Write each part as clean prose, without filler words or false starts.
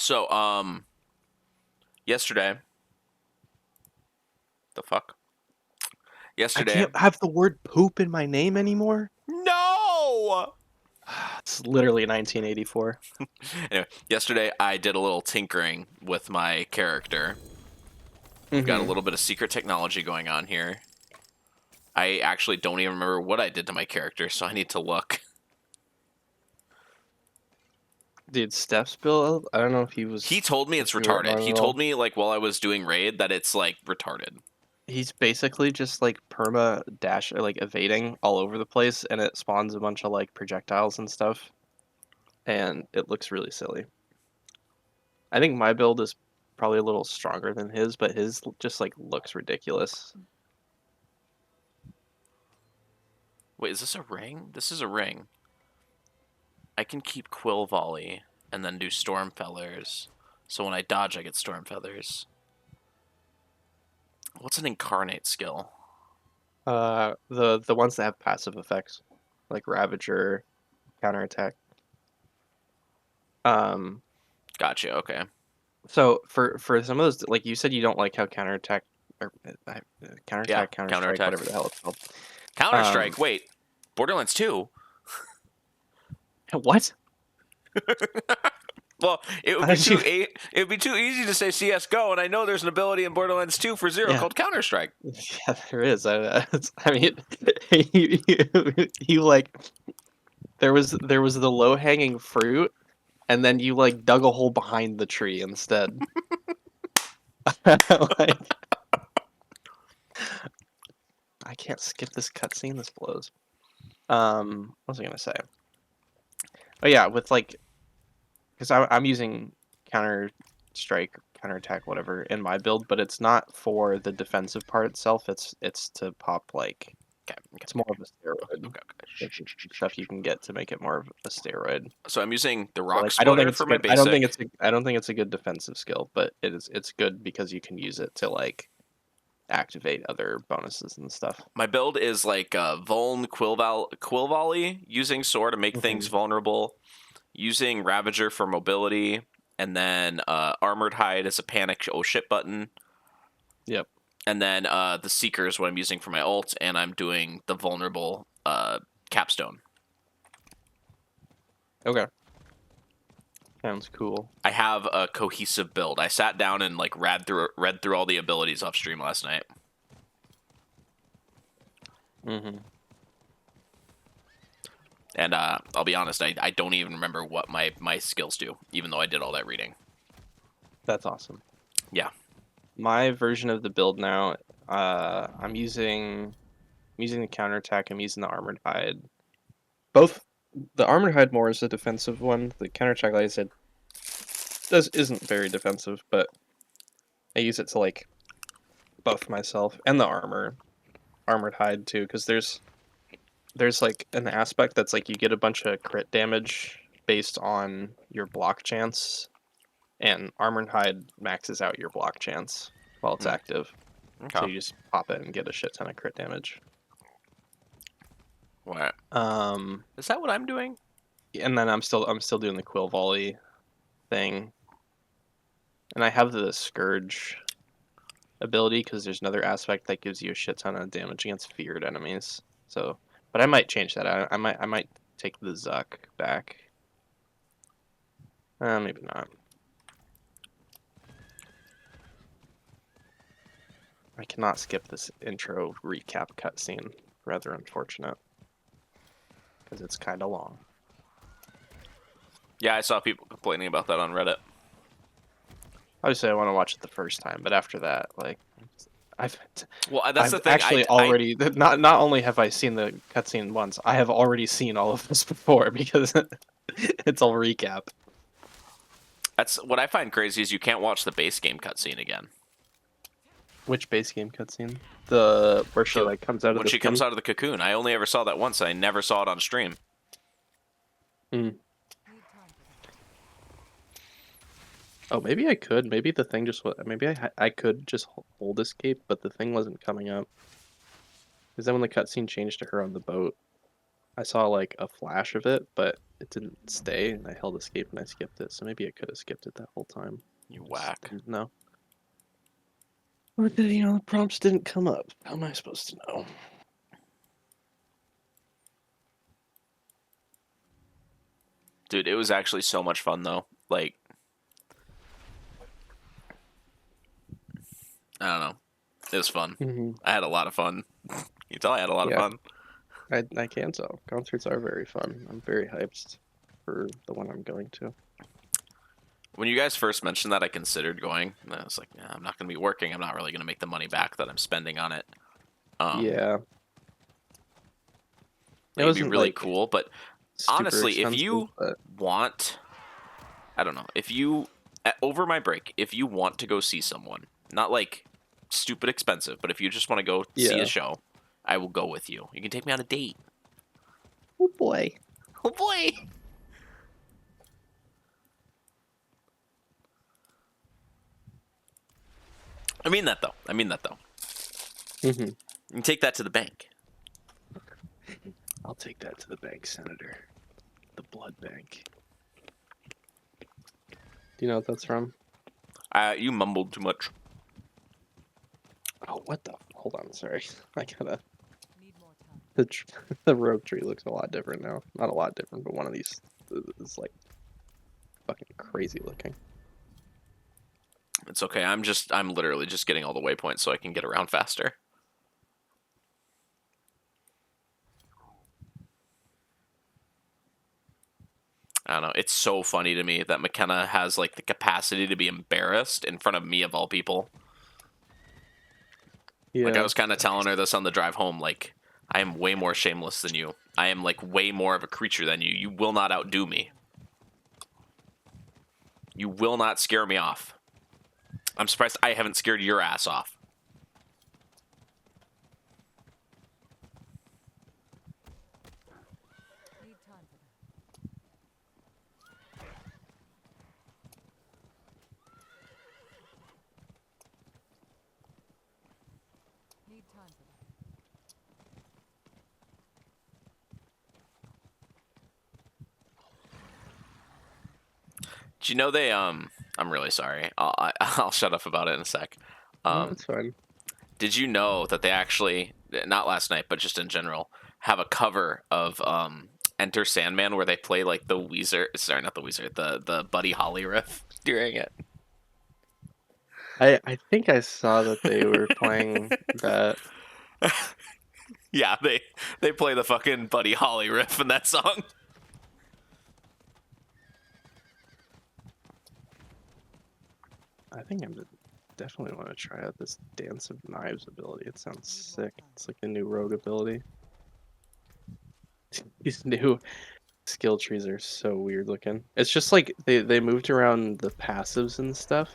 So, yesterday, the fuck? I Yesterday, can't have the word poop in my name anymore. no! It's literally 1984. Anyway, yesterday I did a little tinkering with my character. We've got a little bit of secret technology going on here. I actually don't even remember what I did to my character, so I need to look. Dude, Steph's build, I don't know if he was... He told me it's retarded. He told me, like, while I was doing raid, that it's, like, retarded. He's basically just, like, perma dash, or, like, evading all over the place, and it spawns a bunch of, like, projectiles and stuff. And it looks really silly. I think my build is probably a little stronger than his, but his just, like, looks ridiculous. Wait, is this a ring? This is a ring. I can keep Quill Volley and then do Storm Feathers. So when I dodge, I get Storm Feathers. What's an Incarnate skill? The ones that have passive effects, like Ravager, Counterattack. Gotcha, okay. So for some of those, like you said, you don't like how counterattack or Yeah, counterattack, counterstrike, counterattack. whatever the hell it's called. Counter-Strike, wait. Borderlands 2? What? Well, it would How be did you? it would be too easy to say CS:GO, and I know there's an ability in Borderlands 2 for Zero Yeah, called Counter-Strike. yeah, there is. I mean, you like there was the low hanging fruit, and then you like dug a hole behind the tree instead. Like, I can't skip this cutscene. This blows. What was I gonna say? Oh yeah, with like, because I'm using counter strike, counter attack, whatever in my build, but it's not for the defensive part itself. It's to pop like Okay, it's more of a steroid. okay. It's stuff you can get to make it more of a steroid. So I'm using the So, Rock like, I don't think Splitter it's a for my good. I don't think basic. it's a good defensive skill, but it's good because you can use it to like activate other bonuses and stuff. My build is like Vuln Quill Volley, using Sword to make things vulnerable, using Ravager for mobility, and then Armored Hide as a panic oh shit button. Yep. And then the Seeker is what I'm using for my ult, and I'm doing the vulnerable Capstone. Okay. Sounds cool. I have a cohesive build. I sat down and like read through all the abilities off stream last night. And I'll be honest, I don't even remember what my skills do, even though I did all that reading. That's awesome. Yeah. My version of the build now, I'm using the counterattack. I'm using the armored hide. Both the armored hide more is a defensive one. The counterattack, like I said, isn't very defensive, but I use it to like buff myself and the armored hide too, because there's like an aspect that's like you get a bunch of crit damage based on your block chance, and armored hide maxes out your block chance while it's active. Okay. So you just pop it and get a shit ton of crit damage. What? Is that what I'm doing? And then I'm still doing the quill volley thing, and I have the scourge ability because there's another aspect that gives you a shit ton of damage against feared enemies. So, but I might change that. I might take the Zuck back. Maybe not. I cannot skip this intro recap cutscene. Rather unfortunate. Because it's kind of long. Yeah, I saw people complaining about that on Reddit. Obviously, I want to watch it the first time, but after that, like, I've the thing. actually already not only have I seen the cutscene once, I have already seen all of this before because it's all recap. That's what I find crazy is you can't watch the base game cutscene again. Which base game cutscene? The where she like comes out of when the she comes out of the cocoon. I only ever saw that once. I never saw it on stream. Oh, maybe I could. Maybe the thing just maybe I could just hold escape, but the thing wasn't coming up. Is that when the cutscene changed to her on the boat? I saw like a flash of it, but it didn't stay, and I held escape and I skipped it. So maybe I could have skipped it that whole time. You Just whack. didn't know. Or did the prompts didn't come up? How am I supposed to know? Dude, it was actually so much fun though. Like, I don't know. It was fun. Mm-hmm. I had a lot of fun. You tell I had a lot of Yeah, fun. I can tell. Concerts are very fun. I'm very hyped for the one I'm going to. When you guys first mentioned that, I considered going. And I was like, nah, I'm not going to be working. I'm not really going to make the money back that I'm spending on it. Yeah, it It'd be wasn't really like cool. But super honestly, if expensive, you but want, I don't know, if you, over my break, if you want to go see someone, not like stupid expensive, but if you just want to go see a yeah. show, I will go with you. You can take me on a date. Oh boy. Oh boy. I mean that though. Mm-hmm. You can take that to the bank. I'll take that to the bank, Senator. The blood bank. Do you know what that's from? You mumbled too much. Oh, what the? Hold on, sorry. I gotta. The the rogue tree looks a lot different now. Not a lot different, but one of these is like fucking crazy looking. It's okay. I'm literally just getting all the waypoints so I can get around faster. I don't know. It's so funny to me that McKenna has like the capacity to be embarrassed in front of me of all people. Like I Yeah. was kind of telling her this on the drive home. Like I am way more shameless than you. I am like way more of a creature than you. You will not outdo me. You will not scare me off. I'm surprised I haven't scared your ass off. Do you know they I'm really sorry. I'll shut up about it in a sec. No, it's fine. Did you know that they actually, not last night, but just in general, have a cover of Enter Sandman where they play like the Weezer, sorry, not the Weezer, the Buddy Holly riff during it. I think I saw that they were playing that. Yeah, they play the fucking Buddy Holly riff in that song. I think I'm definitely want to try out this Dance of Knives ability. It sounds sick. It's like a new rogue ability. These new skill trees are so weird looking. It's just like they moved around the passives and stuff.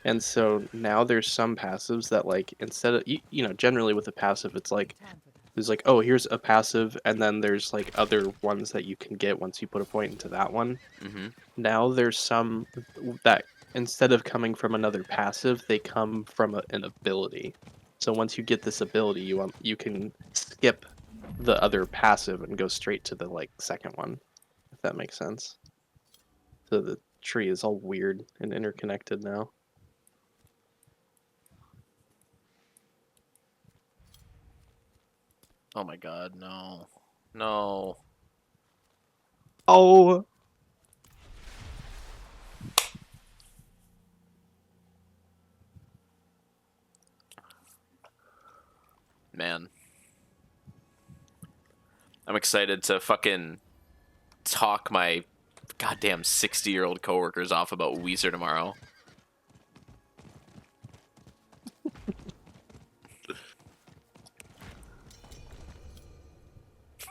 And so now there's some passives that like instead of generally with a passive it's like there's like, oh, here's a passive and then there's like other ones that you can get once you put a point into that one. Mm-hmm. Now there's some that instead of coming from another passive, they come from an ability. So once you get this ability, you can skip the other passive and go straight to the like second one, if that makes sense. So the tree is all weird and interconnected now. Oh my god, no. No. Oh, Man. I'm excited to fucking talk my goddamn 60-year-old coworkers off about Weezer tomorrow.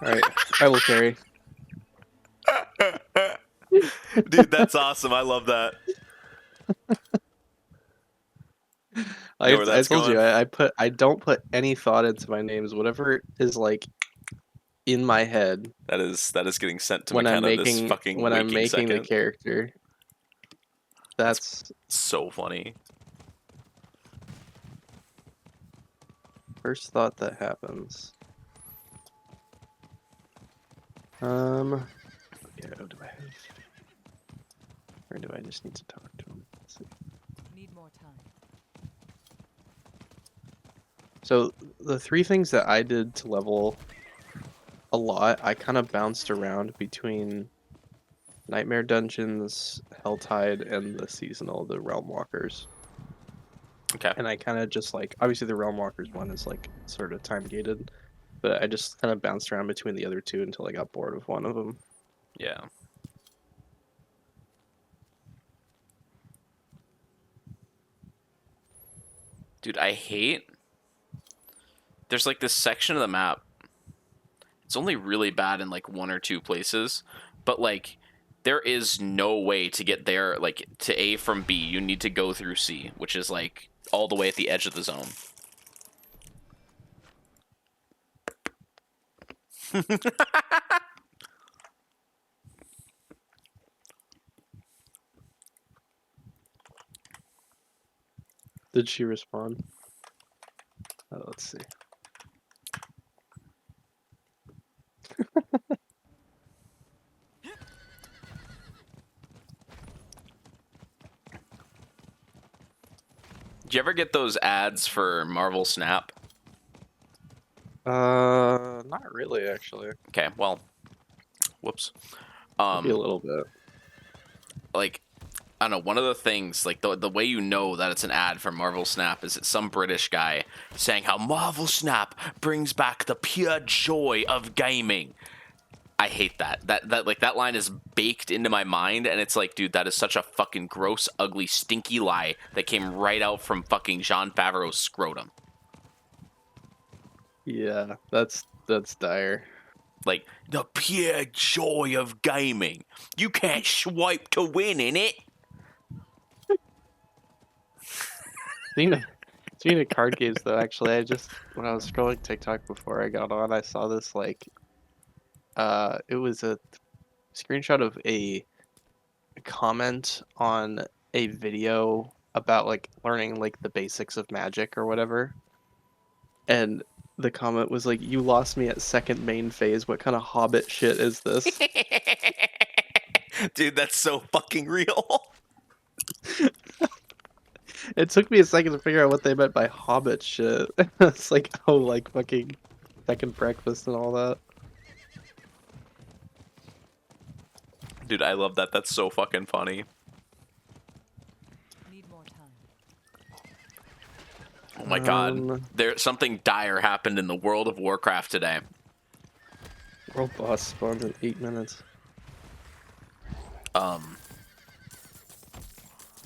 all right. I will carry. Dude, that's awesome. I love that. You know where I that's told you going? I don't put any thought into my names. Whatever is like in my head That is getting sent to McKenna this fucking when I'm waking making the second. character. That's So funny. first thought that happens. Yeah, do I have? Or do I just need to talk to him? Let's see. Need more time. So the three things that I did to level a lot, I kind of bounced around between Nightmare Dungeons, Helltide, and the seasonal, the Realm Walkers. Okay. And I kind of just like, obviously the Realm Walkers one is like sort of time gated, but I just kind of bounced around between the other two until I got bored of one of them. Yeah. Dude, I hate. There's like this section of the map. It's only really bad in like one or two places, but like there is no way to get there like to A from B. You need to go through C, which is like all the way at the edge of the zone. Did she respond? Let's see. Did you ever get those ads for Marvel Snap? Not really, actually. Okay, well, whoops. Maybe a little bit. Like I don't know, one of the things, like the way you know that it's an ad for Marvel Snap is it's some British guy saying how Marvel Snap brings back the pure joy of gaming. I hate that. That line is baked into my mind, and it's like, dude, that is such a fucking gross, ugly, stinky lie that came right out from fucking Jon Favreau's scrotum. Yeah, that's dire. Like, the pure joy of gaming. You can't swipe to win in it. Speaking of card games, though, actually, when I was scrolling TikTok before I got on, I saw this like, it was a screenshot of a comment on a video about like learning like the basics of Magic or whatever, and the comment was like, "You lost me at second main phase. What kind of Hobbit shit is this?" Dude, that's so fucking real. It took me a second to figure out what they meant by Hobbit shit. It's like, oh, like fucking second breakfast and all that. Dude, I love that. That's so fucking funny. Need more time. Oh my god. There's something dire happened in the World of Warcraft today. World boss spawns in 8 minutes.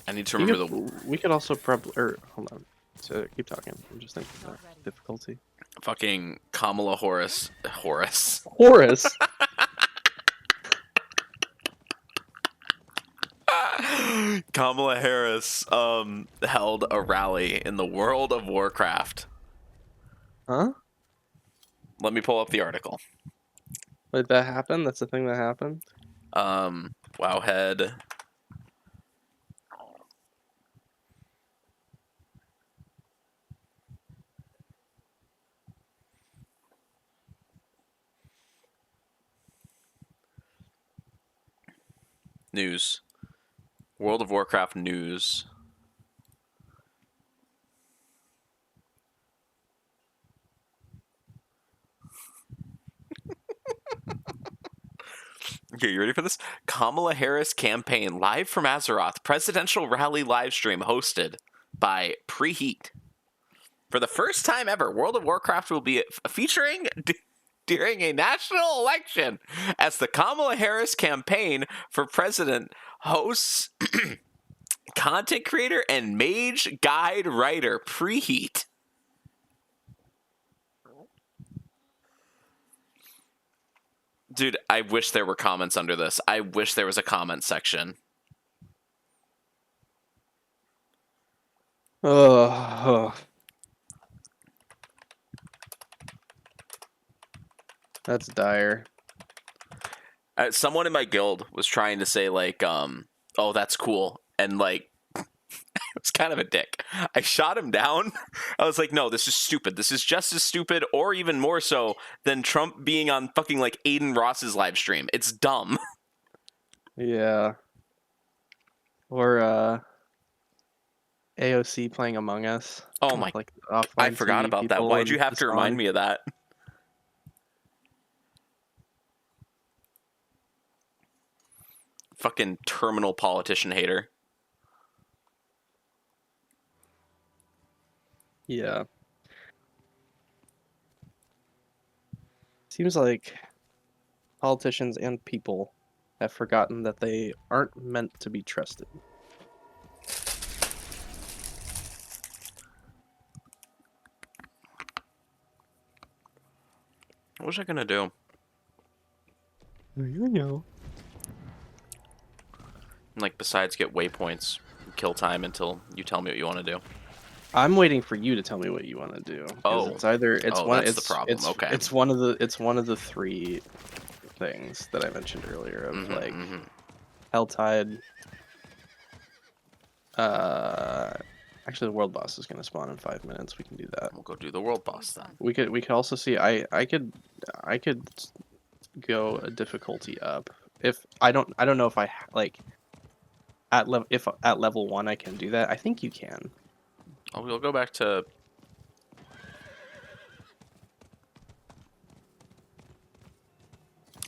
I need to remember We could also probably, or hold on. So keep talking. I'm just thinking about difficulty. fucking Kamala Horus. Horus. Kamala Harris held a rally in the World of Warcraft. Huh? Let me pull up the article. Did that happen? That's the thing that happened? Wowhead. News. World of Warcraft news. Okay, you ready for this? Kamala Harris campaign live from Azeroth. Presidential rally live stream hosted by Preheat. For the first time ever, World of Warcraft will be featuring during a national election as the Kamala Harris campaign for president hosts content creator and mage guide writer Preheat. Dude, I wish there were comments under this. I wish there was a comment section. Oh, that's dire. Someone in my guild was trying to say like, oh, that's cool, and like, was kind of a dick. I shot him down. I was like, no, this is stupid. This is just as stupid or even more so than Trump being on fucking like Aiden Ross's live stream. It's dumb. Yeah. Or AOC playing Among Us. Oh with, my, like I offline forgot TV about that. people Why'd you and have to remind Hassan. me of that? Fucking terminal politician hater. Yeah. Seems like politicians and people have forgotten that they aren't meant to be trusted. What was I gonna do? You know. Like, besides get waypoints, kill time until you tell me what you want to do. I'm waiting for you to tell me what you want to do. 'Cause Oh. it's either Oh, that's the problem. Okay. It's one of the three things that I mentioned earlier of like Helltide. Actually, the world boss is gonna spawn in 5 minutes. We can do that. We'll go do the world boss then. We could also see. I could go a difficulty up. If I don't know if I like at level 1 I can do that. I think you can. Oh, we'll go back to.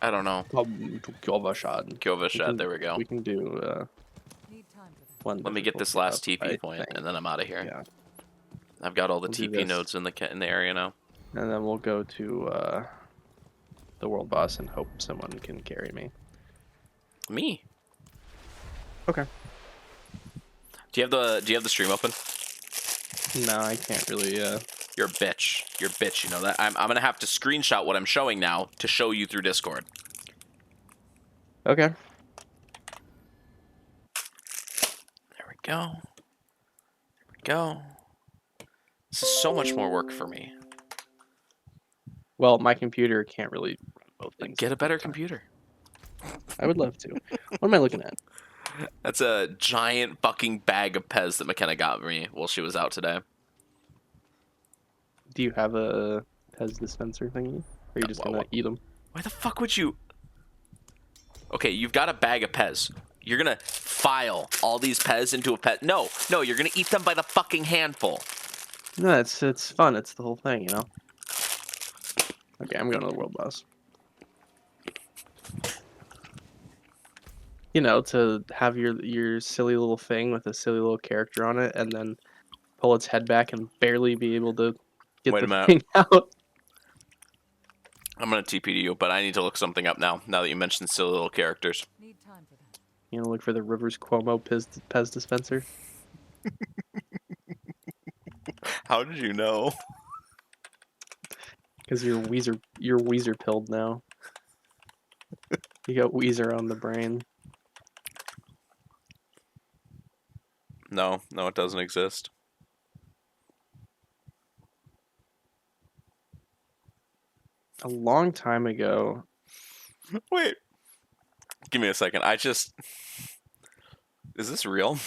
I don't know. Kyovashad. Kyovashad, there we go. We can do Need time for that. one. Let me get this difficulty last up, TP I point, think. and then I'm out of here. Yeah, I've got all the We'll do TP this. nodes in the area now. and then we'll go to the world boss and hope someone can carry me. Me. Okay. Do you have the stream open? No, I can't really. You're a bitch. You're a bitch. You know that. I'm gonna have to screenshot what I'm showing now to show you through Discord. Okay. There we go. There we go. This is so much more work for me. Well, my computer can't really both things. Get a at the better same time. computer. I would love to. What am I looking at? That's a giant fucking bag of Pez that McKenna got me while she was out today. Do you have a Pez dispenser thingy? Or are you just gonna eat them? Why the fuck would you? Okay, you've got a bag of Pez. You're gonna file all these Pez into a Pez. No, you're gonna eat them by the fucking handful. No, it's fun. It's the whole thing, you know. Okay, I'm going to the world boss. You know, to have your silly little thing with a silly little character on it, and then pull its head back and barely be able to get Wait a the minute. thing out. I'm gonna TP to you, but I need to look something up now. Now that you mentioned silly little characters. Need time for that. You know, look for the Rivers Cuomo Pez dispenser. How did you know? Because you're Weezer pilled now. You got Weezer on the brain. No, it doesn't exist. A long time ago. Wait. Give me a second. Is this real?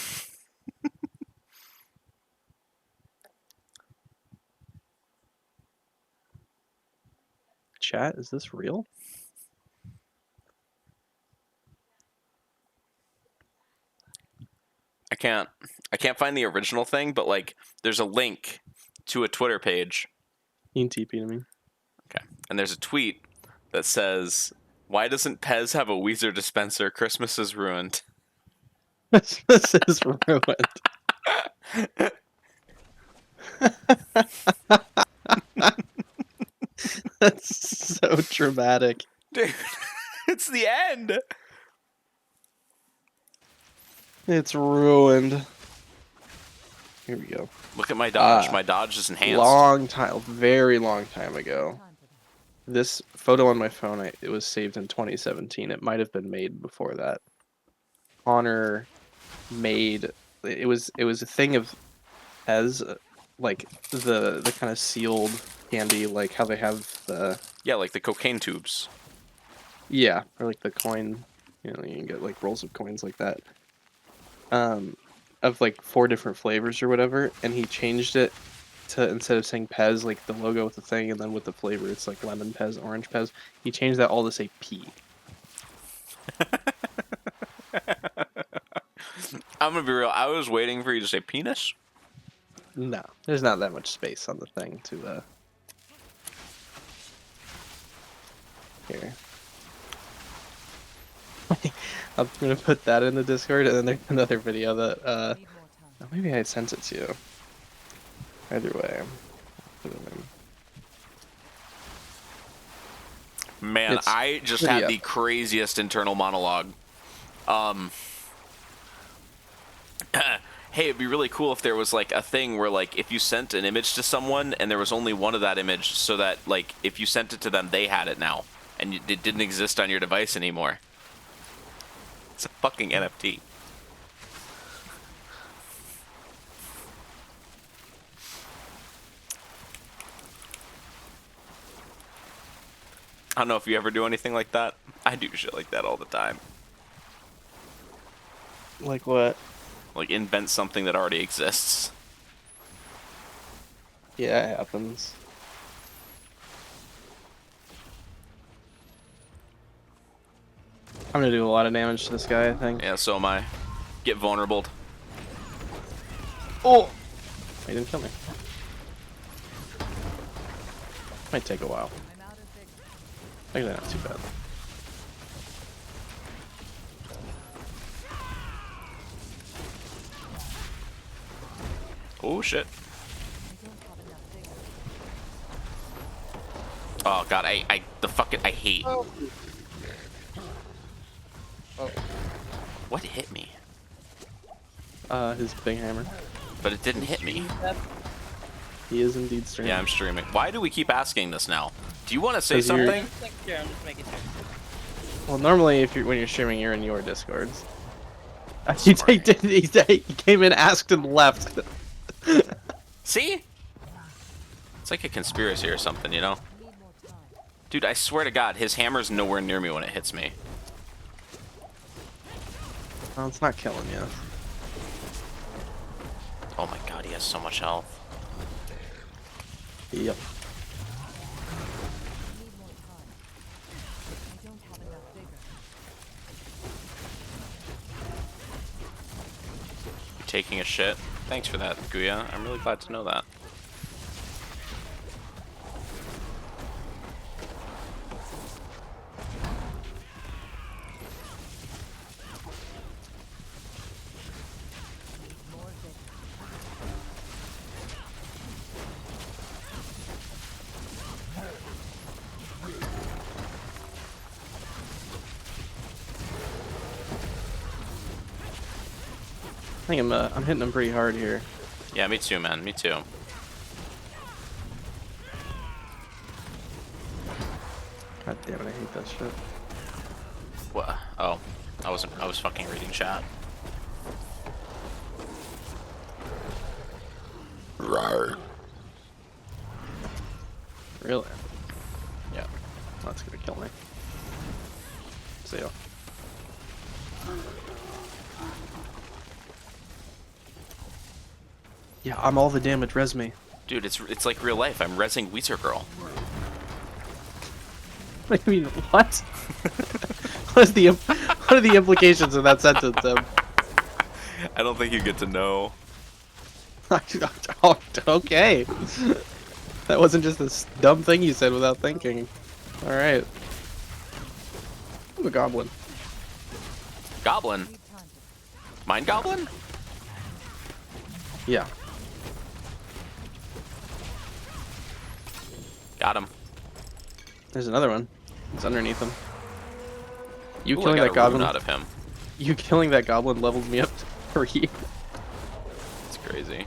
Chat, is this real? I can't find the original thing, but like there's a link to a Twitter page. You can TP to me. Okay. And there's a tweet that says, "Why doesn't Pez have a Weezer dispenser? Christmas is ruined." This is ruined. That's so dramatic. Dude, it's the end. It's ruined. Here we go. Look at my dodge. My dodge is enhanced. Very long time ago. Time for that. This photo on my phone, it was saved in 2017. It might have been made before that. Connor made it was a thing of Pez, like the kind of sealed candy, like how they have the Yeah, like the cocaine tubes. or like the coin. You know, you can get like rolls of coins like that. of like 4 different flavors or whatever, and he changed it to, instead of saying Pez, like the logo with the thing, and then with the flavor, it's like lemon Pez, orange Pez. He changed that all to say P. I'm gonna be real. I was waiting for you to say penis. No, there's not that much space on the thing to here. I'm gonna put that in the Discord, and then there's another video that Need more time. oh, maybe I sent it to you. Either way, put it in. Man, It's I just pretty had up. the craziest internal monologue. Hey, it'd be really cool if there was like a thing where like if you sent an image to someone and there was only one of that image, so that like if you sent it to them, they had it now, and it didn't exist on your device anymore. It's a fucking NFT. I don't know if you ever do anything like that. I do shit like that all the time. Like what? Like invent something that already exists. Yeah, it happens. I'm gonna do a lot of damage to this guy, I think. Yeah, so am I. Get vulnerable. Oh! He didn't kill me. Might take a while. I'm out of vigor. Actually, not too bad. Oh shit. I don't have enough vigor. Oh god, I hate. Oh. What hit me? His big hammer. But it didn't hit me. He is indeed streaming. Yeah, I'm streaming. Why do we keep asking this now? Do you want to say 'Cause you're- something? Sure, I'm just making sure. Well, normally, when you're streaming, you're in your Discords. He came in, asked, and left. See? It's like a conspiracy or something, you know? Need more time. Dude, I swear to God, his hammer's nowhere near me when it hits me. Well, it's not killing you. Oh my God, he has so much health. Yep. Need more time. I don't have enough vigor. You taking a shit? Thanks for that, Guya. I'm really glad to know that. More vigor. I think I'm hitting him pretty hard here. Yeah, me too, man. Me too. God damn it, I hate that shit. What? Oh, I was fucking reading chat. Really? Yeah. That's gonna kill me. See ya. Yeah, I'm all the damage, res me. Dude, it's like real life. I'm rezzing Weezer Girl. I mean, what? what are the implications of that sentence? I don't think you get to know. Okay. That wasn't just this dumb thing you said without thinking. Alright. The goblin. Goblin? Need time to Mine Goblin? Yeah. Got him. There's another one. It's underneath him. You Ooh, I killing got that a goblin. rune out of him. You killing that goblin leveled me up to 3. It's crazy.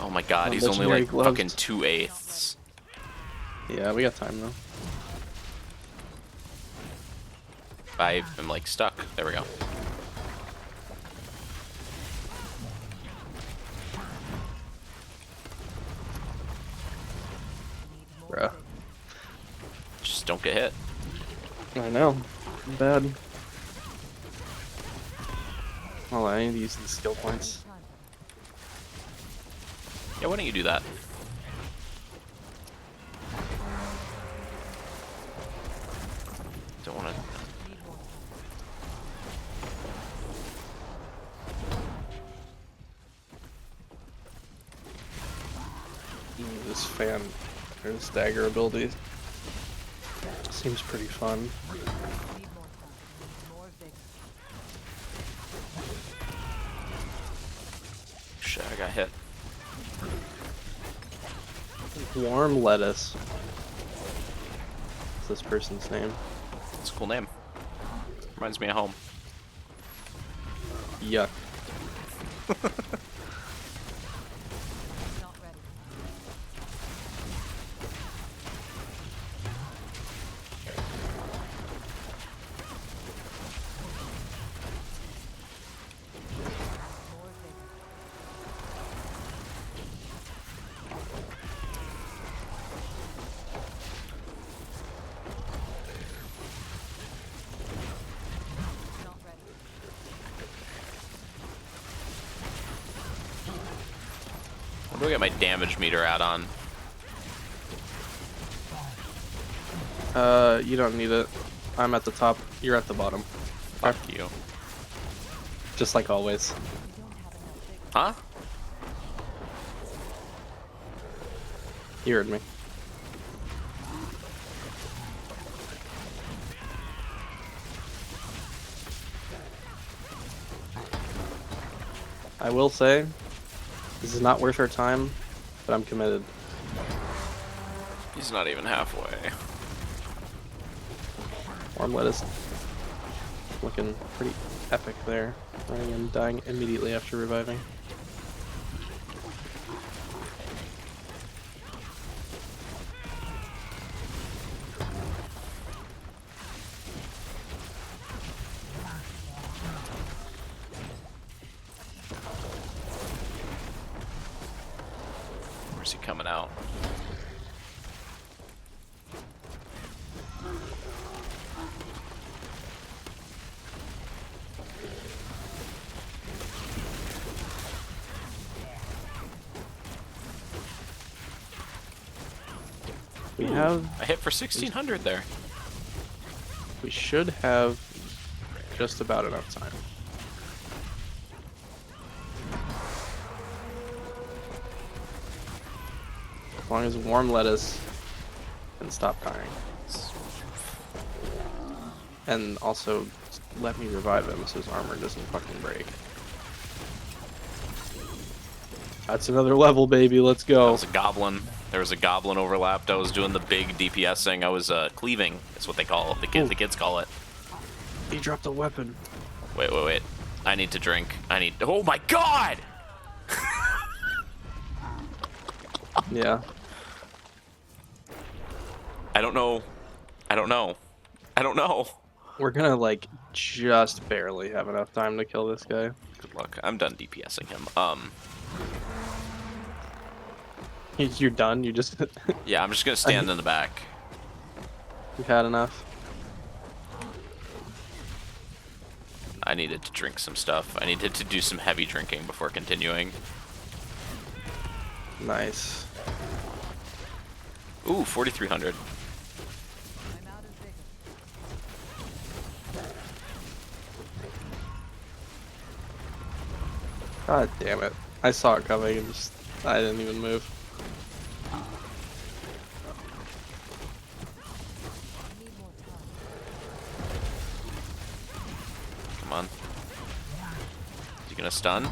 Oh my God, he's only legendary like gloves. fucking 2/8. Yeah, we got time though. I am like stuck. There we go. need more Bruh. vigor. Just don't get hit. I know. Bad. Hold on, I need to use the skill points. Yeah, why don't you do that? Don't want to. This fan, or this dagger ability seems pretty fun. Need more time. Need more vigor. Shit, I got hit. Warm lettuce. What's this person's name? It's a cool name. Reminds me of home. Yuck. Not ready. More vigor. Not ready. Where do I get my damage meter at on? You don't need it. I'm at the top. You're at the bottom. Fuck you. Just like always. We don't have enough vigor. Huh? You heard me. I will say, this is not worth our time, but I'm committed. He's not even halfway. Warm lettuce. Looking pretty epic there. Running and dying immediately after reviving. Where's he coming out? We have, I hit for 1600 there. we should have just about enough time. As long as warm lettuce can stop dying. And also let me revive him so his armor doesn't fucking break. That's another level, baby. Let's That go. was a goblin. There was a goblin overlapped. I was doing the big DPSing. I was cleaving. That's what they call it. The kids call it. He dropped a weapon. Wait, wait, wait. I need to drink. I need. Oh my god! Yeah. I don't know. I don't know. I don't know. We're gonna, like, just barely have enough time to kill this guy. Good luck. I'm done DPSing him. You're done? You just... Yeah, I'm just gonna stand in the back. You've had enough? I needed to drink some stuff. I needed to do some heavy drinking before continuing. Nice. Ooh, 4,300. I'm out of vigor. God damn it. I saw it coming and just... I didn't even move. I need more time. Come on. Is he gonna stun?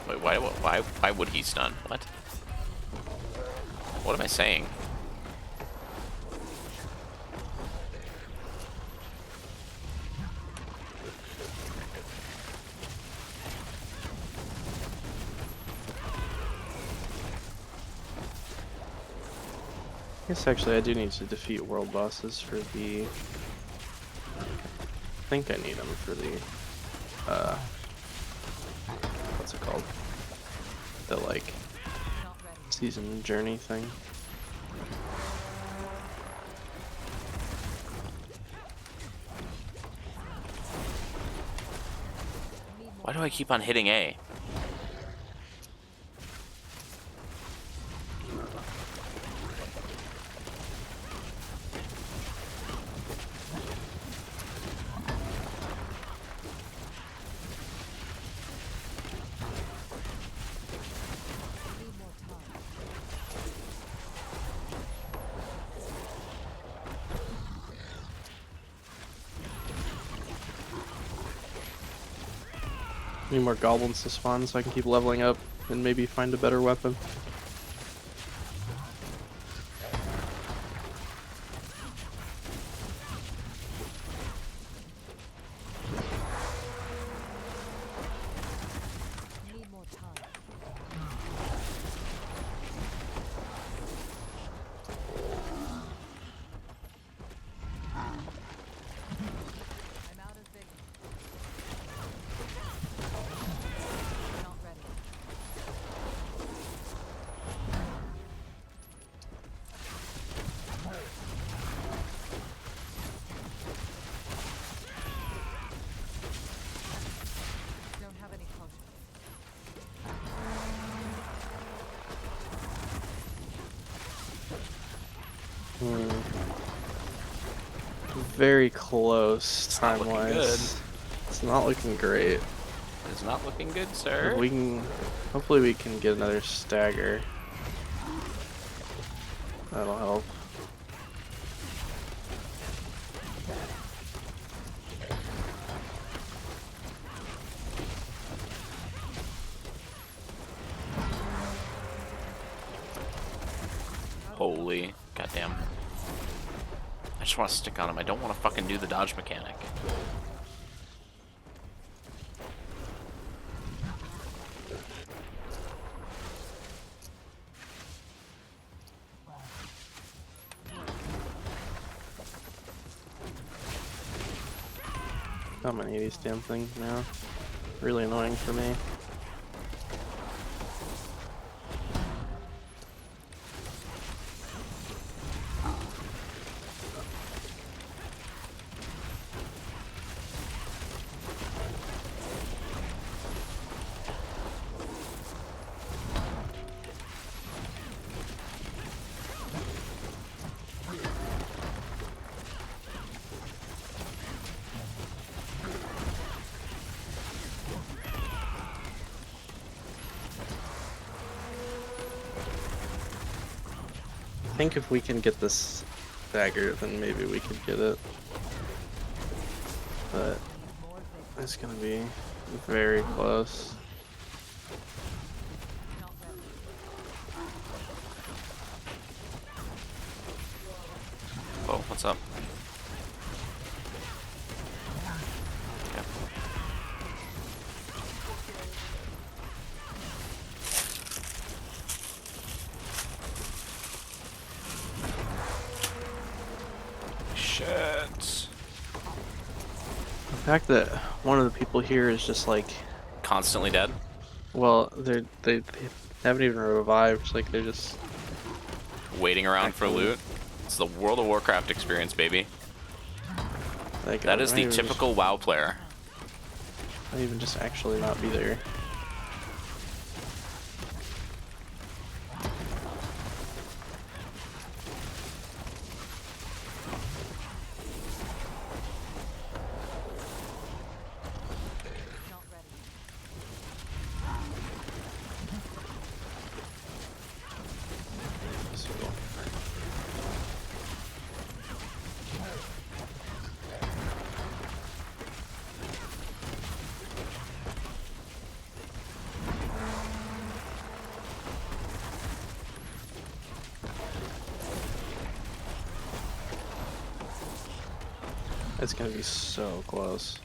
Wait, why would he stun? What? What am I saying? I guess actually I do need to defeat world bosses for the... I think I need them for the... what's it called? The, like, Not ready. season journey thing. Why do I keep on hitting A? Need more time. Need more goblins to spawn so I can keep leveling up and maybe find a better weapon. Need more time. I'm out of vision. Not ready. Don't have any potions. Very close not looking time-wise. It's not looking great. It's not looking good, If sir. we can, hopefully we can get another stagger. That'll help. Holy goddamn. I just want to stick on him. I don't want to fucking do the dodge mechanic. Not many of these damn things now. Really annoying for me. I think if we can get this dagger, then maybe we could get it. But More vision. it's gonna be very close. Not ready. Oh, what's up? Okay. Shit. The fact that one of the people here is just like, Constantly dead? well, they haven't even revived. Like they're just Waiting around for Actually- loot? It's the World of Warcraft experience, baby. like That is might the even typical WoW player. might even just actually not be there. Not ready. So, it's gonna be so close.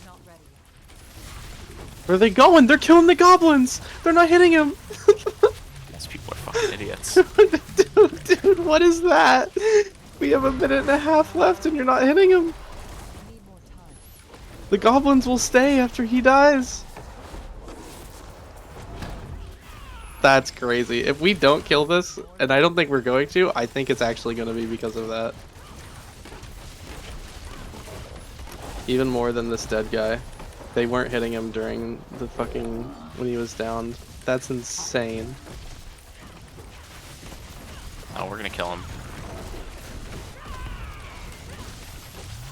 Not ready. Where are they going? They're killing the goblins! They're not hitting him! These people are fucking idiots. dude, what is that? We have a minute and a half left and you're not hitting him! Need more time. The goblins will stay after he dies! That's crazy. If we don't kill this, and I don't think we're going to, I think it's actually going to be because of that. Even more than this dead guy. They weren't hitting him during the fucking... when he was downed. That's insane. Oh, we're gonna kill him.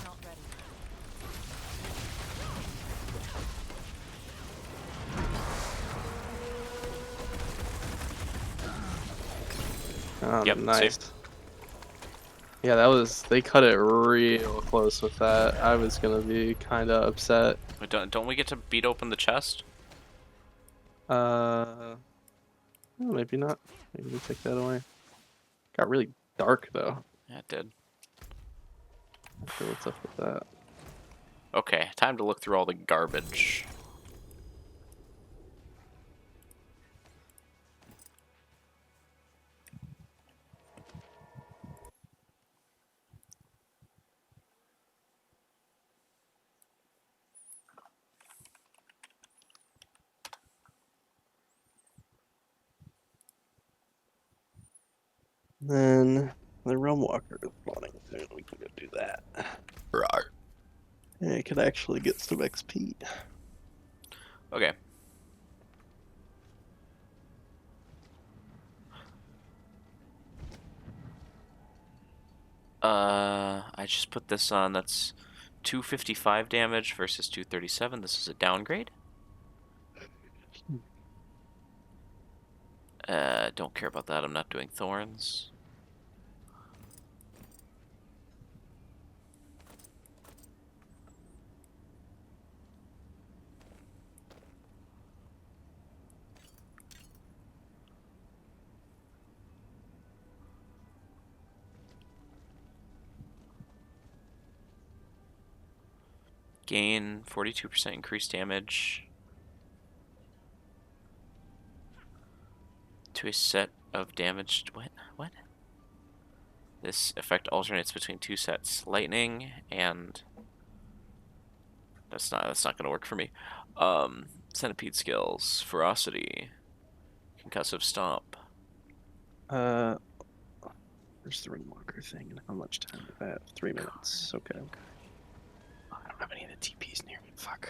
Not ready. Oh, Yep, nice. see? Yeah, that was... they cut it real close with that. I was gonna be kind of upset. Wait, don't we get to beat open the chest? Oh, maybe not. Maybe we take that away. Got really dark, though. Yeah, it did. Not sure what's up with that. Okay, time to look through all the garbage. Then the Realm Walker is spawning soon. We can go do that. Right. Yeah, it could actually get some XP. Okay. I just put this on. That's 255 damage versus 237. This is a downgrade. Don't care about that. I'm not doing thorns. Gain 42% increased damage to a set of damaged. What? This effect alternates between two sets: lightning and that's not gonna work for me. Centipede skills, ferocity, concussive stomp. Where's the Realm Walker thing and how much time do I have? 3 minutes. Okay. Oh, I don't have any of the TPs near me. Fuck.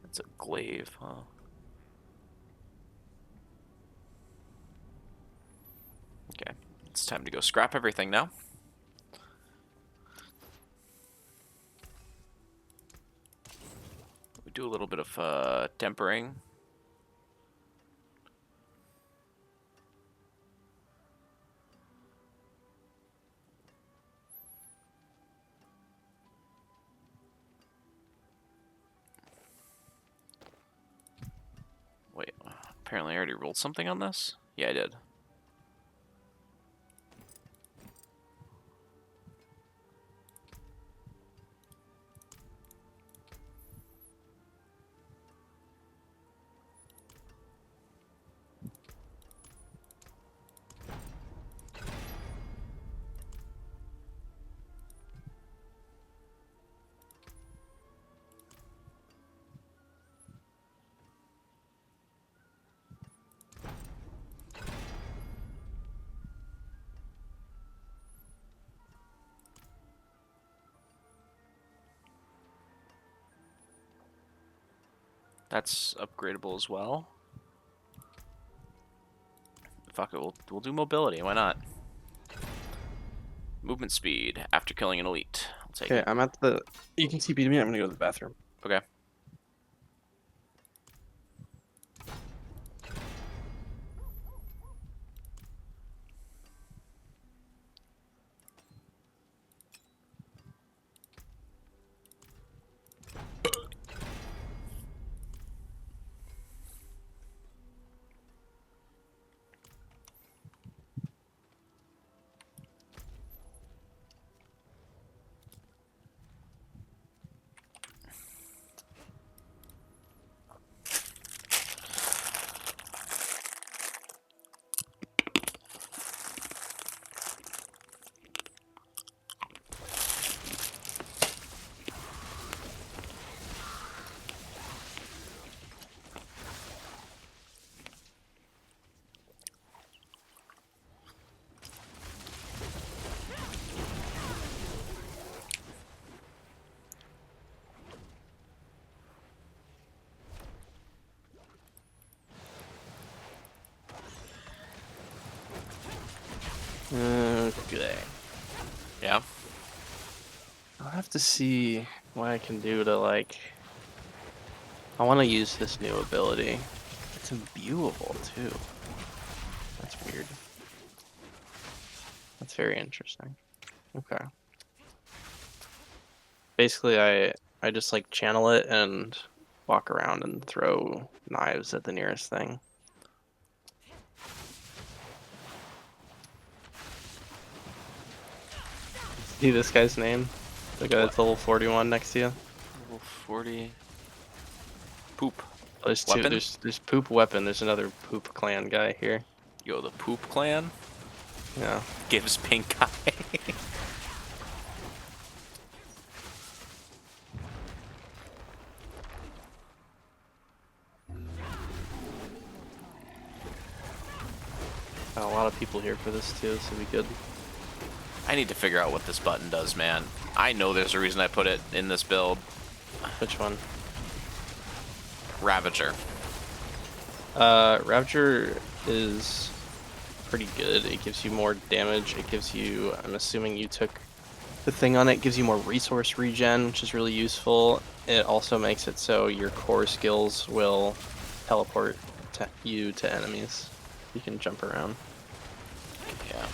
That's a glaive, huh? Okay, it's time to go scrap everything now. We do a little bit of tempering. Wait, apparently I already rolled something on this? Yeah, I did. That's upgradable as well. Fuck it, we'll do mobility. Why not? Movement speed after killing an elite. I'll take Okay, it. I'm at the... You can TP to me. I'm gonna go to the bathroom. Okay. Okay. Yeah. I'll have to see what I can do to, like... I want to use this new ability. It's imbuable, too. That's weird. That's very interesting. Okay. Basically, I just, like, channel it and walk around and throw knives at the nearest thing. See this guy's name? The guy that's level 41 next to you? Level 40. Poop. There's two. Weapon? There's poop weapon. There's another poop clan guy here. Yo, the poop clan Yeah. gives pink eye. Got a lot of people here for this too, so we good. I need to figure out what this button does, man. I know there's a reason I put it in this build. Which one? Ravager. Ravager is pretty good. It gives you more damage. It gives you, I'm assuming you took the thing on it, gives you more resource regen, which is really useful. It also makes it so your core skills will teleport you to enemies. You can jump around. Yeah.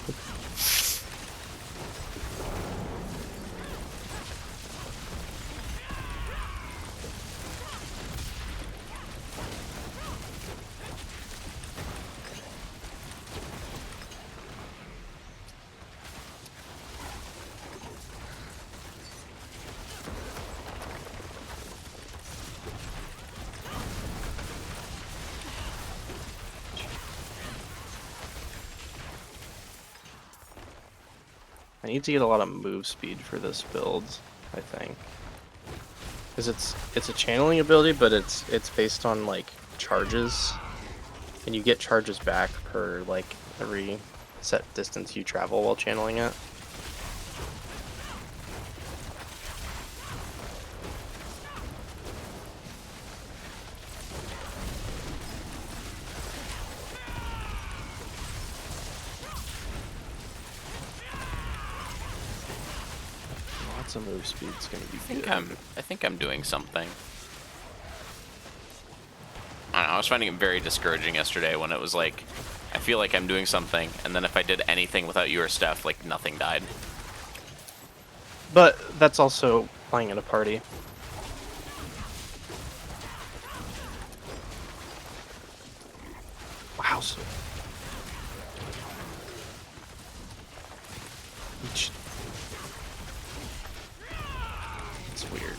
I need to get a lot of move speed for this build, I think. Because it's a channeling ability, but it's based on like charges. And you get charges back per like every set distance you travel while channeling it. Lots of move speed's gonna be good. I think I'm doing something. I don't know, I was finding it very discouraging yesterday when it was like, I feel like I'm doing something, and then if I did anything without you or Steph, like nothing died. But that's also playing in a party. Wow. So... It's weird.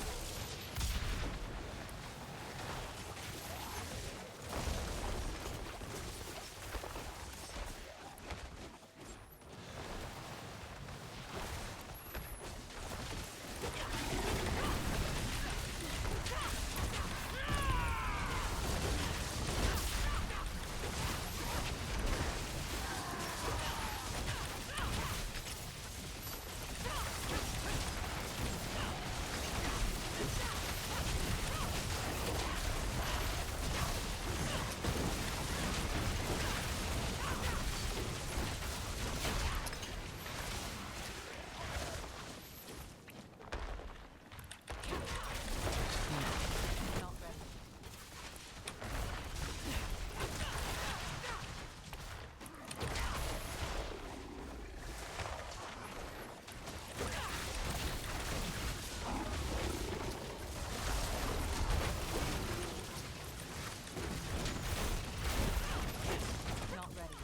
Not ready.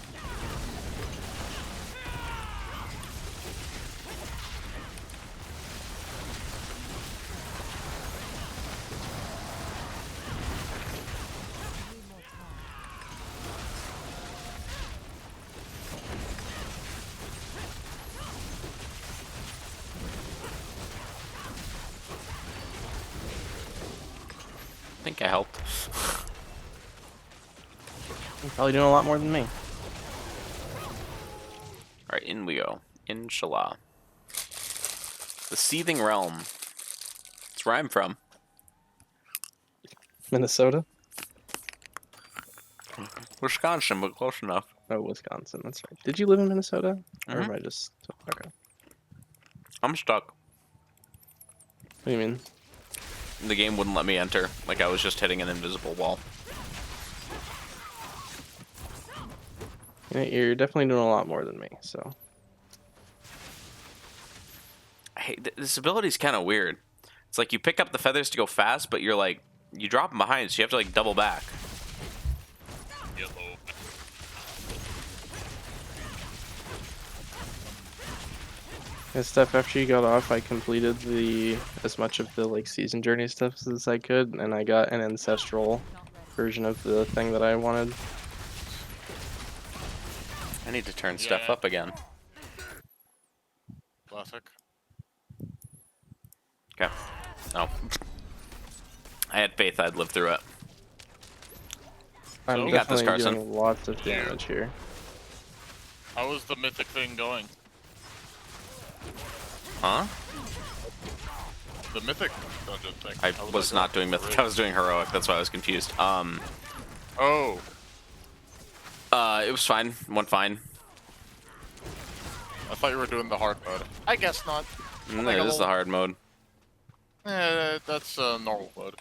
Not ready. Need more time. I think I helped. You're probably doing a lot more than me. Alright, in we go. Inshallah. The Seething Realm. That's where I'm from. Minnesota? Wisconsin, but close enough. Oh, Wisconsin. That's right. Did you live in Minnesota? Or Mhm. am I just okay? I'm stuck. What do you mean? The game wouldn't let me enter. Like I was just hitting an invisible wall. Yeah, you're definitely doing a lot more than me. So Hey, this ability's kind of weird. It's like you pick up the feathers to go fast, but you're like you drop them behind, so you have to like double back. Yellow. and stuff. After you got off, I completed as much of the like season journey stuff as I could, and I got an ancestral Not ready. version of the thing that I wanted. I need to turn stuff Yeah. up again. Classic. Okay. Oh. I had faith I'd live through it. I'm You got this, definitely Carson. doing lots of damage here. How is the mythic thing going? Huh? The mythic dungeon thing. I How was that not going? doing mythic. I was doing heroic. That's why I was confused. Oh, It was fine. Went fine. I thought you were doing the hard mode. I guess not. It is the hard mode. That's normal mode.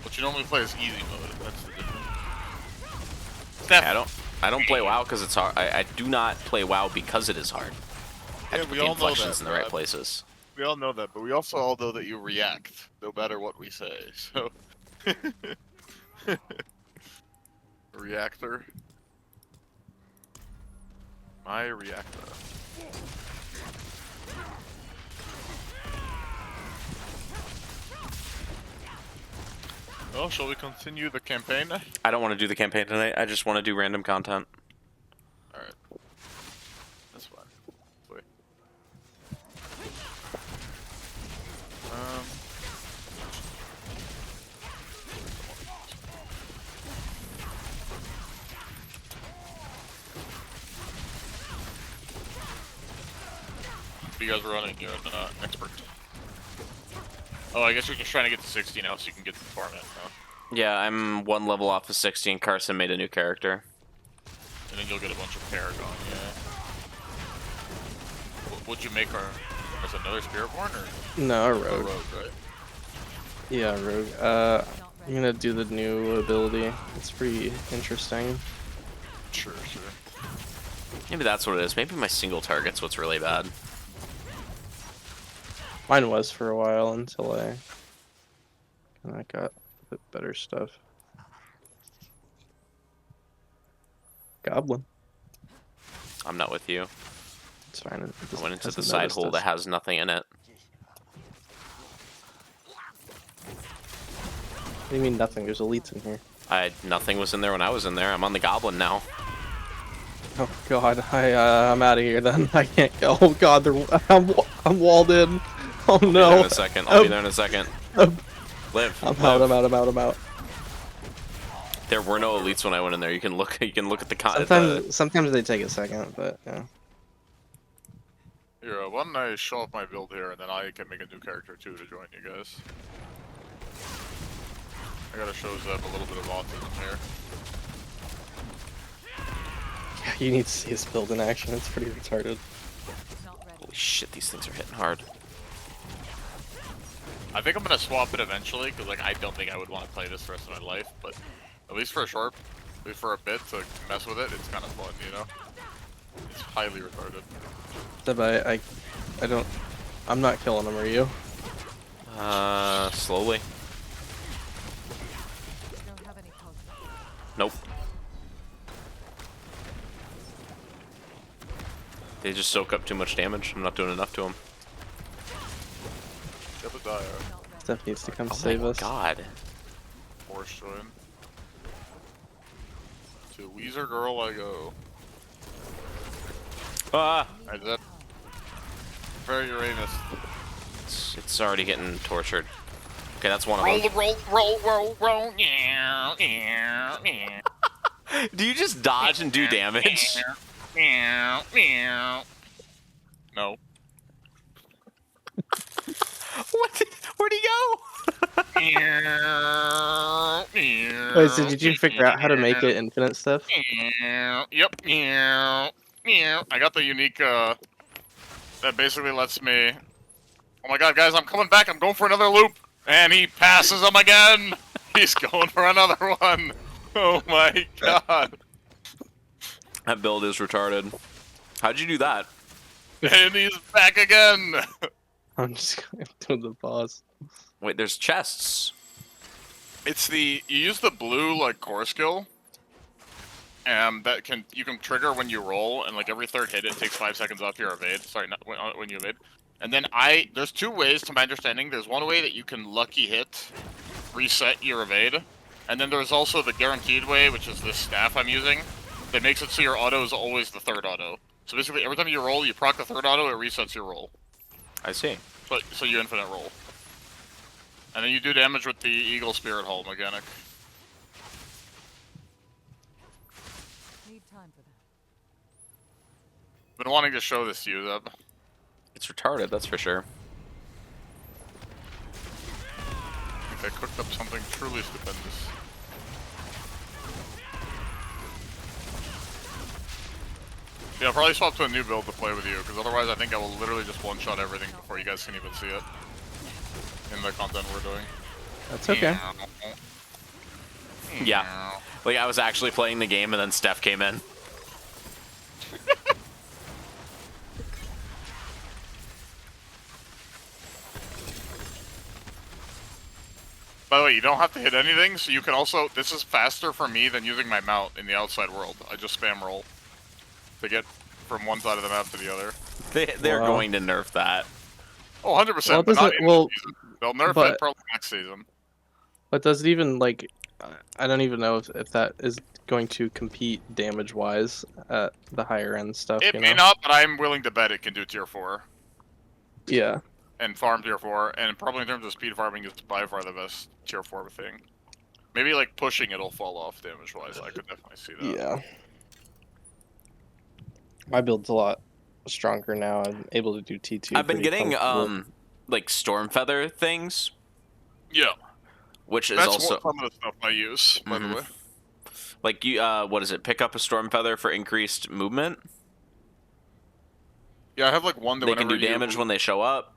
What you normally play is easy mode. That's the difference. Yeah, I don't play WoW because it's hard. I do not play WoW because it is hard. I have to put the inflections in the right places. We all know that, but we also all know that you react no matter what we say. So, reactor. My reactor. Well, shall we continue the campaign? I don't want to do the campaign tonight. I just want to do random content. Alright. That's fine. Wait. What are you guys running? You're an expert. Oh, I guess you're just trying to get to 60 now so you can get to the torment, huh? Yeah, I'm one level off of 60 and Carson made a new character. And then you'll get a bunch of Paragon, yeah. What'd you make her? As another spiritborn or No, a a rogue. rogue, right? Yeah, rogue. Not I'm ready. gonna do the new ability. It's pretty interesting. Sure. Maybe that's what it is. Maybe my single target's what's really bad. Mine was for a while until I got a bit better stuff. Goblin. I'm not with you. It's fine. I went into the side hole that has nothing in it. What do you mean nothing? There's elites in here. Nothing was in there when I was in there. I'm on the goblin now. Oh god, I'm out of here then. I can't go. Oh god, I'm walled in. Oh I'll be there no. in a second. I'll be there in a second. Live. I'm live. out. There were no elites when I went in there. You can look. You can look at the Sometimes they take a second, but yeah. Here, why don't I show off my build here, and then I can make a new character too to join you guys. I gotta show Zeb a little bit of autism here. Yeah, you need to see his build in action. It's pretty retarded. Not ready. Holy shit! These things are hitting hard. I think I'm gonna swap it eventually, because like I don't think I would want to play this the rest of my life, but at least for a bit to mess with it, it's kind of fun, you know? It's highly retarded. But I'm not killing him, are you? Slowly. Don't have any potions. Nope. They just soak up too much damage. I'm not doing enough to them. Jebediah. Not ready. Steph needs to come Oh save my us. god. Horse join. To Weezer Girl I go. Ah! Alright, Zeb. Prepare Uranus. It's already getting tortured. Okay, that's one of Roll, them. roll. Yeah. Do you just dodge and do damage? No. Where'd he go? Wait, so did you figure out how to make it infinite stuff? Yep. I got the unique, that basically lets me... Oh my god, guys, I'm coming back. I'm going for another loop. And he passes him again. He's going for another one. Oh my god. That build is retarded. How'd you do that? And he's back again. I'm just going to the boss. Wait, there's chests. It's the... You use the blue, like, core skill. That you can trigger when you roll, and like every third hit, it takes 5 seconds off your evade. Sorry, not when you evade. And then there's two ways, to my understanding. There's one way that you can lucky hit, reset your evade, and then there's also the guaranteed way, which is this staff I'm using, that makes it so your auto is always the third auto. So basically, every time you roll, you proc the third auto, it resets your roll. I see. So you infinite roll. And then you do damage with the Eagle Spirit Hull mechanic. Need time for that. Been wanting to show this to you, Zeb. It's retarded, that's for sure. I think I cooked up something truly stupendous. Yeah, I'll probably swap to a new build to play with you, because otherwise I think I will literally just one-shot everything before you guys can even see it. In the content we're doing. That's okay. Yeah. Like, I was actually playing the game and then Steph came in. By the way, you don't have to hit anything, so you can also... This is faster for me than using my mount in the outside world. I just spam roll to get from one side of the map to the other. They're going to nerf that. Oh, 100%. Well, but not in this season. They'll nerf it probably next season. But does it even, like... I don't even know if that is going to compete damage-wise at the higher-end stuff, It you may know? not, but I'm willing to bet it can do tier 4. Yeah. And farm tier 4, and probably in terms of speed farming, it's by far the best tier 4 thing. Maybe like pushing it'll fall off damage wise. I could definitely see that. Yeah. My build's a lot stronger now. I'm able to do T2. I've been pretty getting comfortably. like storm feather things, Yeah. which is That's also what some of the stuff I use, by the way. like you what is it? Pick up a storm feather for increased movement. Yeah, I have like one that They can whenever do damage when they show up.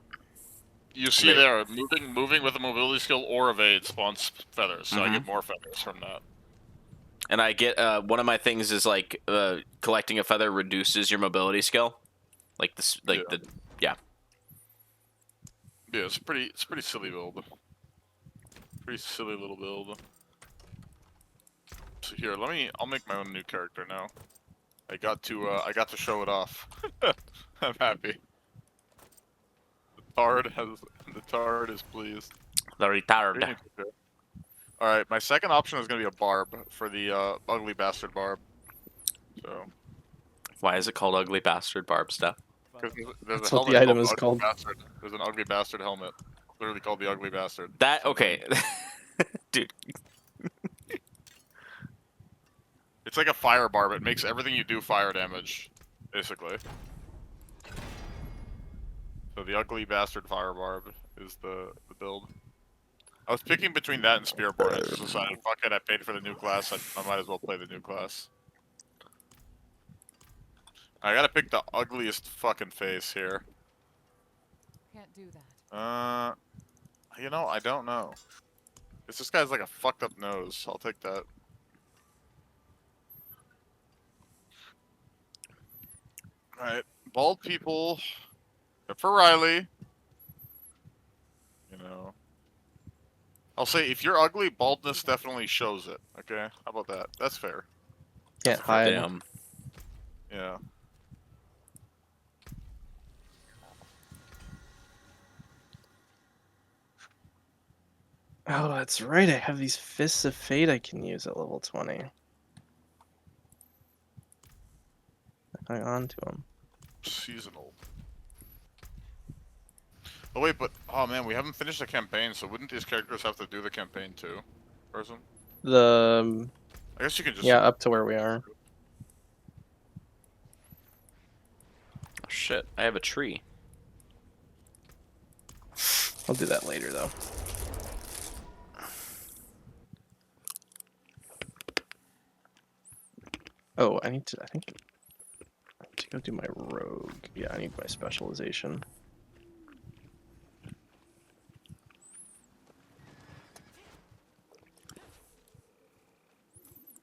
you see there, moving with a mobility skill or evade spawns feathers, so I get more feathers from that. And I get one of my things is like collecting a feather reduces your mobility skill. Like this, like Yeah, it's pretty silly build. Pretty silly little build. So here, I'll make my own new character now. I got to show it off. I'm happy. The tard is pleased. The retard. Alright, my second option is gonna be a barb for the ugly bastard barb. So Why is it called ugly bastard barb stuff? because there's That's a what helmet the item called is Ugly called. Bastard. There's an ugly bastard helmet. Literally called the ugly bastard. That okay, dude. It's like a fire barb. It makes everything you do fire damage, basically. So the ugly bastard fire barb is the build. I was picking between that and spiritborn. I just decided, fuck it, I paid for the new class. I might as well play the new class. I gotta pick the ugliest fucking face here. Can't do that. You know, I don't know. This guy's like a fucked up nose. I'll take that. Alright, bald people. Except for Riley. You know. I'll say, if you're ugly, baldness definitely shows it. Okay? How about that? That's fair. Can't hide. Damn. Yeah. Oh, that's right. I have these Fists of Fate I can use at level 20. Hang on to them. Seasonal. Oh wait, but oh man, we haven't finished the campaign, so wouldn't these characters have to do the campaign too? Person? The I guess you can just yeah, up to where we are. Oh shit! I have a tree. I'll do that later though. I need to. I think I need to go do my rogue. Yeah, I need my specialization.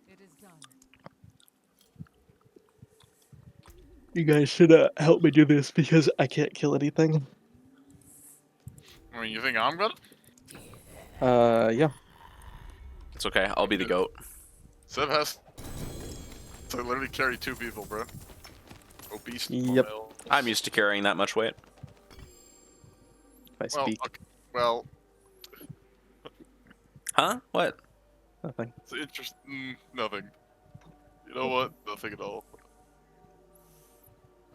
It is done. You guys should help me do this because I can't kill anything. I mean, you think I'm good? Yeah. It's okay. I'll be the goat. Sev has to literally carry 2 people, bro. Obese. Yep. males. I'm used to carrying that much weight. If I Well, speak, okay. Well, Huh? What? nothing. it's interesting. Nothing. You know what? Nothing at all.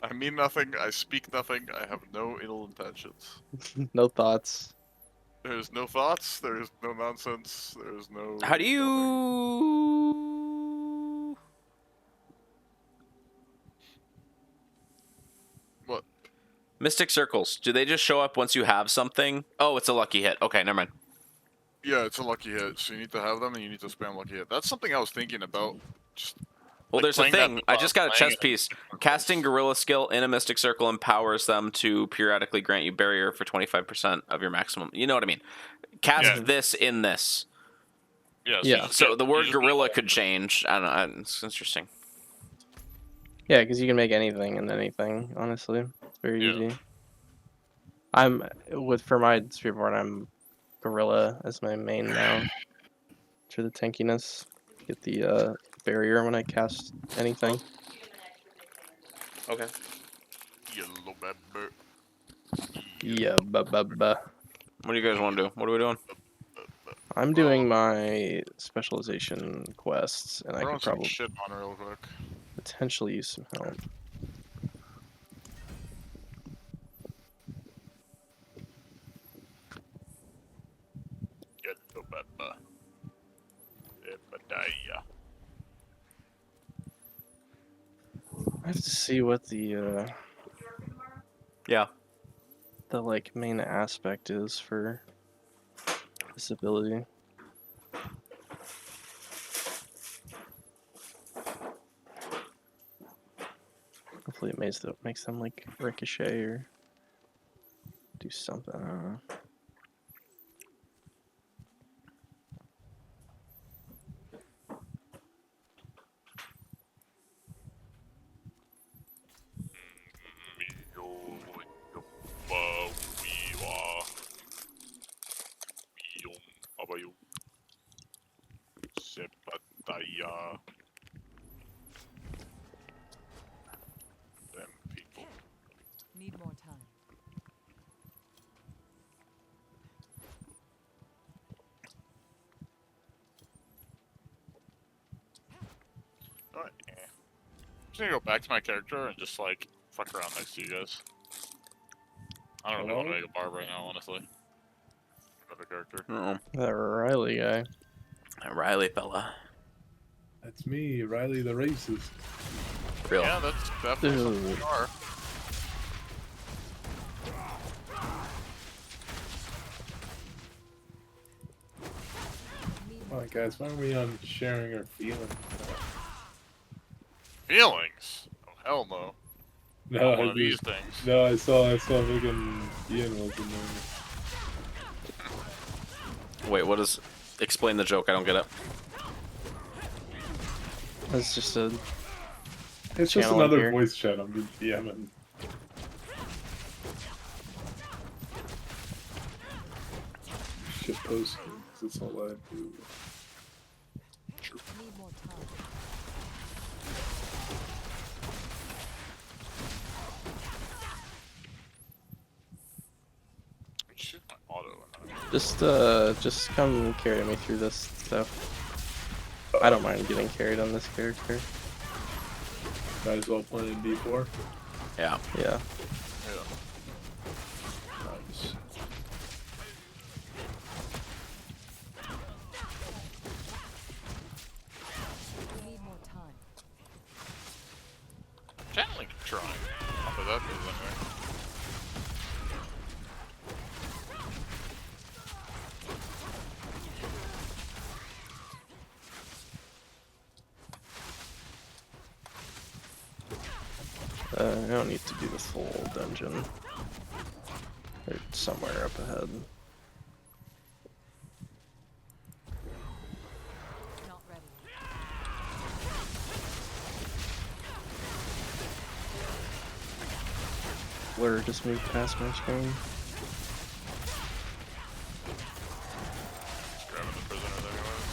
I mean nothing. I speak nothing. I have no ill intentions. No thoughts. There's no thoughts. There's no nonsense. There's no. How do nothing. you? What? Mystic circles. Do they just show up once you have something? Oh, it's a lucky hit. Okay, never mind. Yeah, it's a lucky hit. So you need to have them, and you need to spam lucky hit. That's something I was thinking about. Just Well, like, there's a playing that thing. I just got a playing chess it. piece. Casting Gorilla skill in a Mystic Circle empowers them to periodically grant you barrier for 25% of your maximum. You know what I mean? Cast Yeah. this in this. Yeah. So, Yeah. you just So get- the you word just get gorilla all- could change. I don't know. It's interesting. Yeah, because you can make anything and anything. Honestly, it's very Yeah. easy. For my spiritborn, I'm gorilla as my main now. For the tankiness, get the barrier when I cast anything. Okay. Yellow pepper. Yeah, What do you guys want to do? What are we doing? I'm Well, doing my specialization quests, and I Throwing could some probably shit on real quick. potentially use some help. Yellow pepper. Pepper. I have to see what Yeah. the like main aspect is for this ability. Hopefully it makes them like ricochet or do something. I don't know. Them people. Need more time. Alright. I'm just gonna go back to my character and just like fuck around next to you guys. I don't really want to make a barb right now, honestly. Another character. Uh-oh. That Riley guy. That Riley fella. That's me, Riley the racist. Real. Yeah, that's definitely something Dude. you are. Need Come more on, guys, why are we on sharing our feelings? Feelings? Oh, hell no. No, Not one I of these just, things. no, I saw fucking Ian was in there. Wait, what is... Explain the joke. I don't get it. That's just a It's just Channel in another here. voice chat. I'm just DMing. Shit posting, 'cause that's all I do. Need more time. Shoot my auto. just come carry me through this stuff. I don't mind getting carried on this character. Might as well play in D4. Yeah. Yeah. Yeah. Nice. Need more time. Channeling trying. Off of that move anyway. don't need to do the full dungeon. They're somewhere up ahead. Not ready. Blur just moved past my screen. Just grabbing the prisoners anyways.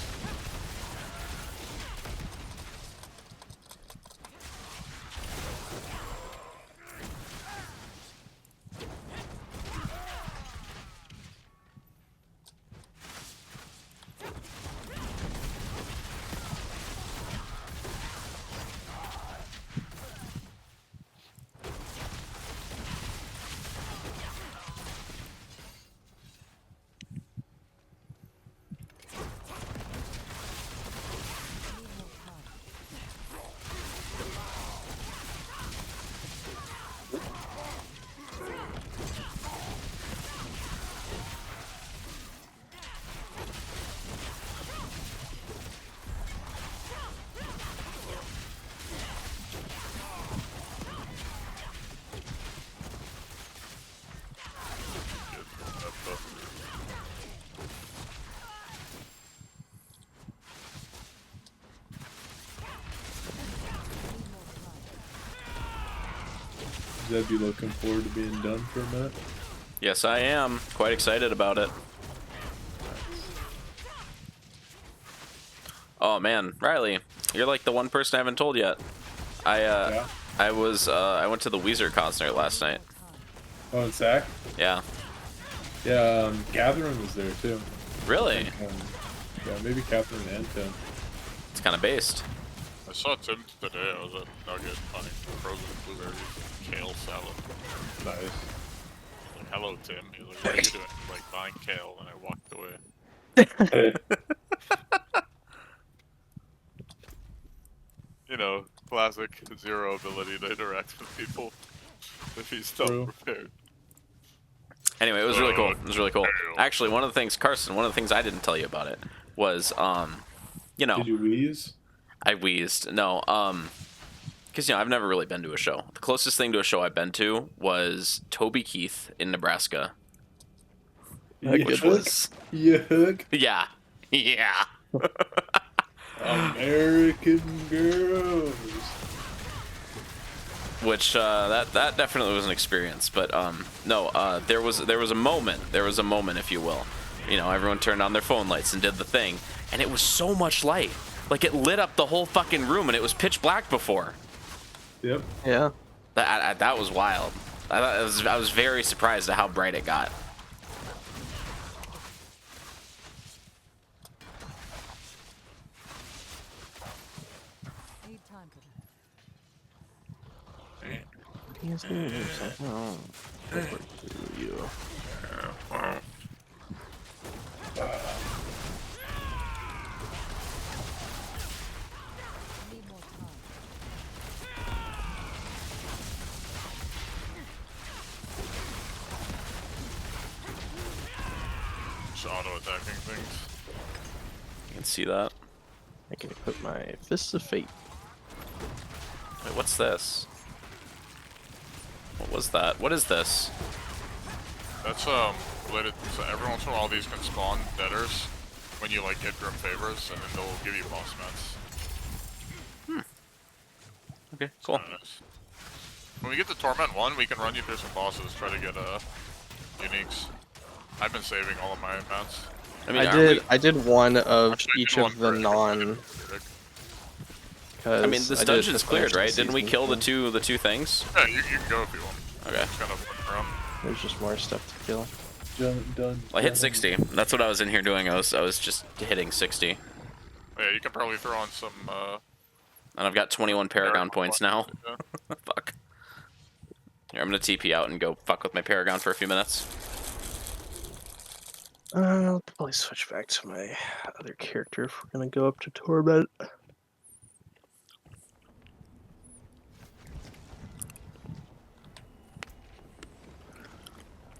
Zeb, you looking forward to being done for a minute? Yes, I am. Quite excited about it. Oh man, Riley, you're like the one person I haven't told yet. Yeah. I went to the Weezer concert last night. Oh, and Zach? Yeah. Yeah, Catherine was there too. Really? Yeah, maybe Catherine and Tim. It's kind of based. I saw Tim today. I was at Nugget buying frozen blueberries and kale salad. Nice. Like, hello, Tim. He's like, what are you doing? He's like, buying kale, and I walked away. You know, classic zero ability to interact with people if he's not True. prepared. Anyway, it was really cool. It was really cool. Actually, one of the things, Carson, one of the things I didn't tell you about it was, you know, Did you wheeze? I wheezed. No, because I've never really been to a show. The closest thing to a show I've been to was Toby Keith in Nebraska. Which was Yuck. yeah. American Girls. Which that definitely was an experience, but no, there was a moment, if you will. Everyone turned on their phone lights and did the thing, and it was so much light, like it lit up the whole fucking room, and it was pitch black before. Yep. Yeah. That was wild. I was very surprised at how bright it got. Need time for that. Yes, it is. Oh. Over to you. Need more time. Just auto-attacking things. You can see that. I can equip my Fists of Fate. Wait, what's this? What was that? What is this? That's related. So every once in a while, these can spawn deaders when you like get grim favors, and then they'll give you boss mats. Okay, cool. Nice. When we get to Torment 1, we can run you through some bosses, try to get uniques. I've been saving all of my mats. I mean, I did one of Actually, each do one of the for non. I mean, this dungeon's cleared, right? Didn't we kill the two things? Yeah, you can go if you want. Okay. Just kind of look around. There's just more stuff to kill. Done. Well, I hit 60. That's what I was in here doing. I was just hitting 60. Yeah, you can probably throw on some. And I've got 21 Paragon points now. Yeah. Fuck. Here, I'm gonna TP out and go fuck with my Paragon for a few minutes. I'll probably switch back to my other character if we're gonna go up to Torment.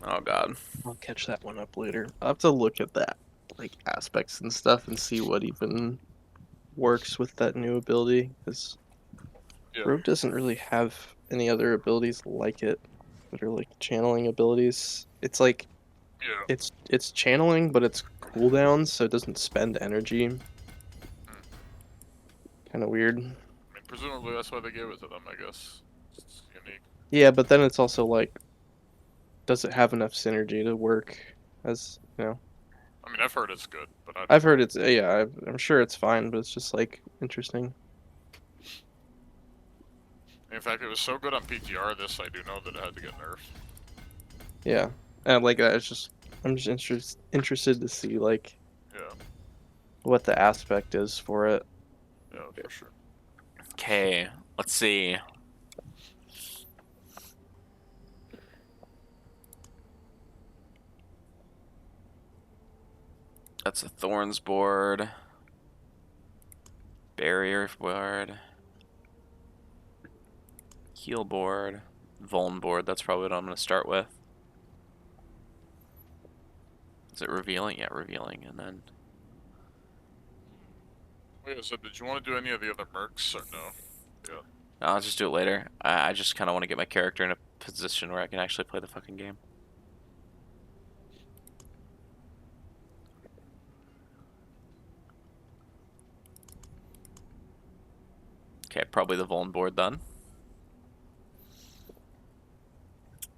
Oh god. I'll catch that one up later. I'll have to look at that, like aspects and stuff, and see what even works with that new ability. Because Yeah. Rogue doesn't really have any other abilities like it that are like channeling abilities. It's like Yeah. it's channeling, but it's cooldowns, so it doesn't spend energy. Kind of weird. I mean, presumably that's why they gave it to them, I guess. It's unique. Yeah, but then it's also like, does it have enough synergy to work as, you know? I mean, I've heard it's good, but I don't I've heard know. it's, yeah, I'm sure it's fine, but it's just like interesting. In fact, it was so good on PTR, this I do know that it had to get nerfed. Yeah. And like that, it's just, I'm just interested to see like Yeah, what the aspect is for it. yeah, for sure. Okay, let's see. That's a Thorns board. Barrier board. Heal board. Vuln board, that's probably what I'm going to start with. Is it revealing? Yeah, revealing, and then... Wait, so did you want to do any of the other mercs or no? Yeah. No, I'll just do it later. I just kind of want to get my character in a position where I can actually play the fucking game. Okay, probably the Vuln board then.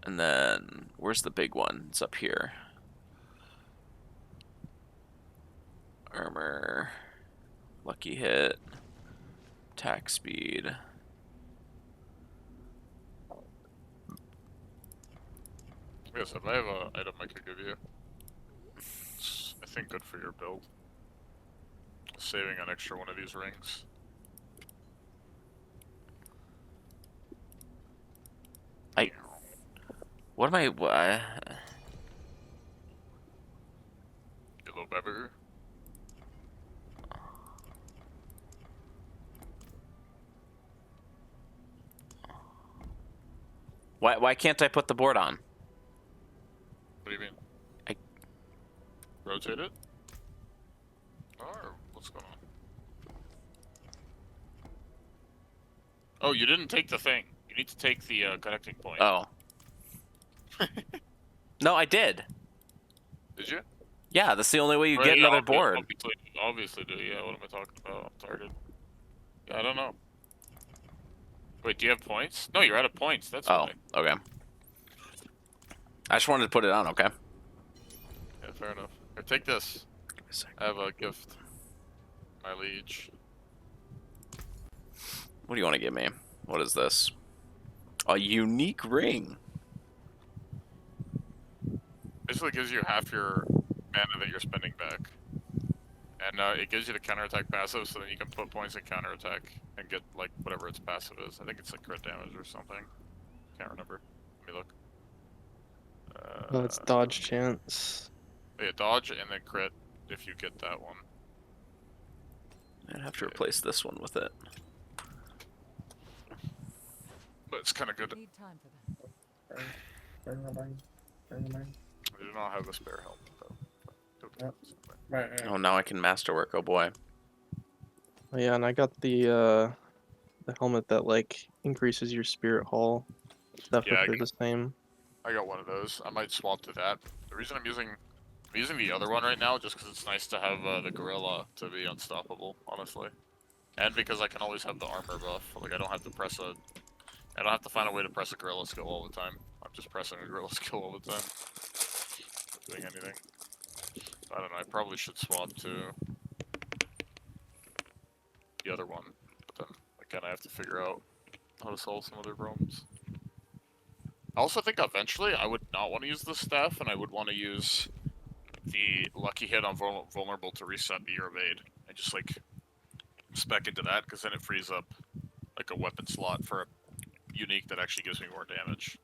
And then, where's the big one? It's up here. Armor. Lucky hit. Attack speed. Yes, if I have an item I could give you. It's, I think, good for your build. Saving an extra one of these rings. What am I... Yellow bever. Why can't I put the board on? What do you mean? I- Rotate it? Or what's going on? Oh, you didn't take the thing. You need to take the connecting point. Oh. No, I did. Did you? Yeah, that's the only way you Right, get yeah, another board. Obviously do. Yeah, what am I talking about? I'm targeted. Yeah, I don't know. Wait, do you have points? No, you're out of points. That's Oh, why. okay. I just wanted to put it on, okay? Yeah, fair enough. Here, take this. I have a gift. My liege. What do you want to give me? What is this? A unique ring. Basically gives you half your mana that you're spending back. And it gives you the counterattack passive, so then you can put points in counterattack and get, like, whatever its passive is. I think it's, like, crit damage or something. Can't remember. Let me look. Oh, it's dodge chance. Yeah, dodge and then crit if you get that one. I'd have to replace this one with it. But it's kind of good. Need time for that. I do not have a spare helmet, though. Oh, now I can masterwork. Oh boy. Oh, yeah, and I got the helmet that like increases your spirit hull stuff Yeah, if they're the same. I got one of those. I might swap to that. The reason I'm using the other one right now just because it's nice to have the gorilla to be unstoppable, honestly, and because I can always have the armor buff. Like I don't have to find a way to press a gorilla skill all the time. I'm just pressing a gorilla skill all the time, not doing anything. I don't know. I probably should swap to the other one, but then again I have to figure out how to solve some other problems. I also think eventually I would not want to use the staff, and I would want to use the lucky hit on vulnerable to reset the year of aid, and just like spec into that, because then it frees up like a weapon slot for a unique that actually gives me more damage.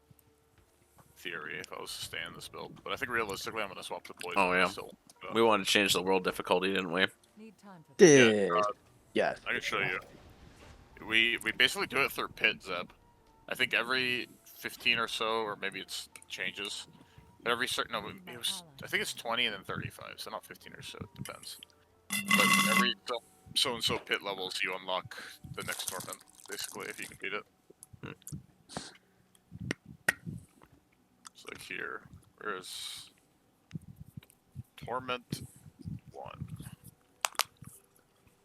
Theory, if I was to stay in this build, but I think realistically I'm gonna swap to poison. Oh, yeah. Still. We wanted to change the world difficulty, didn't we? Need time for that. Yeah. Yeah. I can show you. We basically do it through pit Zeb. I think every 15 or so, or maybe it's changes. But every certain, no, it was, I think it's 20 and then 35, so not 15 or so, it depends. But every so-and-so pit levels, you unlock the next tournament, basically, if you can beat it. Click here. Where's Torment 1?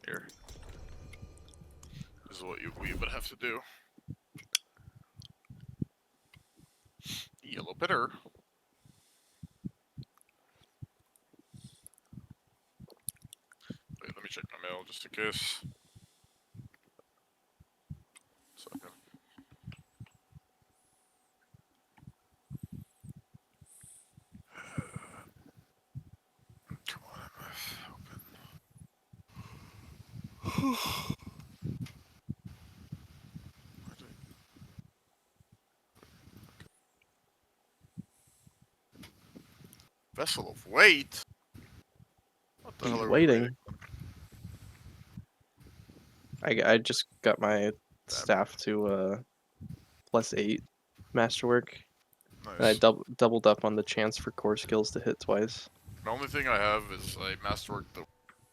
Here. This is what we would have to do. Yellow bitter. Wait, let me check my mail just in case. Second. Come on, open. Vessel of Weight? What the hell are we Waiting. I just got my staff to +8 masterwork, and I Nice. doubled up on the chance for core skills to hit twice. The only thing I have is I masterworked the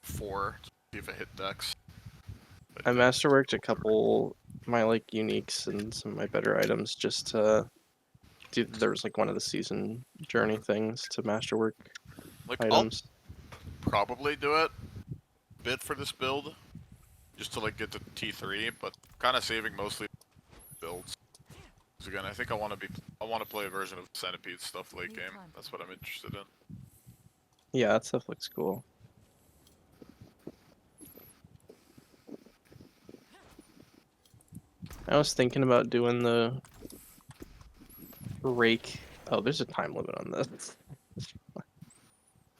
4 to see if it hit dex. I masterworked a couple my like uniques and some of my better items just to do. There was like one of the season journey things to masterwork Like, items. I'll probably do it a bit for this build, just to like get to T3, but kind of saving mostly builds. Because again, I think I want to play a version of Centipede stuff late game. That's what I'm interested in. Yeah, that stuff looks cool. I was thinking about doing the rake. Oh, there's a time limit on this. I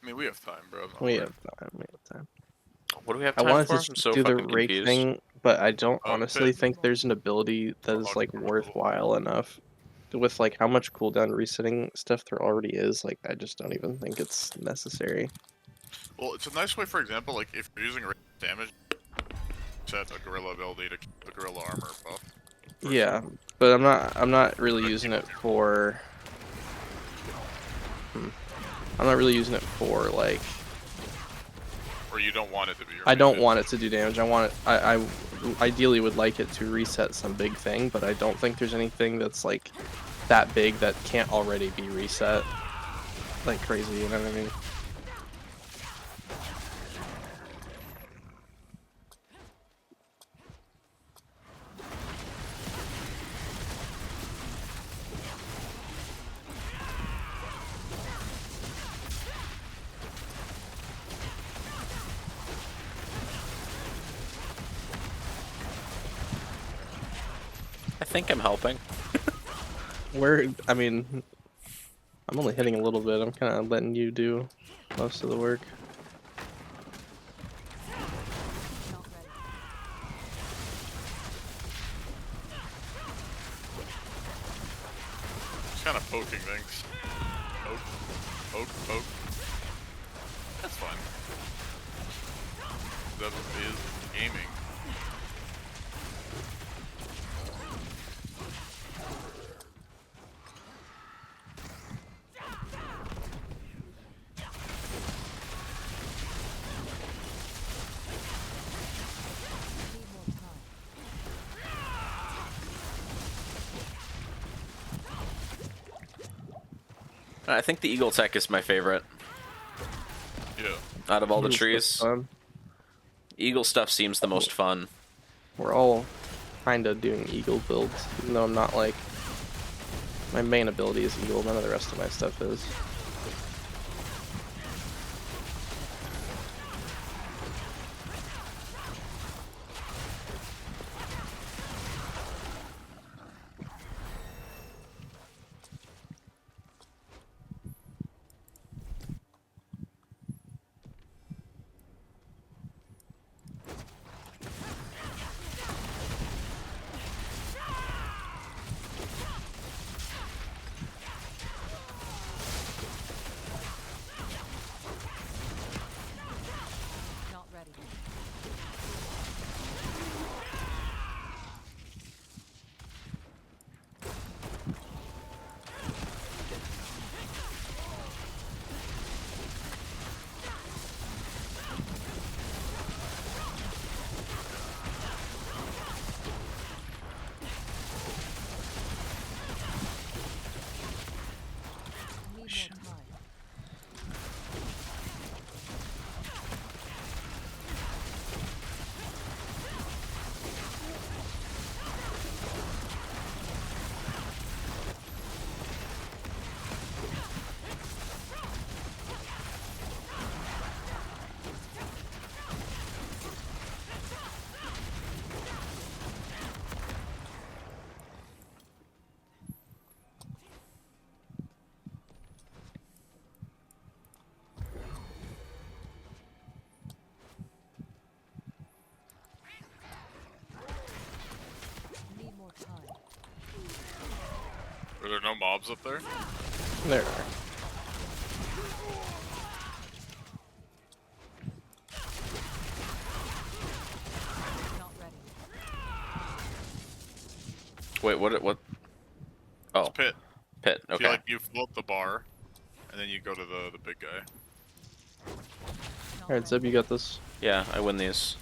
mean, we have time, bro. No We worry. have time. We have time. What do we have I time wanted for? to I'm so do the fucking rake confused. thing, but I don't Oh, honestly pit. think there's an ability that is like worthwhile enough. With like how much cooldown resetting stuff there already is, like I just don't even think it's necessary. Well, it's a nice way, for example, like if you're using damage, set a gorilla ability to keep the gorilla armor buff. Yeah, but I'm not really using it for. I'm not really using it for like. Or you don't want it to be your I don't main want it to do damage. I want it. I ideally would like it to reset some big thing, but I don't think there's anything that's like that big that can't already be reset like crazy. You know what I mean? I think I'm helping. I mean, I'm only hitting a little bit. I'm kind of letting you do most of the work. Not ready. Just kind of poking things. Poke, poke, poke. That's fine. That is aiming. Need more time. I think the eagle tech is my favorite Yeah. out of all the Eagle's trees. fun. Eagle stuff seems the most fun. We're all kind of doing eagle builds, even though I'm not like. My main ability is eagle. None of the rest of my stuff is. no mobs up there? There are. Not ready. Wait, what? Oh, Pit. pit. If Okay. you like, you float the bar, and then you go to the big guy. Not Alright, ready. Zeb, you got this. Yeah, I win these.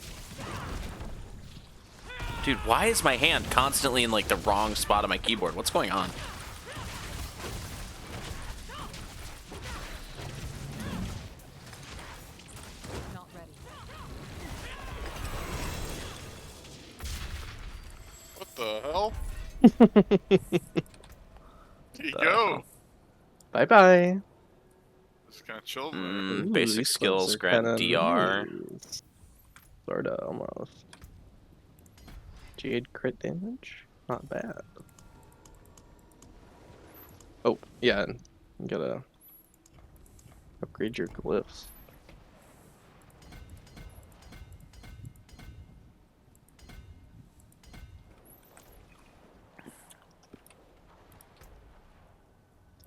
Dude, why is my hand constantly in like the wrong spot on my keyboard? What's going on? Not ready. What the hell? There you The go. hell? Bye bye. Just kind of chill there. Mm, basic these skills gloves are grant kinda DR. nice. Sorta, almost. Jade crit damage? Not bad. Oh, yeah, and you gotta upgrade your glyphs.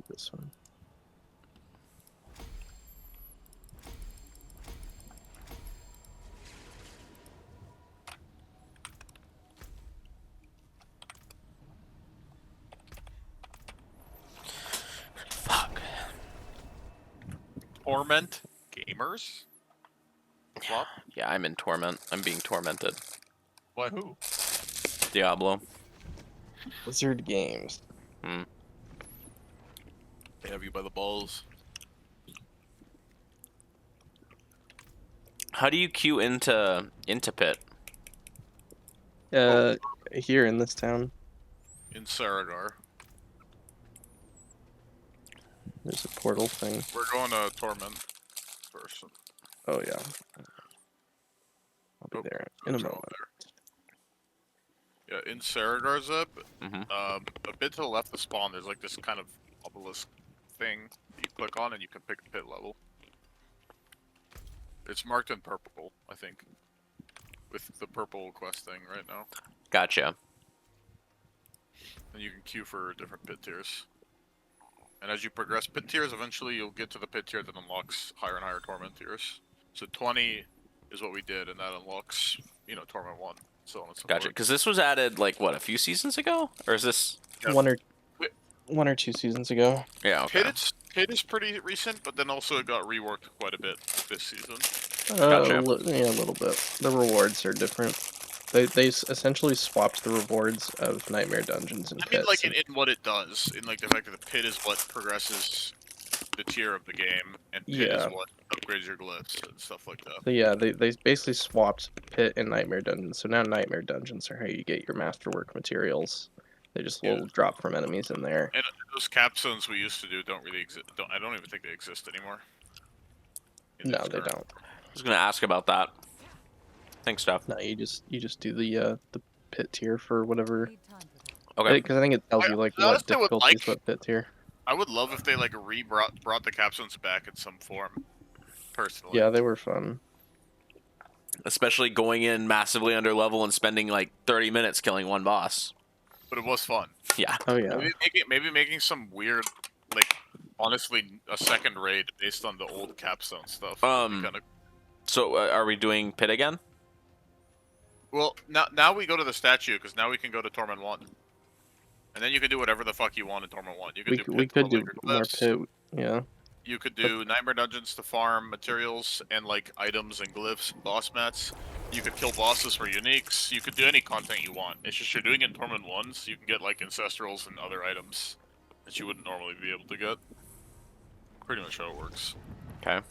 This one. Fuck. Torment gamers? Flop? Yeah, I'm in torment. I'm being tormented. By who? Diablo. Blizzard Games. Hmm. They have you by the balls. How do you queue into pit? Here in this town, In Saragar. there's a portal thing. We're going to Torment first. Oh yeah. I'll be Oh, there in a it's all moment. there. Yeah, in Saragar, Zeb, Mm-hmm. a bit to the left of spawn, there's like this kind of obelisk thing you click on and you can pick a pit level. It's marked in purple, I think. With the purple quest thing right now. Gotcha. And you can queue for different pit tiers. And as you progress pit tiers, eventually you'll get to the pit tier that unlocks higher and higher torment tiers. So 20 is what we did, and that unlocks, you know, Torment 1. So on and so Gotcha. forth. Because this was added like what, a few seasons ago, or is this? Yeah. One or two seasons ago. Yeah. Okay. Pit is pretty recent, but then also it got reworked quite a bit this season. Gotcha. Yeah, a little bit. The rewards are different. They essentially swapped the rewards of Nightmare Dungeons and I mean, Pits. like in what it does, in like the fact that the pit is what progresses the tier of the game, and pit is Yeah. what upgrades your glyphs and stuff like that. So yeah, they basically swapped Pit and Nightmare Dungeons. So now Nightmare Dungeons are how you get your masterwork materials. They just will drop from enemies in there. And those capstones we used to do don't really exist. I don't even think they exist anymore. No, they don't. I was gonna ask about that. Thanks, Steph. No, you just do the Pit tier for whatever. Need time for this. Okay. Because I think it tells you like I what honestly would difficulties, like- what Pit tier. I would love if they like brought the capstones back in some form. Personally. Yeah, they were fun. Especially going in massively under level and spending like 30 minutes killing one boss. But it was fun. Yeah. Oh yeah. Maybe making some weird, like, honestly, a second raid based on the old capstone stuff. Kinda... So are we doing pit again? Well, now we go to the statue because now we can go to Torment 1, and then you can do whatever the fuck you want in Torment 1. You could We could do more Pit. Yeah. You could do Nightmare Dungeons to farm materials and like items and glyphs and boss mats. You could kill bosses for uniques. You could do any content you want. It's just you're doing it in Torment 1, so you can get like ancestrals and other items that you wouldn't normally be able to get. Pretty much how it works. Okay.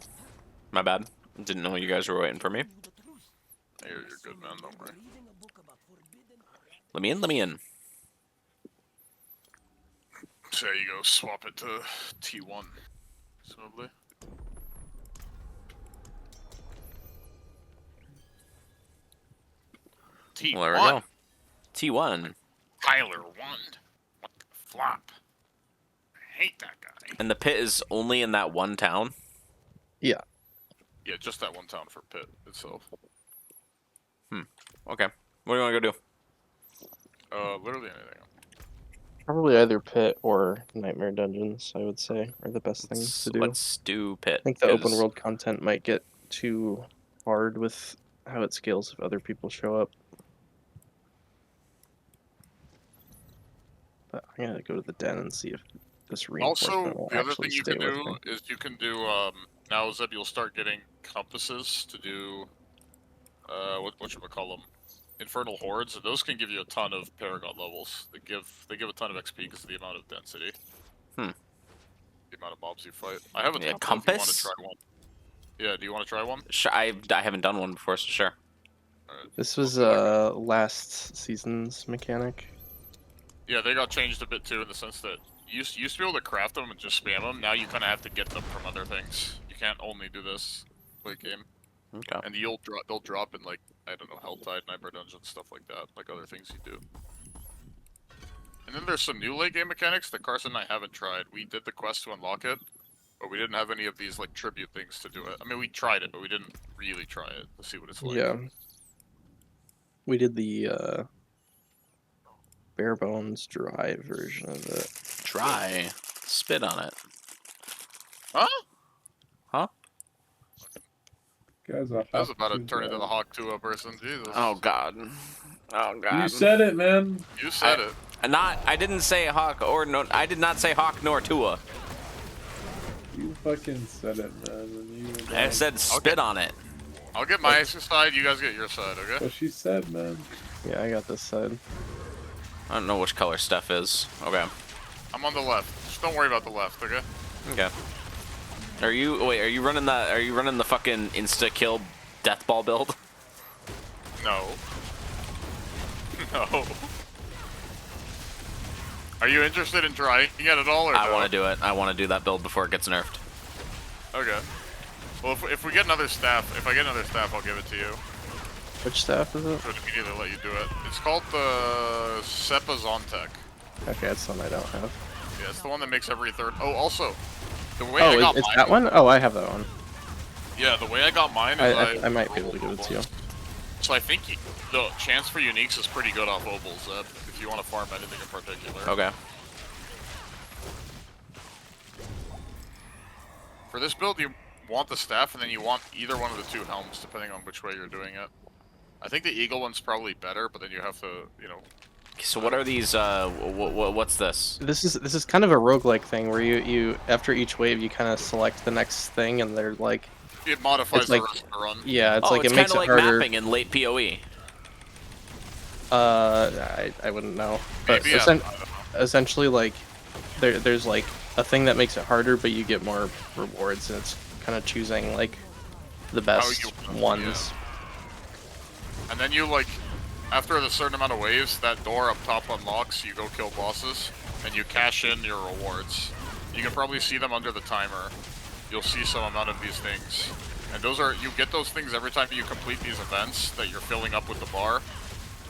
My bad. Didn't know you guys were waiting for me. Hey, you're good, man. Don't worry. Let me in. Let me in. So there you go. Swap it to T1. Presumably. T1. Well, there we go. T1. Tyler won. What the flop? I hate that guy. And the pit is only in that one town? Yeah. Yeah, just that one town for Pit itself. Okay. What do you want to go do? Literally anything. Probably either pit or nightmare dungeons, I would say, are the best things to do. Let's do pit. I think the open 'cause- world content might get too hard with how it scales if other people show up. But I'm gonna go to the den and see if this reinforcement Also, will the other actually thing you stay can with do me. is you can do now Zeb, you'll start getting compasses to do what should we call them? Infernal hordes, and those can give you a ton of paragon levels. They give a ton of XP because of the amount of density. Hmm. The amount of mobs you fight. I have a Yeah, template if you want to compass? try one. Yeah, do you want to try one? Sure, I haven't done one before, so sure. Alright. This was last season's mechanic. Yeah, they got changed a bit too in the sense that you used to be able to craft them and just spam them. Now you kind of have to get them from other things. You can't only do this late game. Okay. And they'll drop in like, I don't know, Helltide, Nightmare Dungeon, stuff like that, like other things you do. And then there's some new late game mechanics that Carson and I haven't tried. We did the quest to unlock it, but we didn't have any of these like tribute things to do it. I mean, we tried it, but we didn't really try it to see what it's like. Yeah. We did the bare bones dry version of it. Dry. Spit on it. Huh? Huh? Guys, I was about to turn into the Hawk 2 person. Jesus. Oh god. Oh god. You said it, man. You said it. I didn't say Hawk or no. I did not say Hawk nor Tua. You fucking said it, man. And you I said spit on it. I'll get my side, you guys get your side, okay? what she said, man. Yeah, I got this side. I don't know which color Steph is. Okay. I'm on the left. Just don't worry about the left, okay? Okay. Are you running the fucking insta kill death ball build? No. No. Are you interested in trying it at all, or I no? want to do it. I want to do that build before it gets nerfed. Okay. Well, if we get another staff, if I get another staff, I'll give it to you. Which staff is it? I would immediately let you do it. It's called the Sepa Zontech. Okay, that's one I don't have. Yeah, it's the one that makes every third. Oh, also, the way Oh, I got it's mine. that one? Oh, I have that one. Yeah, the way I got mine is I might be able to give it to you. So I think the chance for uniques is pretty good off obols, if you want to farm anything in particular. Okay. For this build, you want the staff, and then you want either one of the two helms, depending on which way you're doing it. I think the eagle one's probably better, but then you have to, you know. So what are these? What's this? This is kind of a roguelike thing where you after each wave you kind of select the next thing and they're like It modifies It's the like- rest of the run. yeah it's Oh, like it's it makes kind it of like harder. mapping in late PoE. I wouldn't know, but Maybe, I don't know. essentially like there's like a thing that makes it harder, but you get more rewards, and it's kind of choosing like the best you- ones. And then you, like, after a certain amount of waves, that door up top unlocks, you go kill bosses, and you cash in your rewards. You can probably see them under the timer. You'll see some amount of these things. And those are, you get those things every time you complete these events that you're filling up with the bar.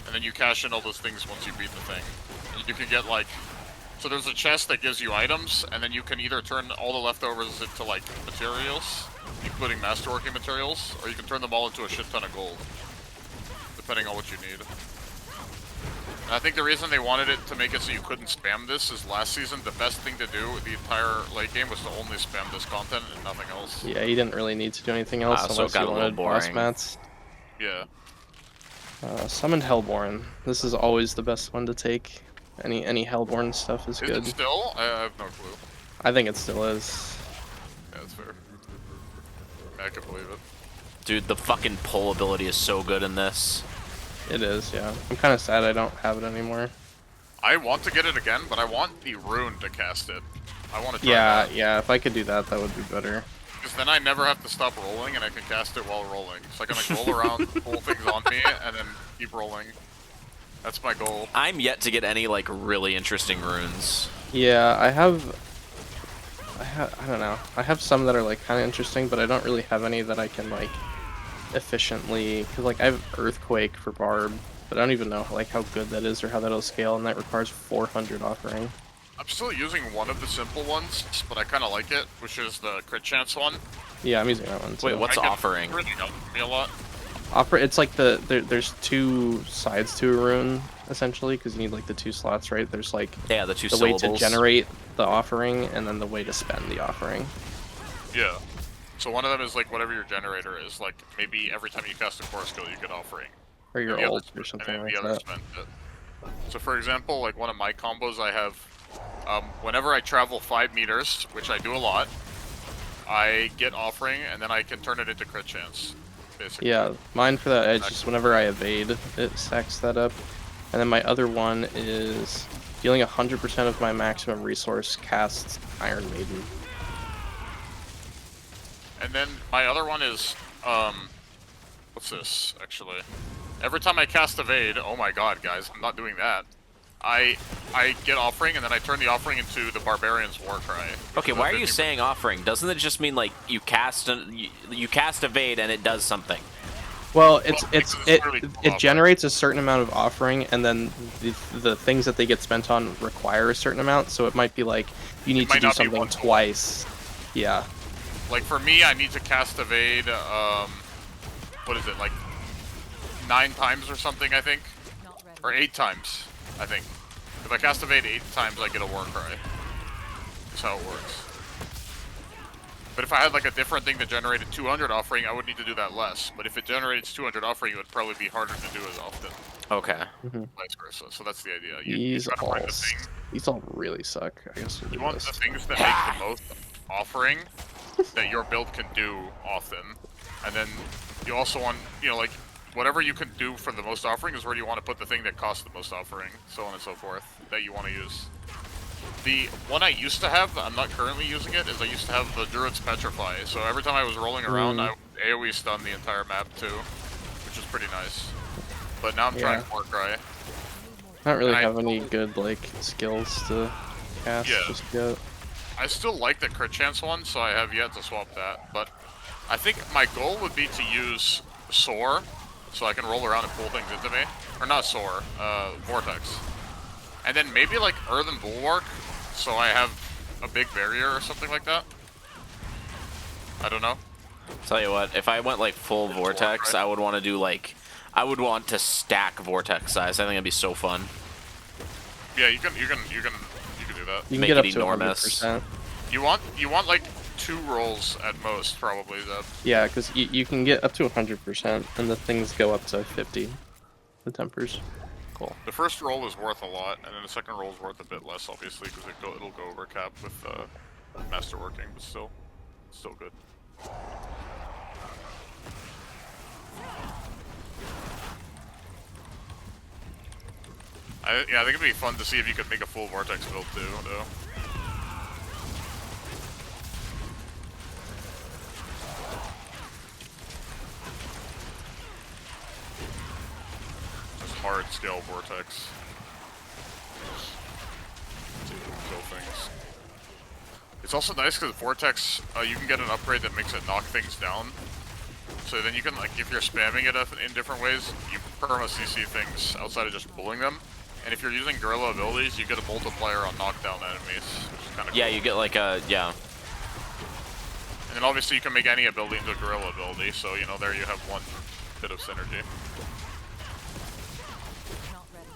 And then you cash in all those things once you beat the thing. And you can get, like, so there's a chest that gives you items, and then you can either turn all the leftovers into, like, materials, including masterworking materials, or you can turn them all into a shit ton of gold, depending on what you need. And I think the reason they wanted it to make it so you couldn't spam this is last season the best thing to do with the entire late game was to only spam this content and nothing else. Yeah, you didn't really need to do anything else So it unless got you a little wanted boss boring. mats. Yeah. Summoned Hellborn. This is always the best one to take. Any Hellborn stuff is Is good. it still? I have no clue. I think it still is. Yeah, that's fair. I can believe it. Dude, the fucking pull ability is so good in this. It is, yeah. I'm kind of sad I don't have it anymore. I want to get it again, but I want the rune to cast it. I want to try Yeah, that. yeah. If I could do that, that would be better. Because then I never have to stop rolling and I can cast it while rolling. So I can like roll around, pull things on me, and then keep rolling. That's my goal. I'm yet to get any like really interesting runes. Yeah, I don't know. I have some that are like kind of interesting, but I don't really have any that I can like efficiently. Cause like I have Earthquake for Barb, but I don't even know like how good that is or how that'll scale, and that requires 400 offering. I'm still using one of the simple ones, but I kind of like it, which is the crit chance one. Yeah, I'm using that one too. Wait, what's I get offering? really helped me a lot. It's like there's two sides to a rune, essentially, because you need like the 2 slots, right? There's like Yeah, the 2 the way syllables. to generate the offering and then the way to spend the offering. Yeah. So one of them is like whatever your generator is. Like maybe every time you cast a core skill, you get offering. Or And your the other ult or and something then like the other that. spend it. So for example, like one of my combos, I have whenever I travel 5 meters, which I do a lot, I get offering, and then I can turn it into crit chance. Basically. Yeah, mine for that edge is whenever I evade, it stacks that up. And then my other one is dealing 100% of my maximum resource casts Iron Maiden. And then my other one is what's this actually? Every time I cast evade, oh my god, guys, I'm not doing that. I get offering, and then I turn the offering into the barbarian's war cry. Okay, why are you saying offering? Doesn't it just mean like you cast you cast evade and it does something? Well, because it offering. generates a certain amount of offering, and then the things that they get spent on require a certain amount. So it might be like you need to might do not be something one to one. twice. Yeah. Like for me, I need to cast evade. What is it, like 9 times or something? I think, Not ready. or 8 times. I think. If I cast evade 8 times, I get a war cry. That's how it works. But if I had like a different thing that generated 200 offering, I would need to do that less. But if it generates 200 offering, it would probably be harder to do as often. Okay. Vice versa. So that's the idea. These gotta all find the thing. these all really suck. I guess we'll do You want this. the things that make the most offering that your build can do often, and then you also want, you know, like whatever you can do for the most offering is where you want to put the thing that costs the most offering, so on and so forth, that you want to use. The one I used to have, I'm not currently using it, is I used to have the Druid's Petrify, so every time I was rolling around, I would AoE stun the entire map too, which is pretty nice. But now I'm trying War Cry. I don't really and have any good like skills to cast Yeah. just yet. I still like the crit chance one, so I have yet to swap that, but I think my goal would be to use Soar, so I can roll around and pull things into me. Or not Soar, Vortex. And then maybe like Earthen Bulwark, so I have a big barrier or something like that. I don't know. Tell you what, if I went like full vortex, I would want to do like, I would want to stack vortex size. I think it'd be so fun. Yeah, you can do that. You can Make get it up to enormous. 100%. You want like 2 rolls at most, probably, though. Yeah, because you can get up to 100%, and the things go up to 50. The tempers. Cool. The first roll is worth a lot, and then the second roll is worth a bit less, obviously, because it'll go over cap with master working, but still good. I think it'd be fun to see if you could make a full vortex build too, though. Just hard scale vortex. See if we can kill things. It's also nice because vortex, you can get an upgrade that makes it knock things down. So then you can, like, if you're spamming it in different ways, you perma CC things outside of just pulling them. And if you're using guerrilla abilities, you get a multiplier on knockdown enemies, which is kind of cool. Yeah, you get like a, yeah. And then obviously you can make any ability into a guerrilla ability, so, you know, there you have one bit of synergy. Not ready.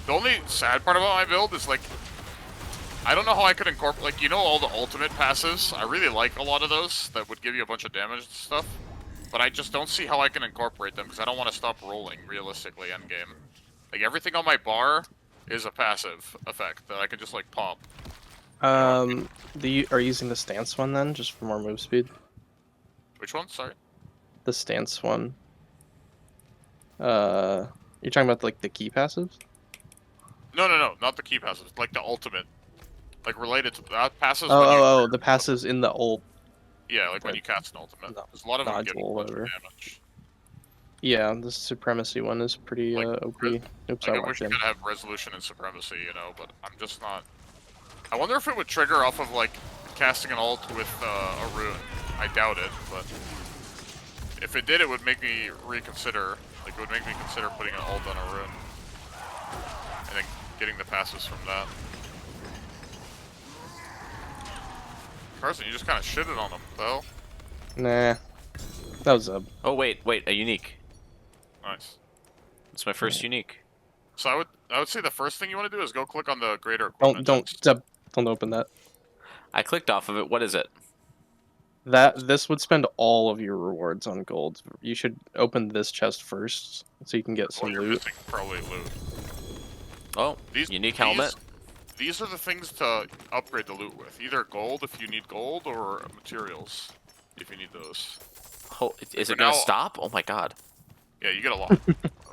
The only sad part about my build is, like, I don't know how I could incorporate, like, you know, all the ultimate passives? I really like a lot of those that would give you a bunch of damage and stuff. But I just don't see how I can incorporate them, because I don't want to stop rolling, realistically, endgame. Like, everything on my bar is a passive effect that I can just, like, pop. Are you using the stance one then, just for more move speed? Which one? Sorry? The stance one. You're talking about like the key passives? No, not the key passives, like the ultimate. Like, related to that passives. Oh, the passives in the ult. Yeah, like when you cast an ultimate. No, There's a lot of them giving nodule, a bunch of whatever. damage. Yeah, the supremacy one is pretty Like, OP. Like, Oops, I I wish walked you in. could have resolution and supremacy, you know, but I'm just not. I wonder if it would trigger off of, like, casting an ult with a rune. I doubt it, but if it did, it would make me reconsider. Like, it would make me consider putting an ult on a rune. And then getting the passes from that. Carson, you just kind of shitted on him, though. Nah. That was a... Oh wait, a unique. Nice. It's my first unique. So I would say the first thing you want to do is go click on the greater equipment. Don't open that. I clicked off of it. What is it? This would spend all of your rewards on gold. You should open this chest first, so you can get Well, some you're loot. missing probably loot. Oh, unique helmet. These are the things to upgrade the loot with. Either gold if you need gold, or materials if you need those. Oh, is For it gonna now- stop? Oh my god! Yeah, you get a lot of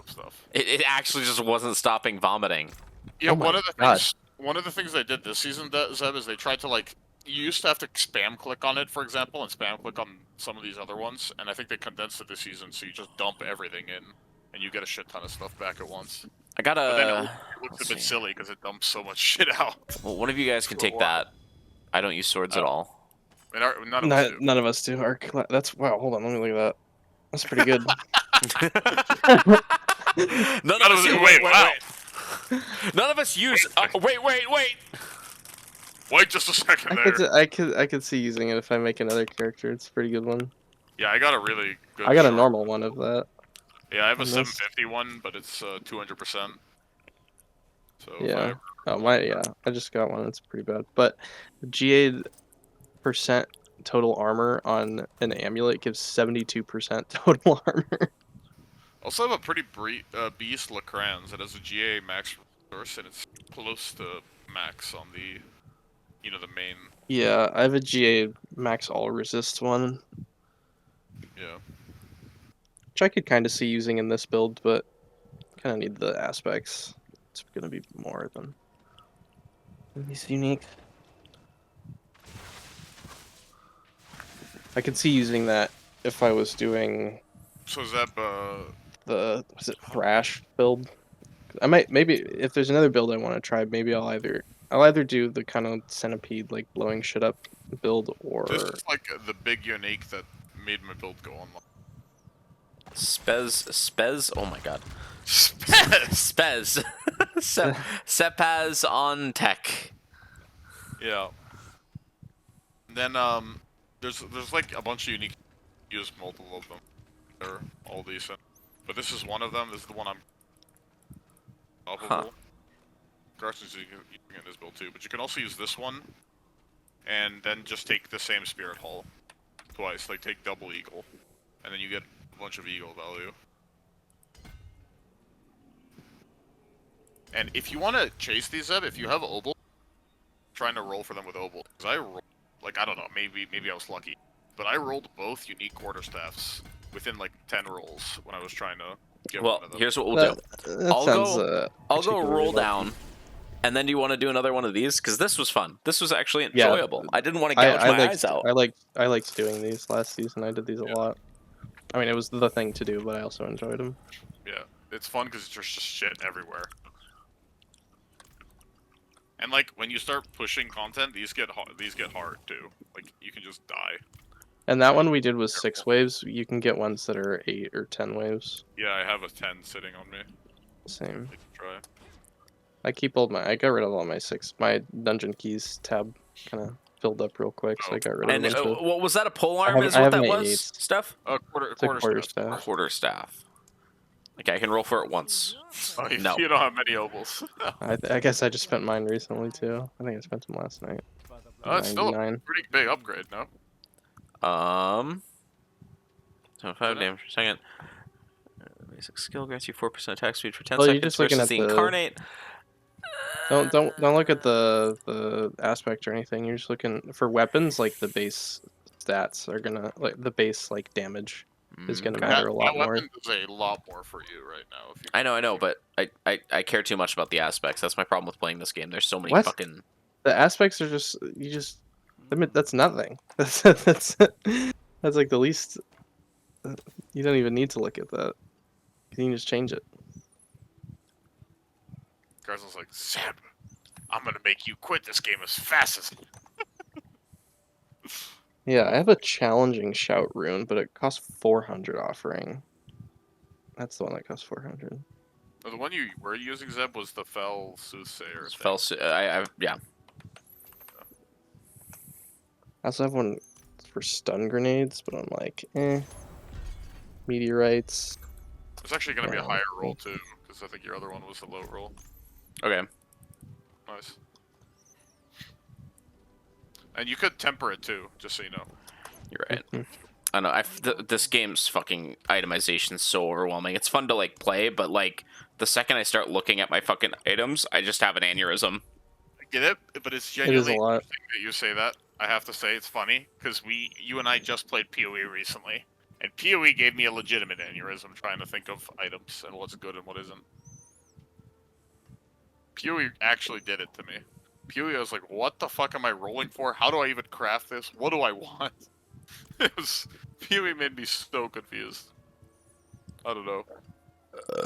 stuff. It actually just wasn't stopping vomiting. Yeah, Oh my one of the God. things they did this season, Zeb, is they tried to like. You used to have to spam click on it, for example, and spam click on some of these other ones, and I think they condensed it this season, so you just dump everything in, and you get a shit ton of stuff back at once. I gotta. But then it looks let's a bit see. silly because it dumps so much shit out. Well, one of you guys can For a take while. that. I don't use swords at Oh. all. And none of us do. None of us do. That's wow. Hold on, let me look at that. That's pretty good. None of us. Wait, wow. None of us use. Wait. Wait just a second there. I could see using it if I make another character. It's a pretty good one. Yeah, I got a really good. I got a short- normal one of that. Yeah, I have a on this. 750 one, but it's 200%. So if Yeah. I just got one. It's pretty bad. But GA percent total armor on an amulet gives 72% total armor. I also have a pretty beast Lacrans. It has a GA max resource, and it's close to max on the, the main. Yeah, I have a GA max all resist one, Yeah. which I could kind of see using in this build, but kind of need the aspects. It's gonna be more than these unique. I could see using that if I was doing So Zeb, the thrash build. I might maybe if there's another build I want to try, maybe I'll either do the kind of centipede like blowing shit up build, or this is like the big unique that made my build go online. Spez. Oh my god. Spez. Spez. Sepaz on tech. Yeah. And then there's like a bunch of unique. Use multiple of them. They're all decent, but this is one of them. This is the one I'm. Huh. Carson's using it in his build too, but you can also use this one, and then just take the same spirit hull twice. Like take double eagle, and then you get a bunch of eagle value. And if you want to chase these Zeb, if you have Obel, trying to roll for them with Obel, because I roll, like I don't know, maybe I was lucky, but I rolled both unique quarterstaffs within like 10 rolls when I was trying to get one of them. Here's what we'll do. That I'll go roll lucky. down, and then do you want to do another one of these? Because this was fun. This was actually enjoyable. Yeah, I didn't want to gouge my eyes out. I liked doing these last season. I did these a lot. I mean, it was the thing to do, but I also enjoyed them. Yeah, it's fun because there's just shit everywhere. And like when you start pushing content, these get hard too. Like you can just die. And that one we did was 6 waves. You can get ones that are 8 or 10 waves. Yeah, I have a 10 sitting on me. Same. I can try. I got rid of all my dungeon keys tab kind of filled up real quick, so I got rid of And a bunch of. what was that? A pole arm? have- Is I what have that an was? 8. Stuff? Quarter staff. Quarterstaff. Okay, I can roll for it once. Oh, No. You don't have many obels. I guess I just spent mine recently too. I think I spent them last night. It's still a 99. pretty big upgrade, no? 5 damage per second. Basic skill grants you 4% attack speed for 10 Well, you're seconds just looking versus at the the- incarnate. Don't look at the aspect or anything. You're just looking for weapons. Like the base stats are gonna the base damage is gonna matter a lot that more. weapon does a lot more for you right now. If you I know, but I care too much about the aspects. That's my problem with playing this game. There's so many What? fucking... The aspects are just I mean, that's nothing. That's like the least. You don't even need to look at that. You can just change it. Carson's like, Zeb, I'm gonna make you quit this game as fast as. Yeah, I have a challenging shout rune, but it costs 400 offering. That's the one that costs 400. Oh, the one you were using, Zeb, was the Fell Soothsayer. Yeah. I also have one for stun grenades, but I'm like, Meteorites. It's actually gonna be a higher roll too, because because I think your other one was the low roll. Okay. Nice. And you could temper it too, just so you know. You're right. I know. This game's fucking itemization is so overwhelming. It's fun to like play, but like the second I start looking at my fucking items, I just have an aneurysm. I get it, but it's It is a genuinely lot. interesting that you say that. I have to say it's funny because you and I just played PoE recently, and PoE gave me a legitimate aneurysm trying to think of items and what's good and what isn't. PoE actually did it to me. PoE, I was like, what the fuck am I rolling for? How do I even craft this? What do I want? PoE made me so confused. I don't know.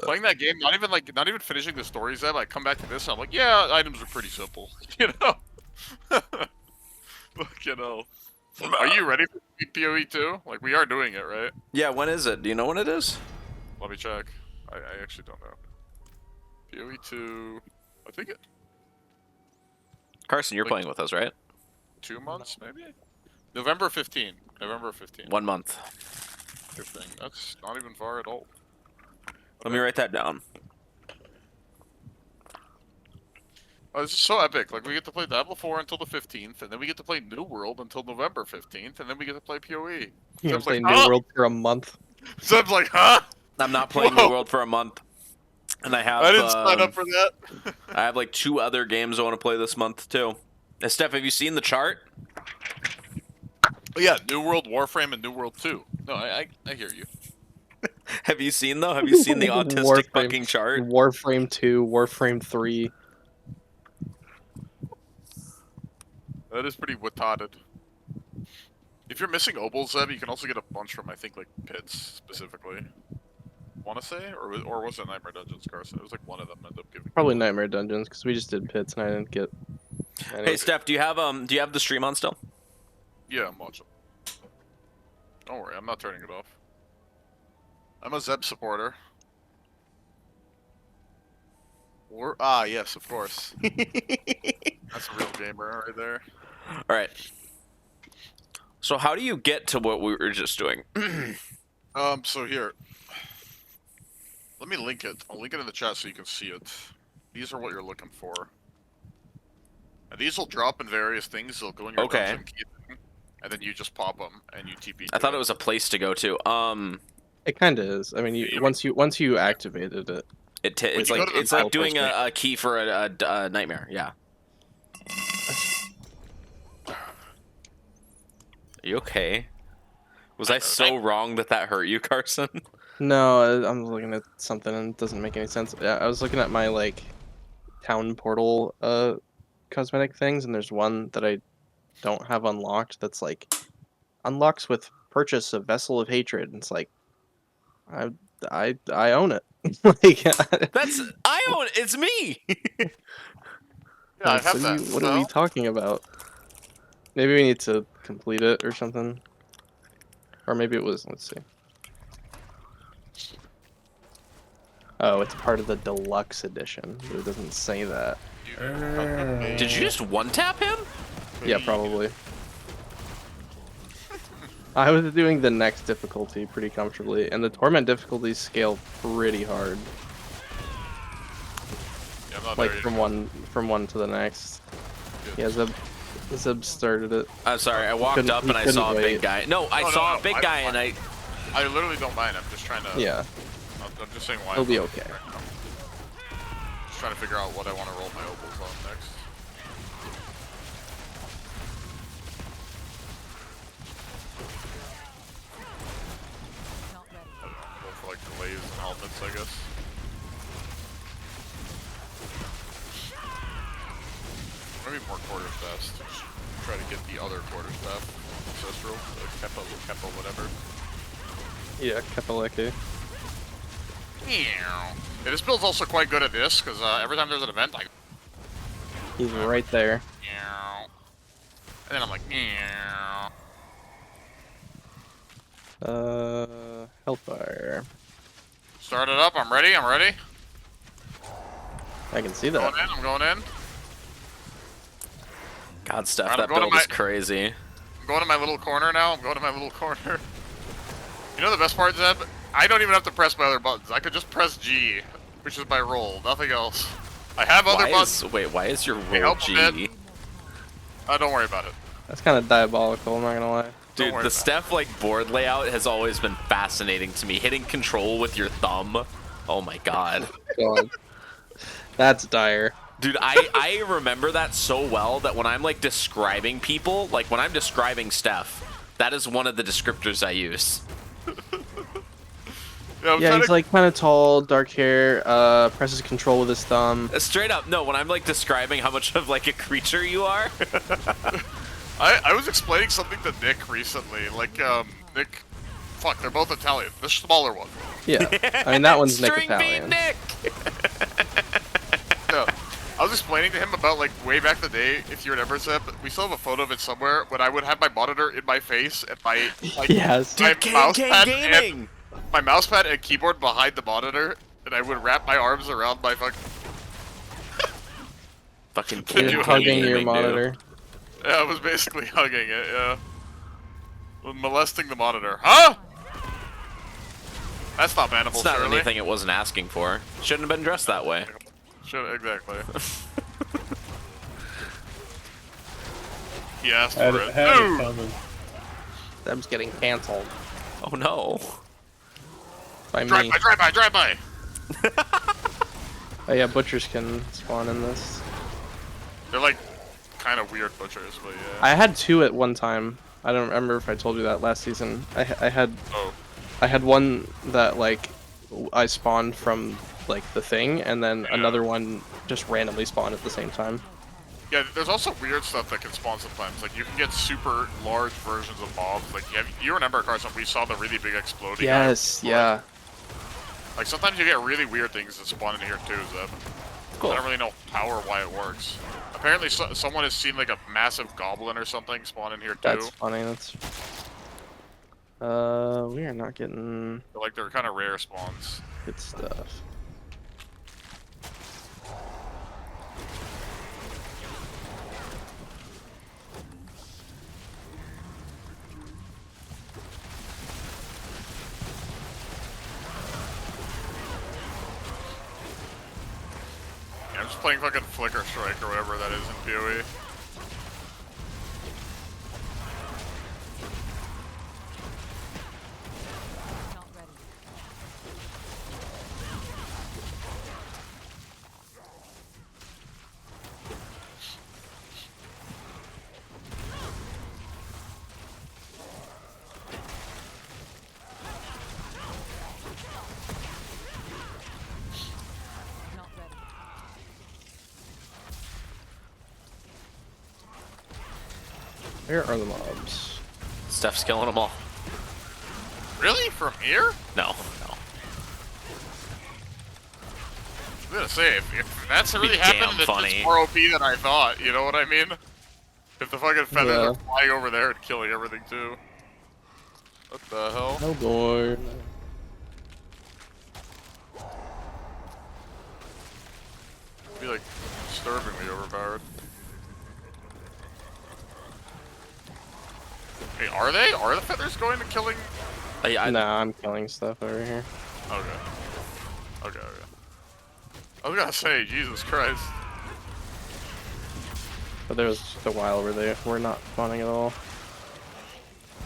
Playing that game, not even finishing the stories. I come back to this, and I'm like, yeah, items are pretty simple, you know. Fucking hell. Are you ready for PoE 2? Like, we are doing it, right? Yeah, when is it? Do you know when it is? Let me check. I actually don't know. PoE 2, I think it Carson, you're Like- playing with us, right? 2 months, maybe? November 15. November 15. 1 month. Good thing. That's not even far at all. Let me write that down. Oh, this is so epic. Like, we get to play Diablo 4 until the 15th, and then we get to play New World until November 15th, and then we get to play PoE. You Seb's play like, New huh? World for a month. Seb's like, huh? I'm not playing Whoa. New World for a month. And I have I didn't sign up for that. I have like 2 other games I want to play this month too. Steph, have you seen the chart? Oh, yeah, New World Warframe and New World 2. No, I hear you. Have you seen though? Have you seen the autistic fucking chart? Warframe 2, Warframe 3. That is pretty retarded. If you're missing obols, Zeb, you can also get a bunch from, I think, like, pits, specifically. Want to say? Or was it Nightmare Dungeons, Carson? It was like one of them ended up giving. Probably Nightmare Dungeons, because we just did pits and I didn't get any. Hey Steph, do you have the stream on still? Yeah, I'm watching. Don't worry, I'm not turning it off. I'm a Zeb supporter. Yes, of course. That's a real gamer right there. All right. So how do you get to what we were just doing? So here. Let me link it. I'll link it in the chat so you can see it. These are what you're looking for. And these will drop in various things. They'll go in your Okay. dungeon key thing, and then you just pop them and you TP. I thought it was a place to go to. It kind of is. I mean, once you activated it. It's you go like to the it's like battle doing place, a key for a nightmare. Yeah. Are you okay? Was I so wrong that hurt you, Carson? No, I'm looking at something and it doesn't make any sense. Yeah, I was looking at my like town portal cosmetic things, and there's one that I don't have unlocked that's like unlocks with purchase of Vessel of Hatred. And it's like I own it. Like I own it. It's me. Yeah, I like, have that. what are we talking about? Maybe we need to complete it or something. Or maybe it was, let's see. Oh, it's part of the deluxe edition, but it doesn't say that. Did you just one tap him? Yeah, probably. I was doing the next difficulty pretty comfortably, and the torment difficulties scale pretty hard. Yeah, I'm not Like there from one to the next. Yeah, Zeb started it. I'm sorry. I walked couldn't- up he and I couldn't saw a big wait. guy. No, I saw a big guy and I. I literally don't mind. I'm just trying to. Yeah, I'm just saying why. it'll be I'm okay. right now. Just trying to figure out what I want to roll my opals on next. Not ready. Go for like delays and helmets, I guess. Maybe more quarterstaffs to try to get the other quarterstaff ancestral, the Kepa, whatever. Yeah, Kapaleke. Yeah, this build's also quite good at this because every time there's an event, like, He's right there. and then I'm like, yeah. Hellfire. Start it up. I'm ready. I can see Going that. in. I'm going in. God, Steph, Alright, that I'm going build to is crazy. I'm going to my little corner now. You know the best part, Zeb? I don't even have to press my other buttons. I could just press G. which is my roll, nothing else. I have other buttons. Why is your roll help a G? bit. Don't worry about it. That's kind of diabolical. I'm not gonna lie. Dude, worry the about Steph like board layout has always been fascinating to me. Hitting control with your thumb. Oh my god. God. That's dire. Dude, I remember that so well that when I'm like describing people, like when I'm describing Steph, that is one of the descriptors I use. Yeah, he's like kind of tall, dark hair, presses control with his thumb. Straight up, no, when I'm like describing how much of like a creature you are. I was explaining something to Nick recently. Like, Nick... Fuck, they're both Italian. The smaller one. Yeah, I mean, that one's Nick String beat Italian. Nick! No. I was explaining to him about, like, way back the day, if you remember, Zeb, we still have a photo of it somewhere, when I would have my monitor in my face and my, like, Yes. my Dude, gaming! my mouse pad and keyboard behind the monitor, and I would wrap my arms around my Fucking You're hugging your monitor. Yeah, I was basically hugging it, yeah. Molesting the monitor. Huh? That's not bannable, It's not surely. anything it wasn't asking for. Shouldn't have been dressed that way. Exactly. He asked Had for it, it. had it Dude! coming. Them's getting canceled Oh no. by me. Drive by! Oh yeah, butchers can spawn in this. They're like kind of weird butchers, but yeah. I had two at one time. I don't remember if I told you that last season. I had one that like I spawned from like the thing, and then another one just randomly spawned at the same time. Yeah, there's also weird stuff that can spawn sometimes. Like you can get super large versions of mobs. Like you remember, Carson, we saw the really big exploding. Yes, yeah. Like sometimes you get really weird things that spawn in here too, Zeb. Cool. I don't really know how or why it works. Apparently, someone has seen like a massive goblin or something spawn in here too. That's funny. That's. We are not getting Like they're kind of rare spawns. good stuff. Yeah, I'm just playing fucking Flicker Strike or whatever that is in PoE. Not ready. Not ready. Where are the mobs? Steph's killing them all. Really? From here? No. I'm gonna say, if that's really Be happened, damn then it's funny. more OP than I thought, you know what I mean? If the fucking feathers Yeah. are flying over there and killing everything too. What the hell? Oh boy. Be like, disturbingly overpowered. Hey, are they? Are the feathers going to killing? Nah, I'm killing stuff over here. Okay. I was gonna say, Jesus Christ. But there was just a while where they were not spawning at all.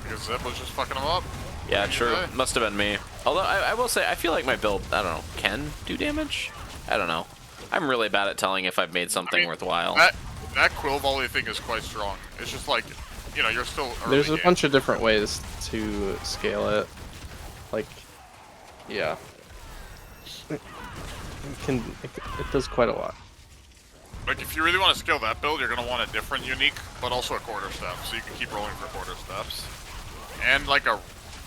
Because Zeb was just fucking them up. Yeah, What do you true. say? Must have been me. Although I will say, I feel like my build, I don't know, can do damage? I don't know. I'm really bad at telling if I've made something mean, worthwhile. That quill volley thing is quite strong. It's just like, you know, you're still early There's a game. bunch of different ways to scale it. Like, yeah. It does quite a lot. Like, if you really want to scale that build, you're gonna want a different unique, but also a quarter step, so you can keep rolling for quarter steps. And like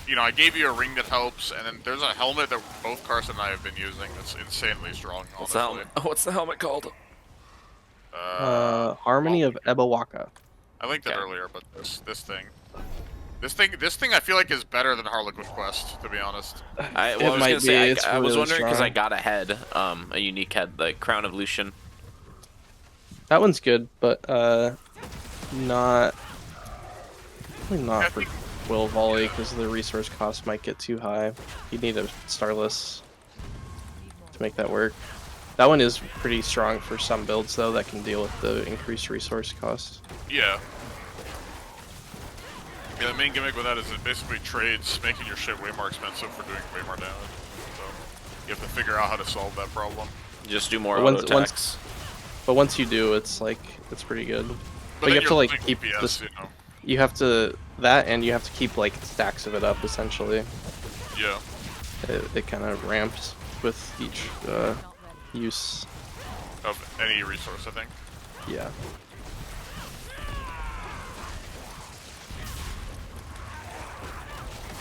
you know, I gave you a ring that helps, and then there's a helmet that both Carson and I have been using that's insanely strong, What's the honestly. helmet? What's the helmet called? Harmony of Ebawaka. I linked it Okay. earlier, but this thing I feel like is better than Harlequin Quest, to be honest. I It was might gonna say, be, it's I was really wondering because I strong. got a head, a unique head, the Crown of Lucian. That one's good, but not probably I not for think- Will Volley because the resource cost might get too high. You need a Starless. to make that work. That one is pretty strong for some builds though that can deal with the increased resource cost. Yeah. Yeah, the main gimmick with that is it basically trades making your shit way more expensive for doing way more damage. So you have to figure out how to solve that problem. Just do more But auto once- attacks. But once you do, it's like it's pretty good. But then you have to you're like losing keep DPS, this. you know. You have to that, and you have to keep like stacks of it up. Essentially, Yeah. it kind of ramps with each use. Of any resource, I think. Yeah.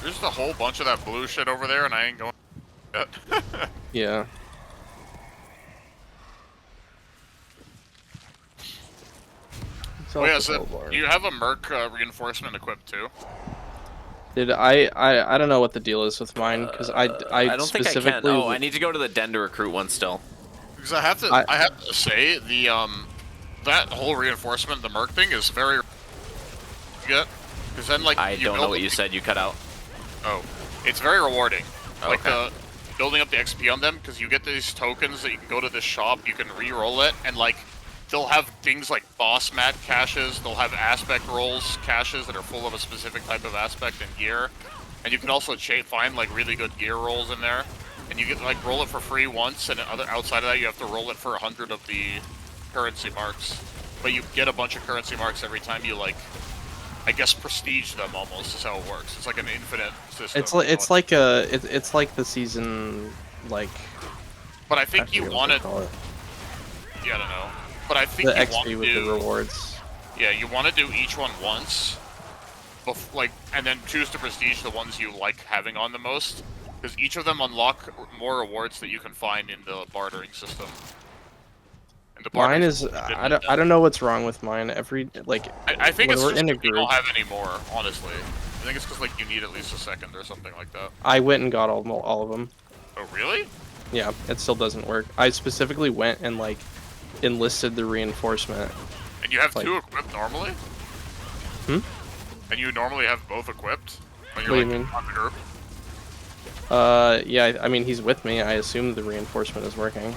There's just a whole bunch of that blue shit over there, and I ain't going yet. Yeah. It's Oh yeah, also so Hellborn. you have a Merc reinforcement equipped too? Did I don't know what the deal is with mine because I don't think I can. specifically Oh, I need to go to the den to recruit one still. Because I have to say the that whole reinforcement, the Merc thing, is very good. Because then like I don't know what you said. You cut out. Oh, it's very rewarding. Like Okay. building up the XP on them, because you get these tokens that you can go to this shop, you can re-roll it, and like they'll have things like boss mat caches, they'll have aspect rolls caches that are full of a specific type of aspect and gear, and you can also find like really good gear rolls in there, and you get like roll it for free once, and outside of that you have to roll it for 100 of the currency marks, but you get a bunch of currency marks every time you like, I guess, prestige them almost is how it works. It's like an infinite system. it's like the season like. But I I think you forget what want they to. call it. Yeah, I don't know. But I think The you want XP to with do. the rewards. Yeah, you want to do each one once, like, and then choose to prestige the ones you like having on the most, because each of them unlock more rewards that you can find in the bartering system. And the bartering Mine is system I don't know what's wrong with mine. Every like I think when it's we're just in a that you group, don't have any more, honestly. I think it's because like you need at least a second or something like that. I went and got all of them. Oh really? Yeah, it still doesn't work. I specifically went and like enlisted the reinforcement. And you have Like- two equipped normally? Hmm? And you normally have both equipped when What you're do you like mean? on the group? Yeah, I mean he's with me. I assume the reinforcement is working.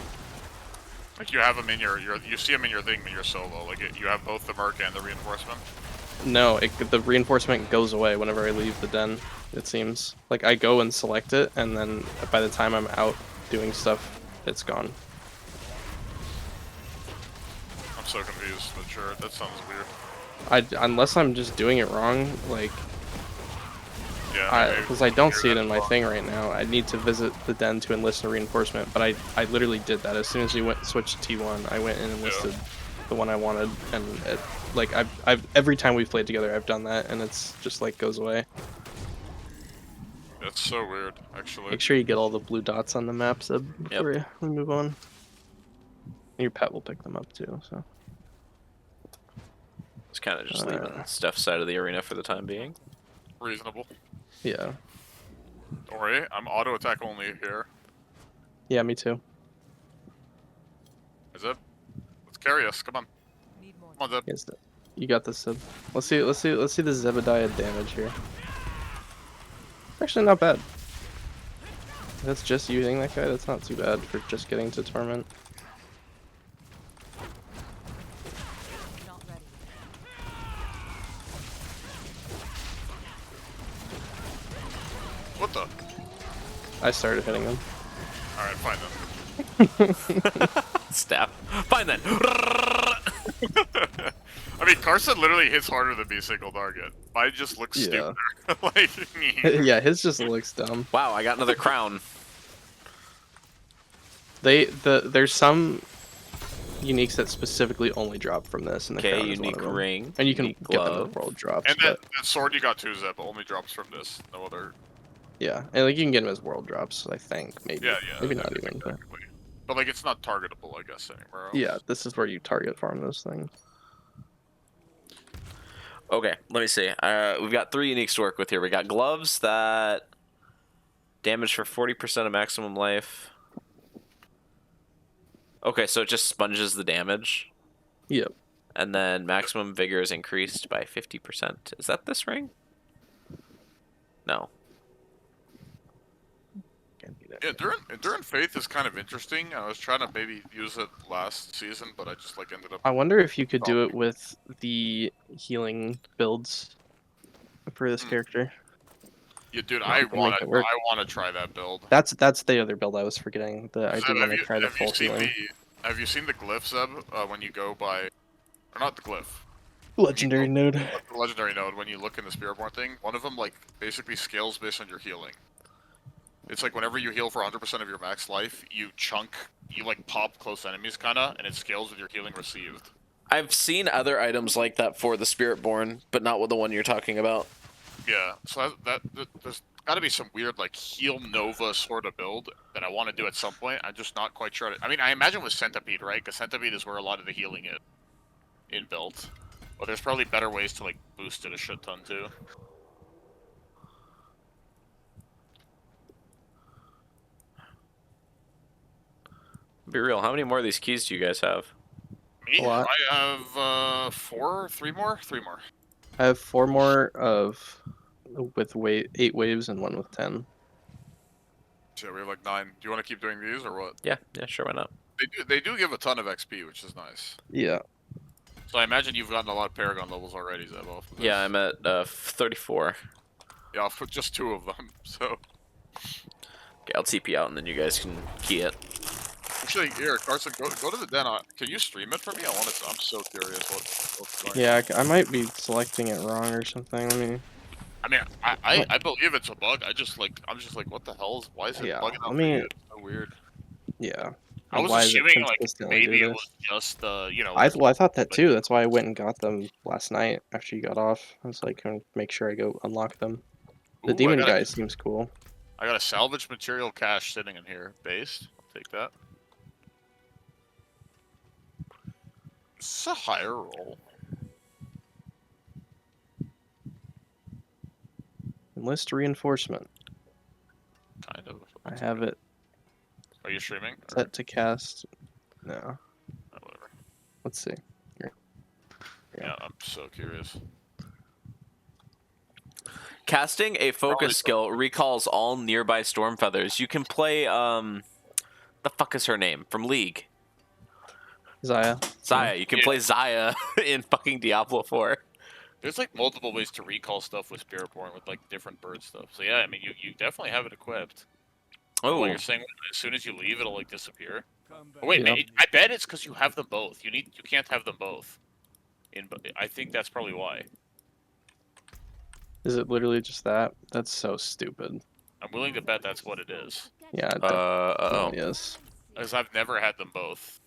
Like you have them in your you see them in your thing when you're solo. Like you have both the Merc and the reinforcement. No, the reinforcement goes away whenever I leave the den. It seems like I go and select it, and then by the time I'm out doing stuff, it's gone. I'm so confused, but sure, that sounds weird. Unless I'm just doing it wrong, like Yeah. because I don't see it in my thing right now. I need to visit the den to enlist a reinforcement, but I literally did that as soon as you switched to T1. I went and enlisted the one I wanted, and it, like I've every time we've played together, I've done that, and it's just like goes away. That's so weird, actually. Make sure you get all the blue dots on the map, Seb, before we move on. Your pet will pick them up too. So It's kind of just leaving Steph's side of the arena for the time being. Reasonable. yeah, Don't worry, I'm auto attack only here. yeah, me too. Is it? Let's carry us. Come on. Need more. Come on, Zeb. Yes, you got this, Seb. Let's see the Zebediah damage here. Actually, not bad. If that's just using that guy. That's not too bad for just getting to torment. Not ready. What the? I started hitting him. Alright, fine then. Stab. Fine then. I mean, Carson literally hits harder than me single target. Mine just looks Yeah. stupider. Like, Yeah, his just looks dumb. Wow, I got another crown. There's some uniques that specifically only drop from this, and the Okay, crown is one unique of them. ring. And you can unique get them glove. with world drops. and that, But that sword you got too, Zeb, only drops from this. No other. yeah, and like you can get them as world drops. I think maybe. Yeah, Maybe not even. But Exactly. But like, it's not targetable, I guess, anywhere else. yeah, this is where you target farm those things. Okay, let me see. We've got 3 uniques to work with here. We got gloves that damage for 40% of maximum life. Okay, so it just sponges the damage. Yep. And then maximum vigor is increased by 50%. Is that this ring? No. Can't be Yeah, Enduring Faith is kind of interesting. I was trying to maybe use it last season, but I just like ended up. I wonder if you could do it stopping. with the healing builds for this character. Yeah, dude, If I you can make want to. it work. I want to try that build. That's the other build I was forgetting. I do want to try the Have you full seen healing. Have you seen the glyph, Zeb? When you go by, or not the glyph. Legendary node. The legendary node. When you look in the spiritborn thing, one of them like basically scales based on your healing. It's like whenever you heal for 100% of your max life, you like pop close enemies kinda, and it scales with your healing received. I've seen other items like that for the Spiritborn, but not with the one you're talking about. Yeah, so there's got to be some weird like heal Nova sort of build that I want to do at some point. I'm just not quite sure. I mean, I imagine with Centipede, right? Because Centipede is where a lot of the healing is inbuilt. But there's probably better ways to like boost it a shit ton too. Be real, how many more of these keys do you guys have? Me, A lot. I have three more. I have 4 more of with 8 waves and 1 with 10. So we have like 9. Do you want to keep doing these or what? Yeah, sure, why not? They do give a ton of XP, which is nice. Yeah. So I imagine you've gotten a lot of Paragon levels already, Zeb. Off of this. Yeah, I'm at 34. Yeah, I'll put just 2 of them. So Okay, I'll TP out and then you guys can key it. actually, here, Carson, go to the den. Can you stream it for me? I'm so curious what's going on. Yeah, I might be selecting it wrong or something. Let me. I mean, I believe it's a bug. I'm just like, what the hell? Why is it Yeah, bugging out let for me- you? It's so weird. Yeah. I was Why is it assuming like consistently maybe do it this? was just you know. I thought that like- too. That's why I went and got them last night after you got off. I was like, gonna make sure I go unlock them. The Ooh, demon guy seems cool. I got a salvage material cache sitting in here. Based. I'll take that. This is a higher roll. Enlist reinforcement. Kind of. I have it Are you streaming? Or- set to cast. No. oh, whatever. Let's see. Yeah, I'm so curious. Casting a focus skill recalls all nearby storm feathers. You can play the fuck is her name from League? Zaya. Zaya. You can Yeah. play Zaya in fucking Diablo 4. There's like multiple ways to recall stuff with Spiritborn with like different bird stuff. So yeah, I mean you definitely have it equipped. Oh, What you're saying, as soon as you leave, it'll like disappear. Oh, wait, Yeah. I bet it's because you have them both. You can't have them both. I think that's probably why. Is it literally just that? That's so stupid. I'm willing to bet that's what it is. Yeah, it oh. definitely is. Because I've never had them both.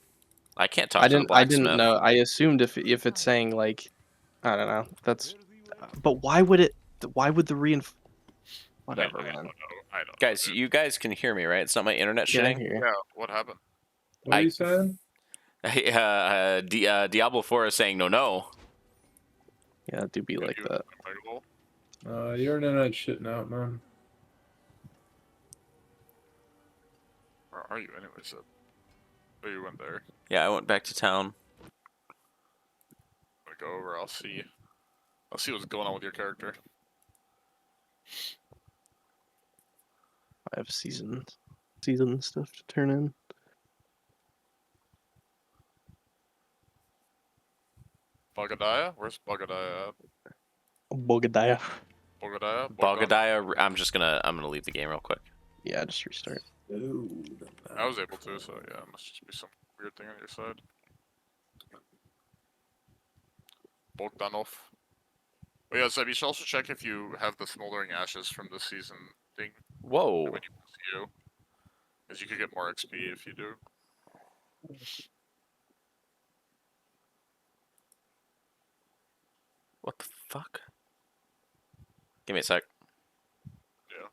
I can't talk I to the didn't blacksmith. know. I assumed if it's saying like, I don't know. That's. But why would it? Why would the reinf? Whatever, I man. don't know. I don't Guys, know. you guys can hear me, right? It's not my internet Yeah, shitting. here. Yeah, what happened? What are I- you saying? Diablo 4 is saying no. Yeah, it do be like that. Your internet's shitting out, man. Where are you anyways? Oh, you went there. Yeah, I went back to town. I go over, I'll see what's going on with your character. I have season stuff to turn in. Bogadaya? Where's Bogadaya at? Bogadaya. Bogadaya? Bogadaya, I'm gonna leave the game real quick. Yeah, just restart. Dude. I was able to, so yeah, it must just be some weird thing on your side. Bogdanov. Oh yeah, Zeb, you should also check if you have the Smoldering Ashes from this season thing Whoa. when you you. Because you could get more XP if you do. What the fuck? Give me a sec. Yeah.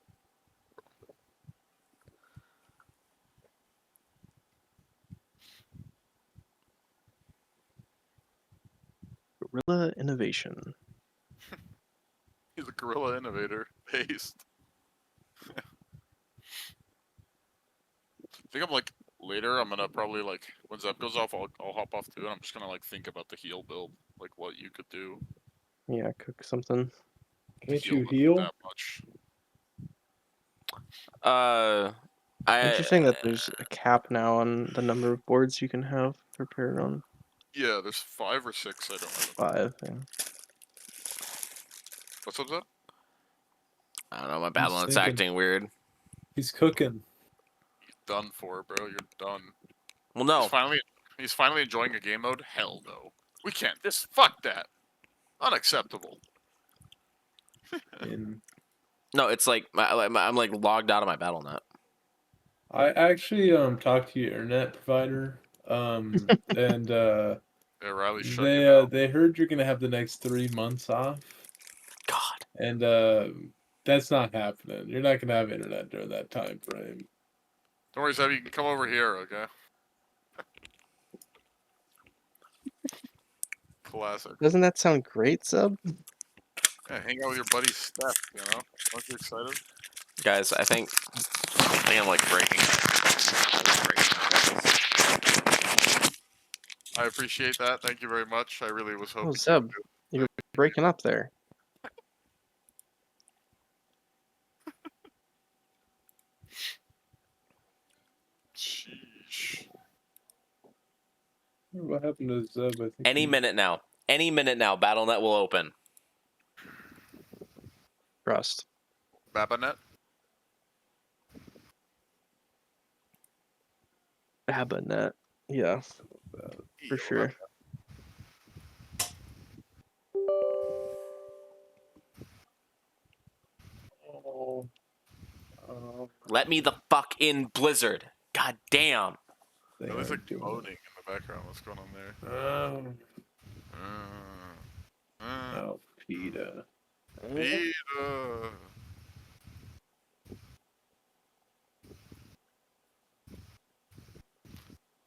Guerrilla innovation. He's a guerrilla innovator. Based. I think I'm like later. I'm gonna probably like when Zeb goes off, I'll hop off too, and I'm just gonna like think about the heal build, like what you could do. Yeah, cook something. Can't you with heal? that much? Interesting that there's a cap now on the number of boards you can have prepared on. Yeah, there's 5 or 6. I don't know. 5. Yeah. What's up, Zeb? I don't know. My battle net's thinking. acting weird. He's cooking. Done for, bro. You're done. Well, no. He's finally enjoying a game mode. Hell no. We can't. Fuck that. Unacceptable. And No, it's like I'm like logged out of my battle net. I actually talked to your internet provider, and Yeah, Riley shut you down. they heard you're gonna have the next 3 months off, God. and that's not happening. You're not gonna have internet during that time frame. Don't worry, Zeb. You can come over here, okay? Classic. Doesn't that sound great, Sub? Yeah, hang out with your buddy Steph, you know? Aren't you excited? Guys, I think I'm like breaking. I appreciate that. Thank you very much. I really was hoping. Oh, Sub, you're breaking up there. Sheesh. What happened to Zeb? I think Any minute now. Any minute now, BattleNet will open. Trust. Babanet? Babanet. Yeah, for sure. Let me the fuck in, Blizzard. God damn. they There's are like doing moaning in the background. What's going on there? Oh, PETA. Peter.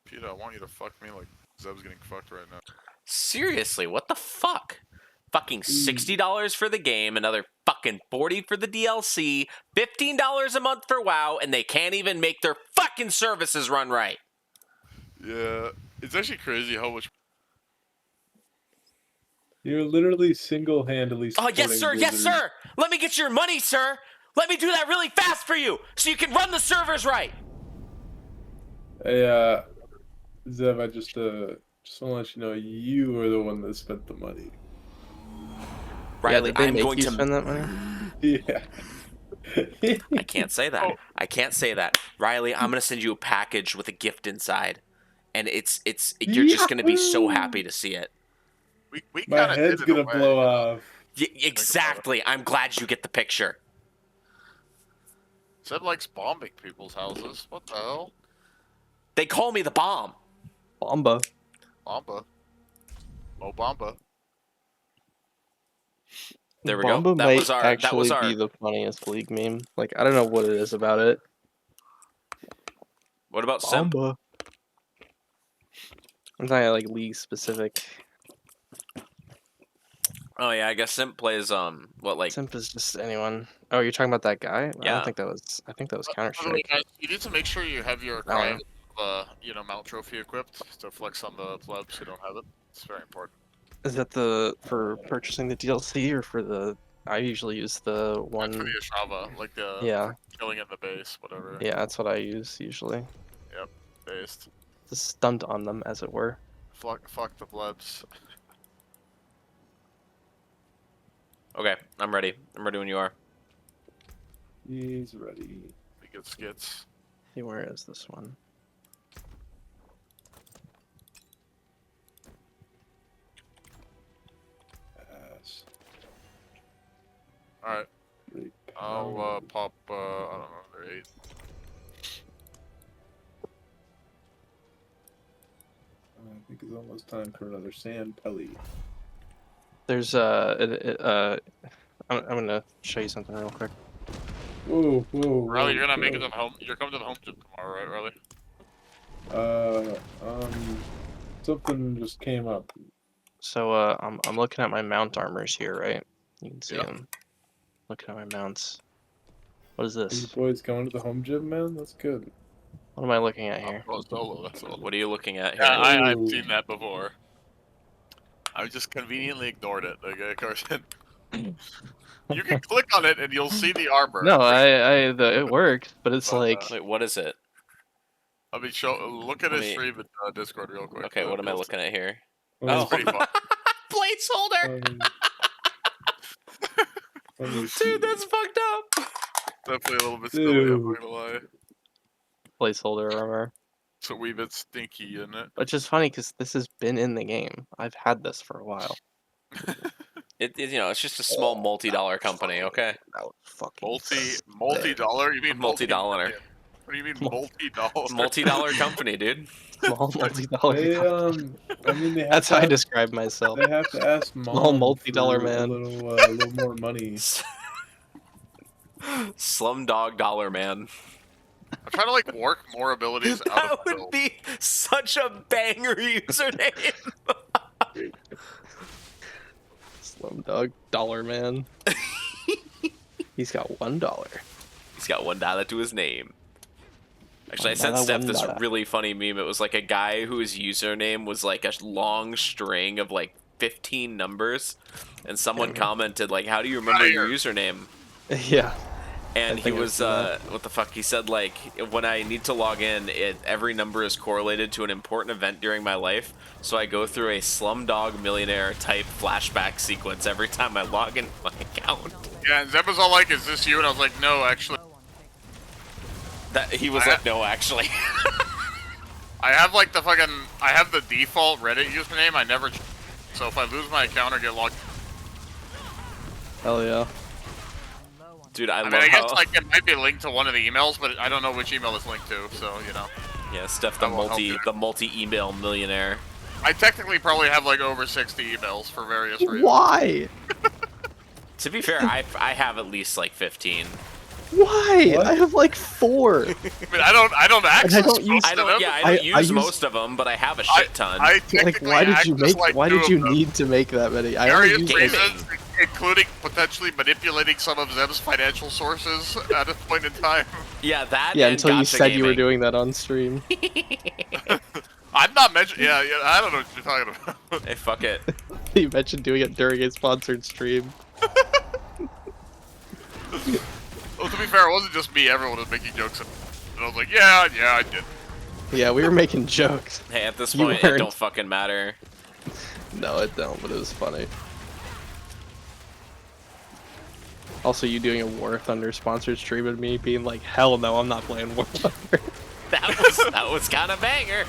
Peter, I want you to fuck me like Zeb's getting fucked right now. Seriously, what the fuck? Fucking $60 for the game, another fucking $40 for the DLC, $15 a month for WoW, and they can't even make their fucking services run right. Yeah, it's actually crazy how much. You're literally single-handedly Oh, yes, supporting sir, yes, Blizzard. sir. Let me get your money, sir. Let me do that really fast for you so you can run the servers right. Hey, Zeb, I just want to let you know you are the one that spent the money. Riley, did they I'm make going you to. spend that money? Yeah. I can't say that. I can't say that. Riley, I'm gonna send you a package with a gift inside, and you're just gonna be so happy to see it. We My kind of head's did it gonna away, blow you know? off. Exactly. I'm glad you get the picture. Zeb likes bombing people's houses. What the hell? They call me the bomb. Bomba. Bomba. Mo Bomba. There we Bomba go. That might was our. actually be the funniest League meme. Like, I don't know what it is about it. What about Simp? Bomba. I'm talking like League specific. Oh yeah, I guess Simp plays what like. Simp is just anyone. Oh, you're talking about that guy? I Yeah. don't think that was. I think that was Counter By the way, Strike. guys, you need to make sure you have your Oh, yeah. cryo, mount trophy equipped to flex on the plebs who don't have it. It's very important. Is that for purchasing the DLC or for the? I usually use the And for one. the Ashava, like the Yeah, killing in the base, whatever. yeah, that's what I use usually. Yep, based. To stunt on them, as it were. Fuck the plebs. Okay, I'm ready. I'm ready when you are. He's ready. We get skits. See, where is this one? Pass. Alright, Really I'll pop, I don't know, they're 8. I think it's almost time for another sand pelly. There's I'm gonna show you something real quick. Whoa, whoa, Riley, you're gonna make it whoa. to the home. You're coming to the home gym tomorrow, right, Riley? Something just came up. So I'm looking at my mount armors here, right? You can see Yeah. them. Looking at my mounts. What is These this? boys going to the home gym, man? That's good. What am I looking at I'm here? going solo, that's all. What are you looking at here? Yeah, I've Ooh. seen that before. I just conveniently ignored it, okay, Carson? You can click on it and you'll see the armor. No, it works, but it's like Wait, what is it? Let me look at Let his me- stream in Discord real quick. Okay, what am I You'll looking at here? Let Oh, me pretty fun. placeholder. let me see. Dude, that's fucked up. see. Definitely a little bit silly, I'm Dude. not gonna lie. placeholder armor. It's a wee bit stinky, isn't it? Which is funny because this has been in the game. I've had this for a while. It's just a small multi-dollar company, okay? That was fucking Multi-dollar? You mean Multi-dollar. multi-million? What do you mean multi-dollar? Multi-dollar company, dude. small multi-dollar. They company. I mean they have That's to how I ask- describe myself. They have to ask Small mom multi-dollar for man. a little more money. Slumdog Dollar Man. I'm trying to like work more abilities out That of would build. be such a banger username. Slumdog Dollar Man. He's got $1. He's got $1 to his name. Actually, I sent $1, Steph this $1. really funny meme. It was like a guy whose username was like a long string of like 15 numbers, and someone commented like, "How do you remember your username?" Yeah. And I he think I've was, seen that. what the fuck? He said, like, when I need to log in, every number is correlated to an important event during my life, so I go through a Slumdog Millionaire type flashback sequence every time I log in my account. Yeah, and Zeb was all like, "Is this you?" And I was like, "No, actually, Low on pick. That he was like, no, actually. I have like I have the default Reddit username. I never. So if I lose my account or get logged, Hell yeah. I'm low on Dude, I I love mean, I guess how... like it might be linked to one of the emails, but I don't know which email it's linked to. So you know, Yeah, Steph, the I won't help you. multi-email millionaire. I technically probably have like over 60 emails for various reasons. Why? To be fair, I have at least like 15. Why? What? I have like 4. I mean, I don't access don't use- most I of don't. them. Yeah, I don't I use use- most of them, but I have a shit ton. I Like, technically why did you access, make? like, Why 2 did of you them. need to make that many? I only Various use gaming. like, reasons, including potentially manipulating some of Zeb's financial sources at a point in time. Yeah, that. yeah, and until you gacha said you were gaming. doing that on stream. I'm not mentioning. Yeah, I don't know what you're talking about. Hey, fuck it. You mentioned doing it during a sponsored stream. Well, to be fair, it wasn't just me. Everyone was making jokes, and I was like, yeah, I did. Yeah, we were making jokes. Hey, at this You point, it weren't. don't fucking matter. No, it don't, but it was funny. Also, you doing a War Thunder sponsored stream and me being like, hell no, I'm not playing War Thunder. That was kind of banger.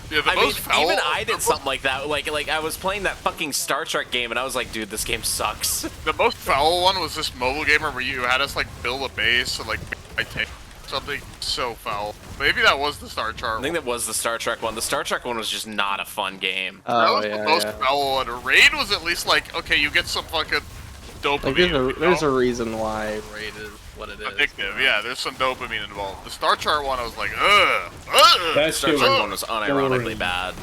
Yeah, the I mean, most foul. even I did something like that. Like I was playing that fucking Star Trek game, and I was like, dude, this game sucks. The most foul one was this mobile gamer where you had us like build a base and like I take something so foul. Maybe that was the Star Chart. I think that was the Star Trek one. The Star Trek one was just not a fun game. That Oh was yeah, the most yeah. foul one. Raid was at least like, okay, you get some fucking dopamine. Like there's a reason why Raid is what it is. addictive. Yeah, there's some dopamine involved. The Star Chart one, I was like, ugh. That Star shit Trek was one was unironically boring. bad.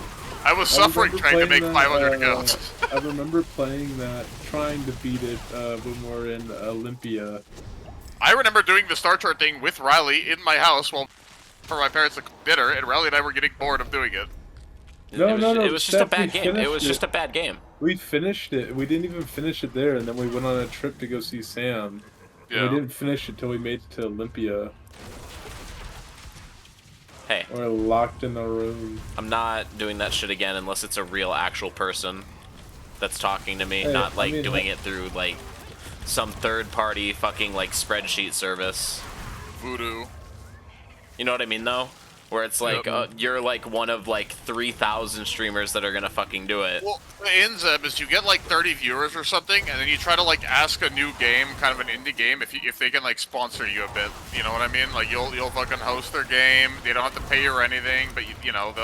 I was I suffering remember trying to make playing 500 that, accounts. I remember playing that, trying to beat it when we were in Olympia. I remember doing the Star Chart thing with Riley in my house while for my parents to cook dinner, and Riley and I were getting bored of doing it. No, It was just a Steph, bad we game. It finished was just a bad game. We finished it. We didn't even finish it there, and then we went on a trip to go see Sam. And Yeah. we didn't finish it till we made it to Olympia. Hey, We were locked in the room. I'm not doing that shit again unless it's a real actual person that's talking to me, Hey, not like I mean, doing it through like some third party fucking like spreadsheet service. Voodoo. You know what I mean though? Where it's like Yep. you're like one of like 3,000 streamers that are gonna fucking do it. Well, the ends up is you get like 30 viewers or something, and then you try to like ask a new game, kind of an indie game, if they can like sponsor you a bit. You know what I mean? Like you'll fucking host their game. They don't have to pay you or anything, but you know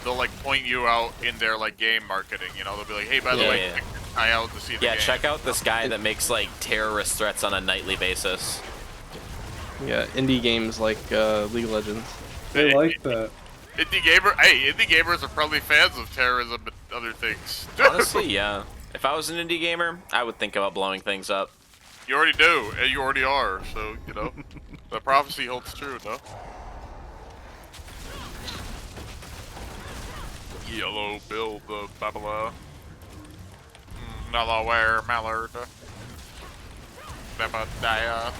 they'll like point you out in their like game marketing. You know they'll be like, hey, by the Yeah, way, yeah. check this guy out to see the Yeah, game. check out this guy that makes like terrorist threats on a nightly basis. Yeah, indie games like League of Legends. They like that. Indie gamers are probably fans of terrorism and other things. Honestly, yeah. If I was an indie gamer, I would think about blowing things up. You already do, and you already are, so, you know, the prophecy holds true, no? Yellow build the Babala. Delaware Mallard. Nebadiah.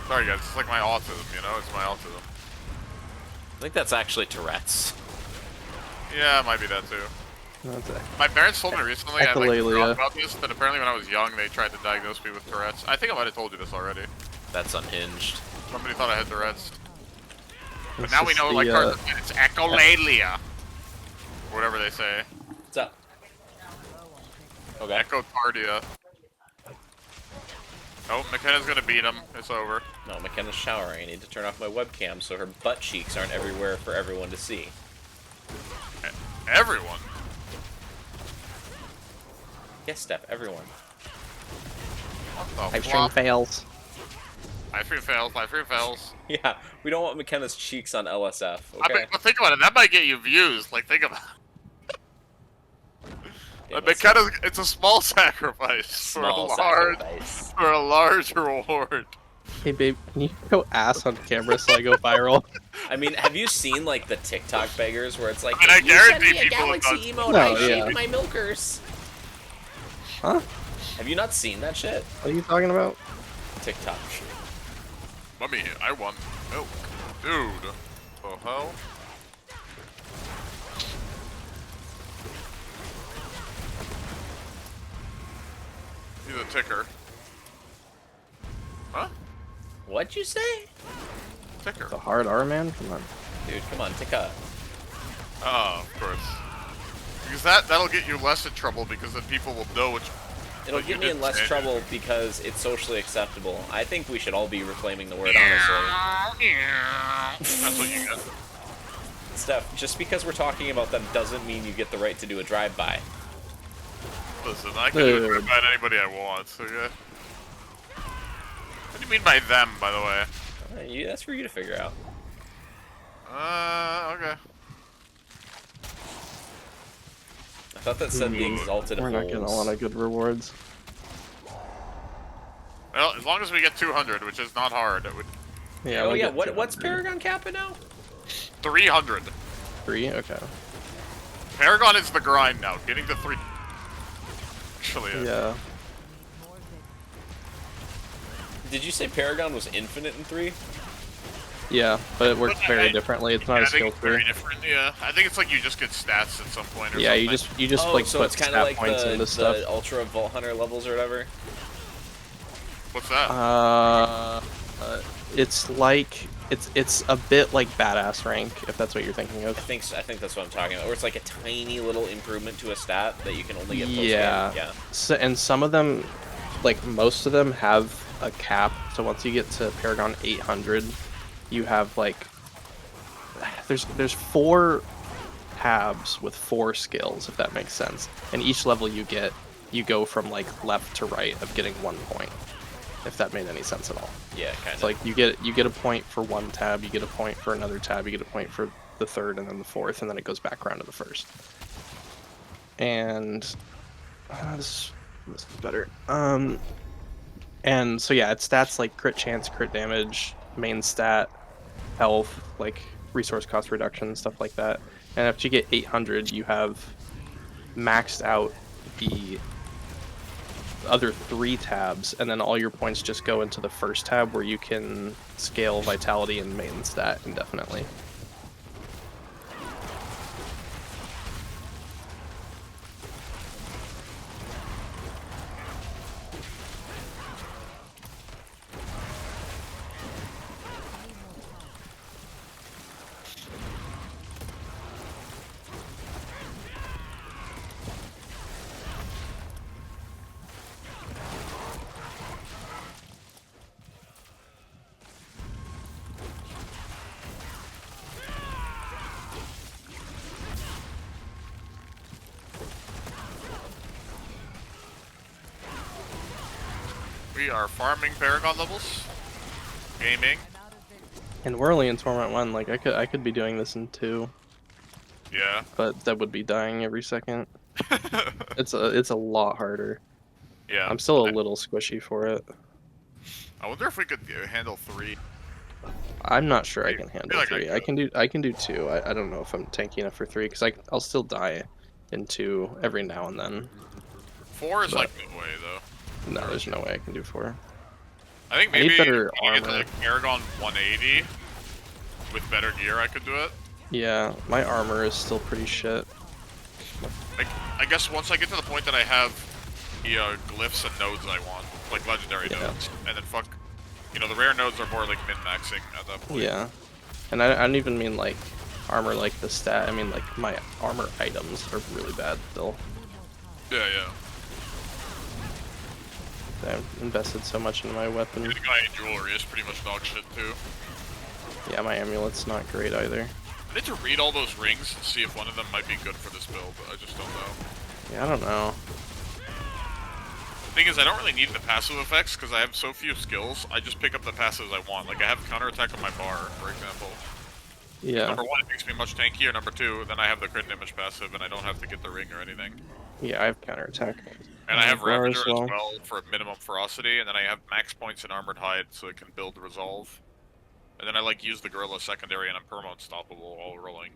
Sorry guys, it's like my autism, you know? It's my autism. I think that's actually Tourette's. Yeah, it might be that too. That's it. My parents told me recently, I like Echolalia. forgot about this, that apparently when I was young, they tried to diagnose me with Tourette's. I think I might have told you this already. That's unhinged. Somebody thought I had Tourette's. But It's now we just know, the, like, it's echolalia. Whatever they say. What's up? Okay. Echotardia. Oh, McKenna's gonna beat him. It's over. No, McKenna's showering. I need to turn off my webcam so her butt cheeks aren't everywhere for everyone to see. Everyone. Yes, Steph, everyone. What the Live stream flop? fails. Live stream fails. Live stream fails. Yeah, we don't want McKenna's cheeks on LSF, I okay? mean, but think about it. That might get you views. Like, think about it. Yeah, But McKenna's, it's a small sacrifice small for a large, sacrifice. for a large reward. Hey babe, can you go ass on camera so I go viral? I mean, have you seen, like, the TikTok beggars where it's like, I mean, I "If you send guarantee me a people have Galaxy done- emote, No, I yeah. shave my milkers." Huh? Have you not seen that shit? What are you talking about? TikTok. Mummy, I want milk. Dude. The hell? He's a ticker. Huh? What'd you say? Ticker. The hard R, man? Come on. Dude, come on, tick up. Oh, of course. Because that'll get you less in trouble because then people will know which. It'll But you get me in didn't less say it. trouble because it's socially acceptable. I think we should all be reclaiming the word, honestly. That's what you get. Steph, just because we're talking about them doesn't mean you get the right to do a drive-by. Listen, I can do Dude. it about anybody I want, okay? What do you mean by them, by the way? That's for you to figure out. Okay. I thought that said the exalted We're not getting a lot of good rewards. Well, as long as we get 200, which is not hard, it would. Yeah. Oh we'll yeah, get what's 200. Paragon Kappa now? 300. 3? Okay. Paragon is the grind now. Getting to 3. Actually, Yeah. Did you say Paragon was infinite in 3? Yeah, but it works But very I- differently. It's Yeah, not I a think skill it's very tree. different. Yeah, I think it's like you just get stats at some point. Or Yeah, something. you just Oh, like so put it's kind stat of like points into the stuff. Ultra Vault Hunter levels or whatever? What's that? It's like it's a bit like badass rank, if that's what you're thinking of. I think that's what I'm talking about. Or it's like a tiny little improvement to a stat that you can only get post-game. Yeah. Yeah. So, and some of them, like most of them, have a cap. So once you get to Paragon 800, you have like there's 4 tabs with 4 skills, if that makes sense. And each level you go from like left to right of getting 1 point, if that made any sense at all. Yeah, kind It's of. like you get a point for 1 tab, you get a point for another tab, you get a point for the 3rd, and then the 4th, and then it goes back around to the 1st. And this is better. And so yeah, it's stats like crit chance, crit damage, main stat, health, like resource cost reduction, stuff like that. And after you get 800, you have maxed out the other 3 tabs, and then all your points just go into the first tab where you can scale vitality and main stat indefinitely. We are farming Paragon levels. Gaming. And we're only in Torment 1, like I could be doing this in 2, Yeah. but that would be dying every second. It's a lot harder. Yeah. I'm still a little squishy for it. I wonder if we could handle 3. I'm not sure I can handle like I 3. I can do 2. I don't know if I'm tanky enough for 3 because I'll still die. into every now and then. 4 is But- like no way though. No, there's no way I can do 4. I think I need maybe better when I get to armor. like Aragon 180 with better gear, I could do it. Yeah, my armor is still pretty shit. Like, I guess once I get to the point that I have the glyphs and nodes I want, like legendary Yeah. nodes, and then fuck, the rare nodes are more like min-maxing at that point. Yeah, and I don't even mean like armor like the stat. I mean like my armor items are really bad still. Yeah, yeah. I've invested so much in my weapon. The guy in jewelry is pretty much dog shit too. Yeah, my amulet's not great either. I need to read all those rings and see if one of them might be good for this build, but I just don't know. Yeah, I don't know. The thing is, I don't really need the passive effects because I have so few skills. I just pick up the passives I want. Like, I have counterattack on my bar, for example. Yeah, Number 1, it makes me much tankier. Number 2, then I have the crit damage passive and I don't have to get the ring or anything. yeah, I have counterattack. And I have Bar Ravager as as well. well for minimum ferocity, and then I have max points in Armored Hide so it can build Resolve. And then I like use the Gorilla secondary and I'm perma unstoppable while rolling.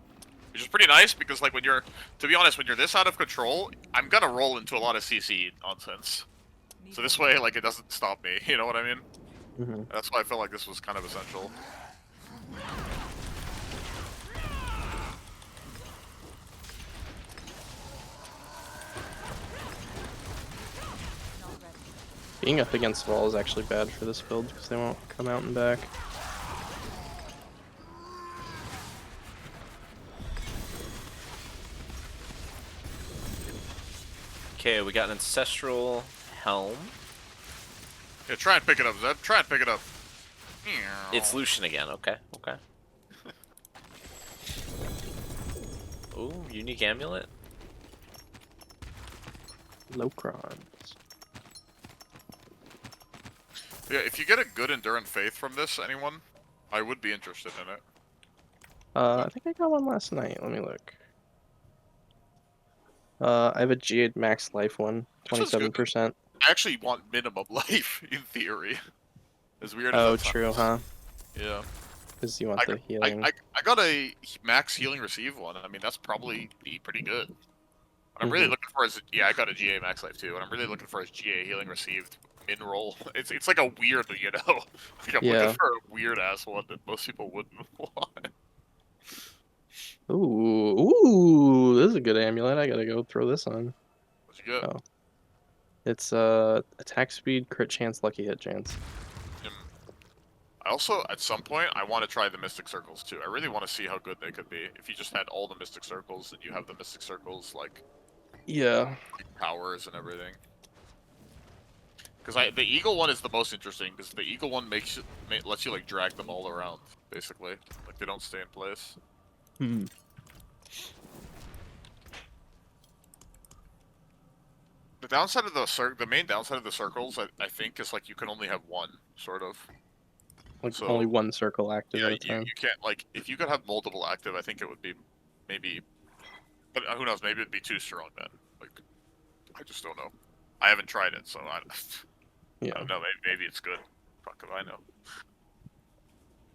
Which is pretty nice because like when you're, to be honest, when you're this out of control, I'm gonna roll into a lot of CC nonsense. So this way, like, it doesn't stop me, you know what I mean? Hmm. That's why I felt like this was kind of essential. Being up against the wall is actually bad for this build because they won't come out and back. Okay, we got an ancestral helm. Yeah, try and pick it up, Zeb. Try and pick it up. It's Lucian again. Okay, okay. Ooh, unique amulet. Locrons. Yeah, if you get a good Endurant Faith from this, anyone, I would be interested in it. I think I got one last night. Let me look. I have a G8 max life one, This is good. 27%. I actually want minimum life, in theory. As weird as Oh, that sounds. true, huh? Yeah. Because you want the healing. I got a max healing receive one. I mean, that's probably be pretty good. What I'm really looking for is, yeah, I got a GA max life too. What I'm really looking for is GA healing received min roll. It's like a weird, like I'm Yeah. looking for a weird ass one that most people wouldn't want. Ooh, this is a good amulet. I gotta go throw this on. What'd you get? Oh. It's attack speed, crit chance, lucky hit chance. I also, at some point, I want to try the Mystic Circles too. I really want to see how good they could be. If you just had all the Mystic Circles, and you have the Mystic Circles, like, Yeah. powers and everything. Because the Eagle one is the most interesting, because the Eagle one lets you, like, drag them all around, basically. Like, they don't stay in place. Hmm. The downside of the main downside of the circles, I think, is, like, you can only have one, sort of. Like So- only one circle active Yeah, at a time. you can't, like, if you could have multiple active, I think it would be, maybe, but who knows, maybe it'd be too strong then. Like, I just don't know. I haven't tried it, so I Yeah. don't know, maybe it's good. Fuck if I know.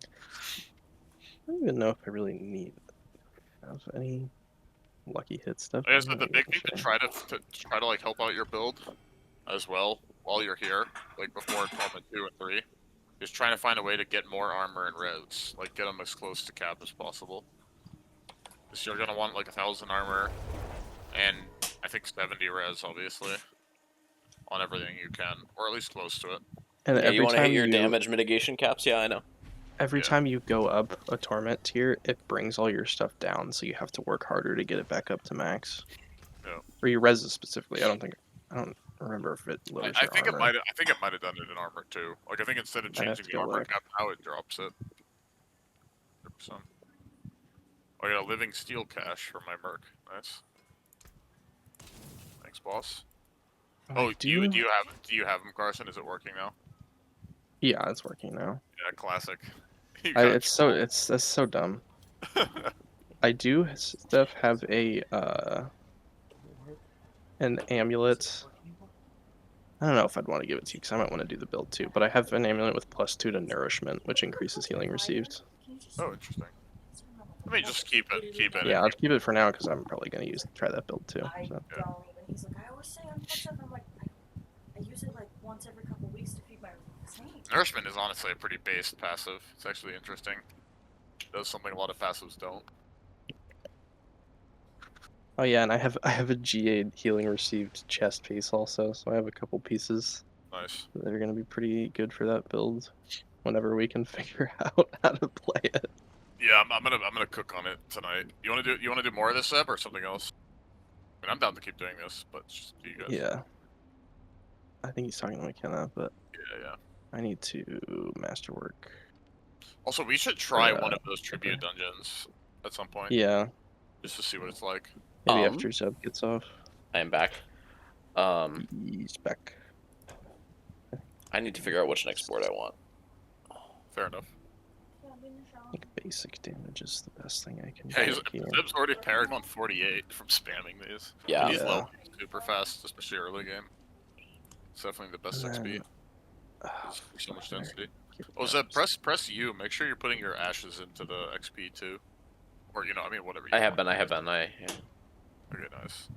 I don't even know if I really need have any lucky hit stuff. Is I'm the not big even thing to sure. try to like help out your build as well while you're here, like before tournament 2 and 3, is trying to find a way to get more armor and res, like get them as close to cap as possible. Because you're gonna want like 1,000 armor and I think 70 res, obviously, on everything you can, or at least close to it. And Yeah, you every want to hit time your you damage mitigation caps? Yeah, I know. every Yeah. time you go up a torment tier, it brings all your stuff down, so you have to work harder to get it back up to max. Yeah. Or your res specifically. I don't remember if it lowers I your think armor. I think it might have done it in armor too. Like I think instead of I'd have changing to the go armor look. cap, now it drops it. 100%. Oh, I got a living steel cache for my merc. Nice. Thanks, boss. Oh, do you have them, Carson? Is it working now? Yeah, it's working now. Yeah, classic. You gotta That's so dumb. I do have a an amulet. I don't know if I'd want to give it to you because I might want to do the build too. But I have an amulet with +2 to nourishment, which increases healing received. Oh, interesting. Let me just keep it. Yeah, I'll keep it for now because I'm probably gonna try that build too. I So. don't even. He's like, I always say I'm touch up. I'm like, I use it like once every couple weeks to feed my snake. Nourishment is honestly a pretty based passive. It's actually interesting. It does something a lot of passives don't. Oh yeah, and I have a GA healing received chest piece also, so I have a couple pieces Nice. that are gonna be pretty good for that build whenever we can figure out how to play it. Yeah, I'm gonna cook on it tonight. You wanna do more of this, Seb, or something else? I mean, I'm down to keep doing this, but it's just you guys. Yeah. I think he's talking to McKenna, but Yeah. I need to masterwork. Also, we should try one of those tribute dungeons at some point. Yeah, Just to see what it's like. maybe after Zeb gets off. I am back. He's back. I need to figure out which next board I want. Fair enough. I think basic damage is the best thing I can Yeah, do here. Zeb's already pairing on 48 from spamming these. Yeah. He's low super fast, especially early game. It's definitely the best And XP. then, There's so much density. Oh, Zeb, press U. Make sure you're putting your ashes into the XP too. Or, you know, I mean, whatever you I have want. been. Yeah. Okay, nice.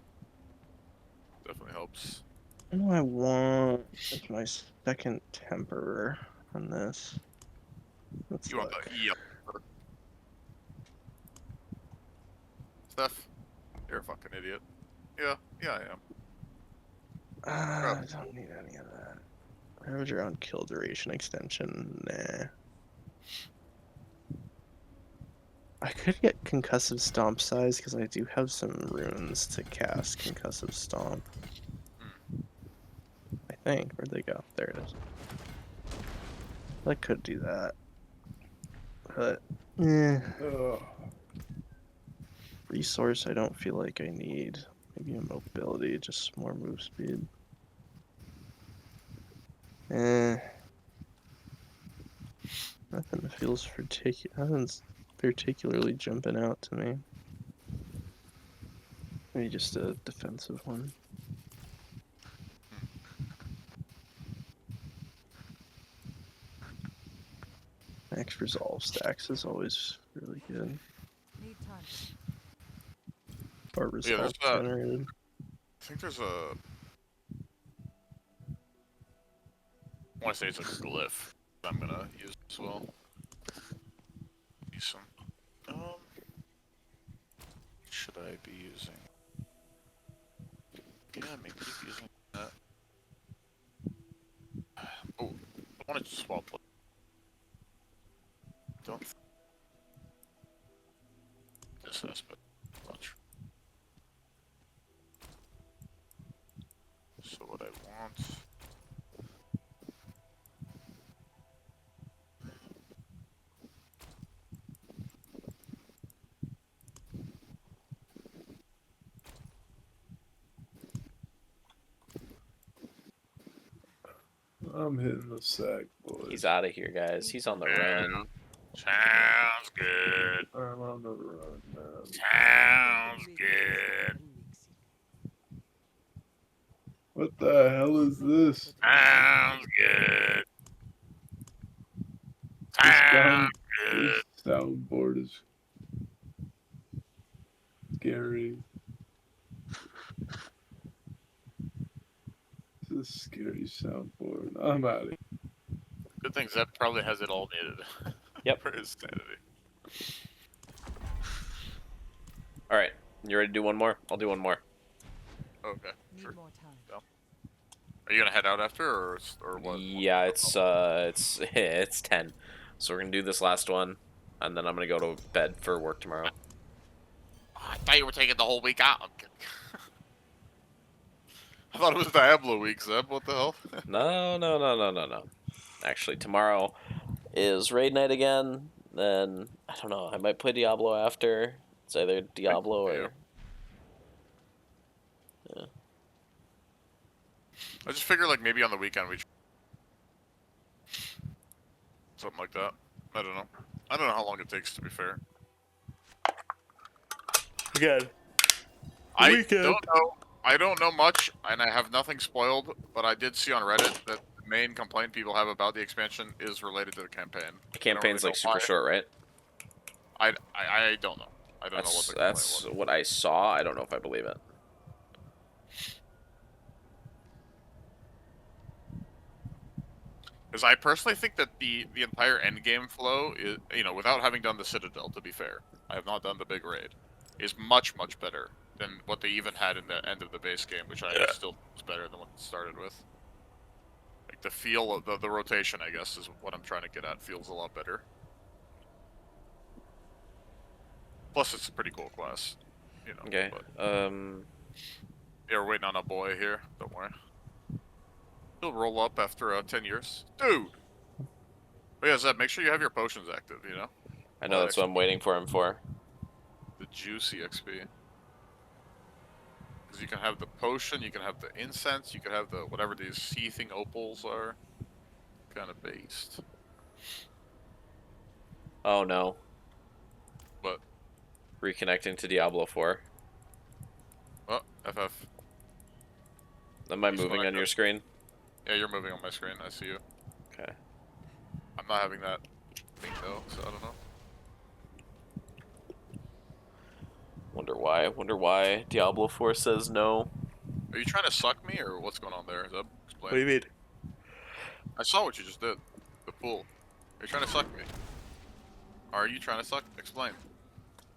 Definitely helps. what do I want as my second temper on this? Let's You want look. the E. Steph, you're a fucking idiot. Yeah, I am. I don't need any of that. Ravager on kill duration extension, nah. I could get concussive stomp size because I do have some runes to cast concussive stomp. I think. Where'd they go? There it is. I could do that. But, resource I don't feel like I need. Maybe a mobility, just more move speed. Nothing feels nothing's particularly jumping out to me. Maybe just a defensive one. Max resolve stacks is always really good. Need time. Or there's resolve that. generated. I think there's a... I want to say it's a glyph I'm gonna use as well. Use some. Should I be using? Yeah, maybe keep using that. Oh, I want to swap. Don't. This aspect. Much. So what I want. I'm hitting the sack, boys. He's out of here, guys. He's on the run. Sounds good. I'm on the run, man. Sounds good. What the hell is this? Sounds good. This Sounds good. soundboard is scary. This is a scary soundboard. I'm out of here. Good thing Zeb probably has it all needed. Yep. For his sanity. All right, you ready to do one more? I'll do one more. Okay. Need Sure. more time. Are you gonna head out after, or what? Yeah, it's 10, so we're gonna do this last one, and then I'm gonna go to bed for work tomorrow. I thought you were taking the whole week out. I'm kidding. I thought it was Diablo week, Zeb. What the hell? No. Actually, tomorrow is raid night again. Then I don't know. I might play Diablo after. It's either Diablo or. Yeah. I just figure like maybe on the weekend we something like that. I don't know. I don't know how long it takes, to be fair. Again. I don't know much, and I have nothing spoiled, but I did see on Reddit that the main complaint people have about the expansion is related to the campaign. The campaign's like super short, right? I don't know. I don't know what the complaint That's was. what I saw. I don't know if I believe it. Because I personally think that the entire endgame flow is, you know, without having done the Citadel, to be fair, I have not done the big raid, is much better than what they even had in the end of the base game, which I still think is better than what it started with. Like the feel of the rotation, I guess, is what I'm trying to get at. Feels a lot better. Plus, it's a pretty cool class, you know. Okay. But you're waiting on a boy here. Don't worry. He'll roll up after 10 years, dude. But yeah, Zeb, make sure you have your potions active. You know. I know that's what I'm waiting for him for. The juicy XP. Because you can have the potion, you can have the incense, you can have the whatever these seething opals are. Kind of based. Oh no. But Reconnecting to Diablo 4. oh, FF. Am I He's moving not on your good. screen? Yeah, you're moving on my screen. I see you. Okay. I'm not having that thing though, so I don't know. Wonder why. Wonder why Diablo 4 says no. Are you trying to suck me, or what's going on there? Zeb, explain. What do you mean? I saw what you just did. The pool. Are you trying to suck me? Are you trying to suck? Explain.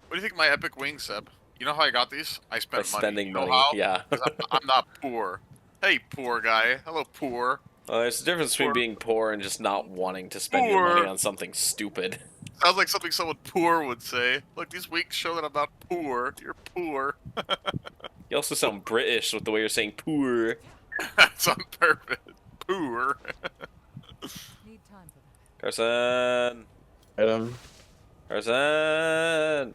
What do you think of my epic wings, Seb? You know how I got these? I By spent money. spending You know money, how? yeah. 'Cause I'm not poor. Hey, poor guy. Hello, poor. Well, there's a difference between Poor. being poor and just not wanting to spend your money Poor. on something stupid. Sounds like something someone poor would say. Look, these wings show that I'm not poor. You're poor. You also sound British with the way you're saying poor. That's on purpose. Poor. Need time for that. Carson! Item. Carson!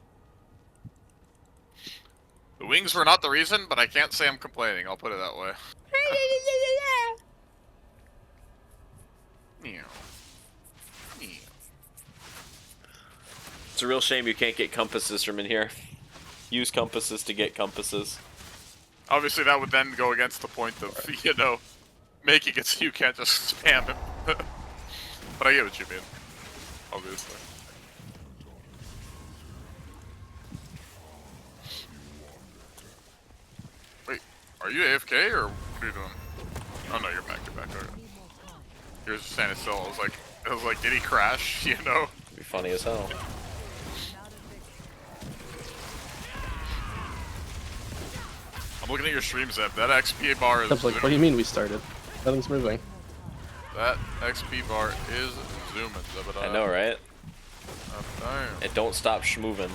The wings were not the reason, but I can't say I'm complaining. I'll put it that way. Meow. Meow. It's a real shame you can't get compasses from in here. Use compasses to get compasses. Obviously, that would then go against the point of, you know, making it so you can't just spam it. But I get what you mean. Obviously. Wait, are you AFK or what are you doing? Oh no, you're back. You're back. Okay. Need more time. You're just standing still. I was like, did he crash? You know? It'd be funny as hell. Not a big I'm looking at your stream, Zeb. That XP bar is Stuff like, what do you mean we started? Nothing's moving. that XP bar is zooming, Zeb. I know, right? Damn. And don't stop schmoving.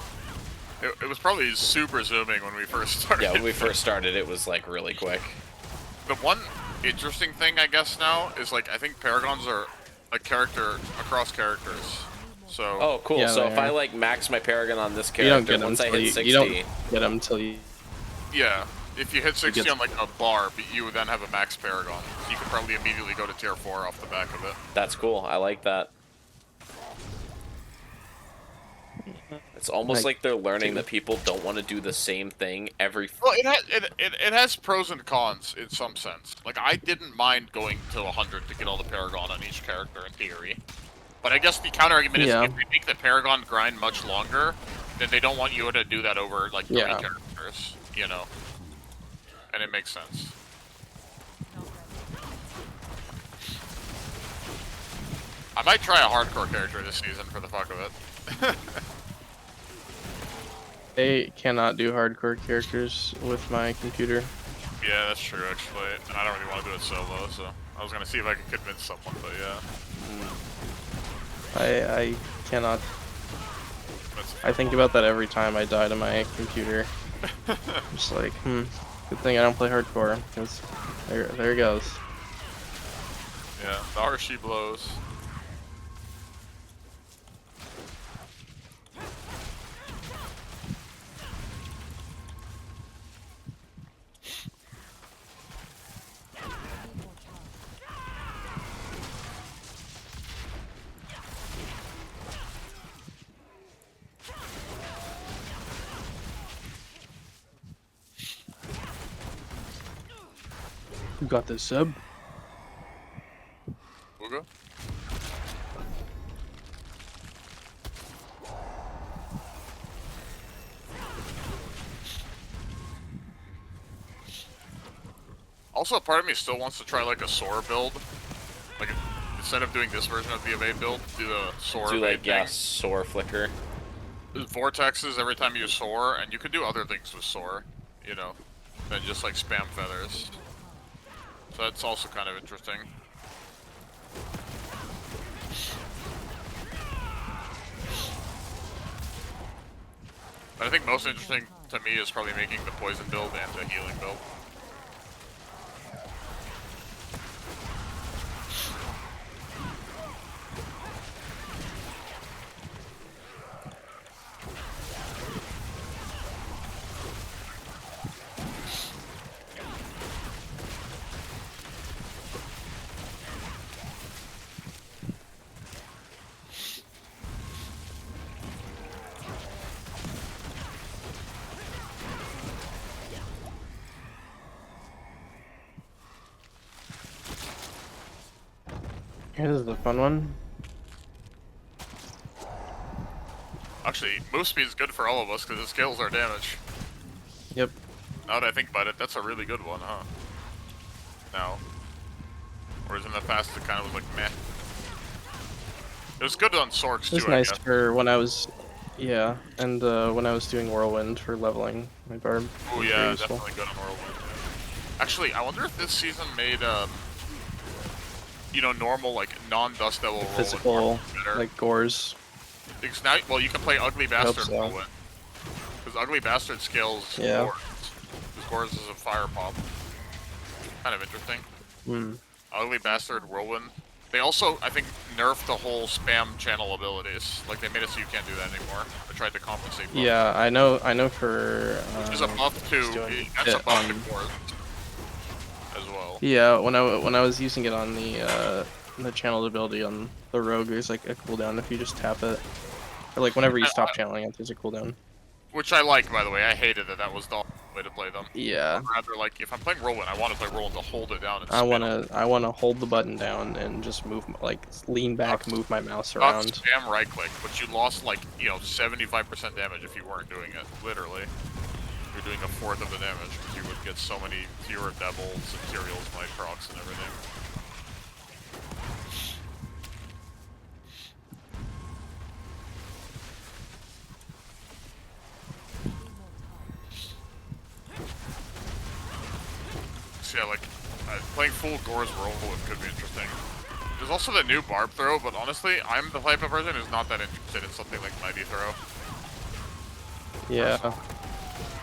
It was probably super zooming when we first started. Yeah, when we first started, it was like really quick. The one interesting thing, I guess, now is like I think Paragons are a character across characters. So Oh, cool. Yeah, So they if I are. like max my Paragon on this You don't character, get them once I until hit you, 60, you don't get them until you. yeah, if you hit 60 gets- on like a bar, you would then have a max Paragon. So you could probably immediately go to tier 4 off the back of it. that's cool. I like that. It's almost like they're learning that people don't want to do the same thing every. Well, it has pros and cons in some sense. Like I didn't mind going to 100 to get all the Paragon on each character in theory. But I guess the counter argument is Yeah. if they make the Paragon grind much longer, then they don't want you to do that over like 3 Yeah. characters, you know. And it makes sense. I might try a hardcore character this season for the fuck of it. They cannot do hardcore characters with my computer. Yeah, that's true actually. And I don't really want to do it solo, so I was gonna see if I could convince someone, but yeah. I cannot. That's I think about that every time I die to my computer. Just like, good thing I don't play hardcore, because there it goes. yeah, the Arshi blows. need more time. Who got this sub? Uga? Also, a part of me still wants to try like a soar build. Like instead of doing this version of the evade build, do the soar Do evade like yeah, thing. soar flicker. There's vortexes every time you soar, and you can do other things with soar, you know, than just like spam feathers. So that's also kind of interesting. But I think most interesting to me is probably making the poison build and the healing build. Here's the fun one. Actually, move speed is good for all of us because it scales our damage. Yep. Now that I think about it, that's a really good one, huh? Now. Whereas in the past it kind of was like meh. It was good on Sorks too, It's nice for when I was, yeah, and when I was doing Whirlwind for leveling my barb. Oh It was yeah, very useful. definitely good on Whirlwind. Actually, I wonder if this season made, you know, normal, like, non-Dust Devil Whirlwind Physical, better. like gores. Because now, well, you can play Ugly Bastard so. Whirlwind. Because Ugly Bastard scales Yeah. Gores. Because Gores is a fire pop. Kind of interesting. Hmm. Ugly Bastard Whirlwind. They also, I think, nerfed the whole spam channel abilities. Like, they made it so you can't do that anymore. They tried to compensate for it. Yeah, I know for. Which is a buff to, just doing that's a it buff on- to Gores as well. Yeah, when I was using it on the channeled ability on the rogue, there's like a cooldown if you just tap it, or like whenever you stop channeling it, there's a cooldown. Which I like, by the way. I hated that that was the way to play them. Yeah, I'd rather, like, if I'm playing Whirlwind, I want to play Whirlwind to hold it down and I spin wanna hold the button down and just move, like lean back, move my mouse Not around. spam right click, but you lost, like, you know, 75% damage if you weren't doing it. Literally. You're doing a fourth of the damage because you would get so many fewer devils, materials, nitrox, and everything. So yeah, like, playing full Gore's Whirlwind could be interesting. There's also the new Barb Throw, but honestly, I'm the type of person who's not that interested in something like Mighty Throw. Yeah,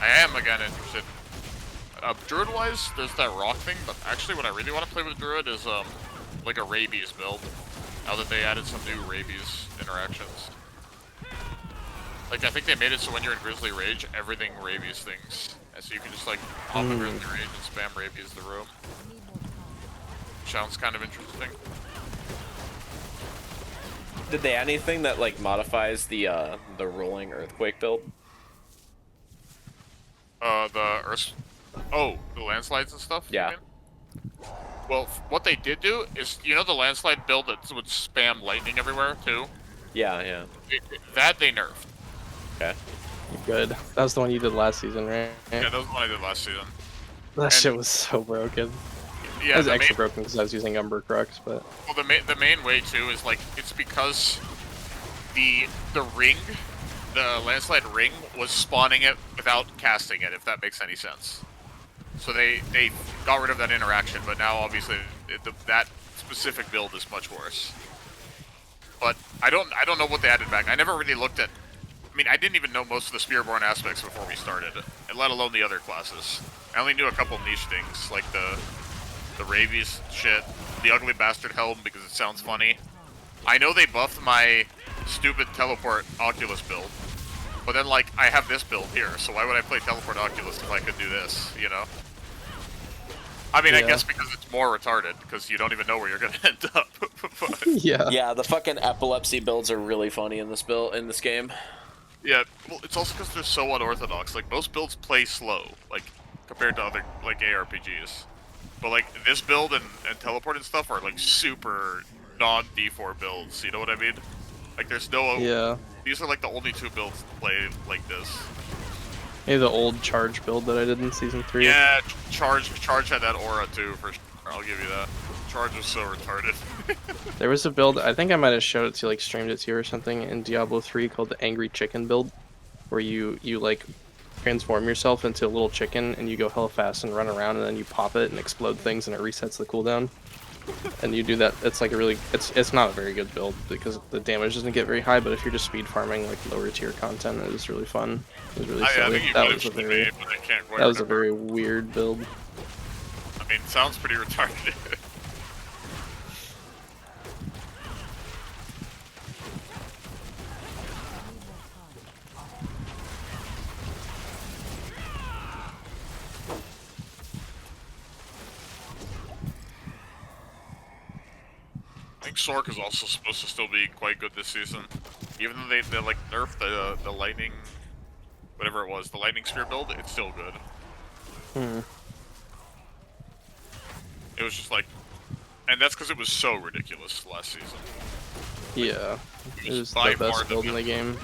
I am, again, interested. Druid-wise, there's that rock thing, but actually what I really want to play with Druid is, like a Rabies build. Now that they added some new Rabies interactions. Like, I think they made it so when you're in Grizzly Rage, everything Rabies things. And so you can just, like, hop in Grizzly Rage and spam Rabies the room. Sounds kind of interesting. Did they add anything that like modifies the rolling earthquake build? The Earth... Oh, the landslides and stuff? you Yeah. mean? Well, what they did do is, you know the landslide build that would spam lightning everywhere, too? Yeah, yeah. That they nerfed. Okay. good. That was the one you did last season, right? Yeah, that was what I did last season. That and- shit was so broken. Yeah, It was the extra main, broken because I was using Umber Crux, but well, the main way too is like it's because the ring, the landslide ring, was spawning it without casting it. If that makes any sense. So they got rid of that interaction, but now obviously that specific build is much worse. But I don't know what they added back. I never really looked at. I mean, I didn't even know most of the spiritborn aspects before we started, and let alone the other classes. I only knew a couple niche things like the Rabies shit, the Ugly Bastard Helm because it sounds funny. I know they buffed my stupid teleport Oculus build, but then like I have this build here, so why would I play teleport Oculus if I could do this, you know? I mean, I Yeah. guess because it's more retarded, because you don't even know where you're gonna end up. But, yeah. Yeah, the fucking epilepsy builds are really funny in this game. yeah, well, it's also because they're so unorthodox. Like, most builds play slow, like, compared to other, like, ARPGs. But, like, this build and teleport and stuff are, like, super non-D4 builds, you know what I mean? Like, there's no... Yeah. These are, like, the only two builds to play like this. Maybe the old charge build that I did in season 3. Yeah, Charge had that aura too, for sure. I'll give you that. Charge was so retarded. There was a build, I think I might have showed it to you, like streamed it to you or something, in Diablo 3 called the Angry Chicken build, where you like transform yourself into a little chicken and you go hella fast and run around and then you pop it and explode things and it resets the cooldown. And you do that, it's like a really, it's not a very good build because the damage doesn't get very high, but if you're just speed farming like lower tier content, it is really fun. It was really I silly. think you That might was have a shown very, me, but I can't quite that was a remember. very weird build. I mean, sounds pretty retarded. I think Sork is also supposed to still be quite good this season, even though they like nerfed the lightning, whatever it was, the lightning spear build. It's still good. Hmm. It was just like, and that's because it was so ridiculous last season. Yeah, it was by the far best build in the game.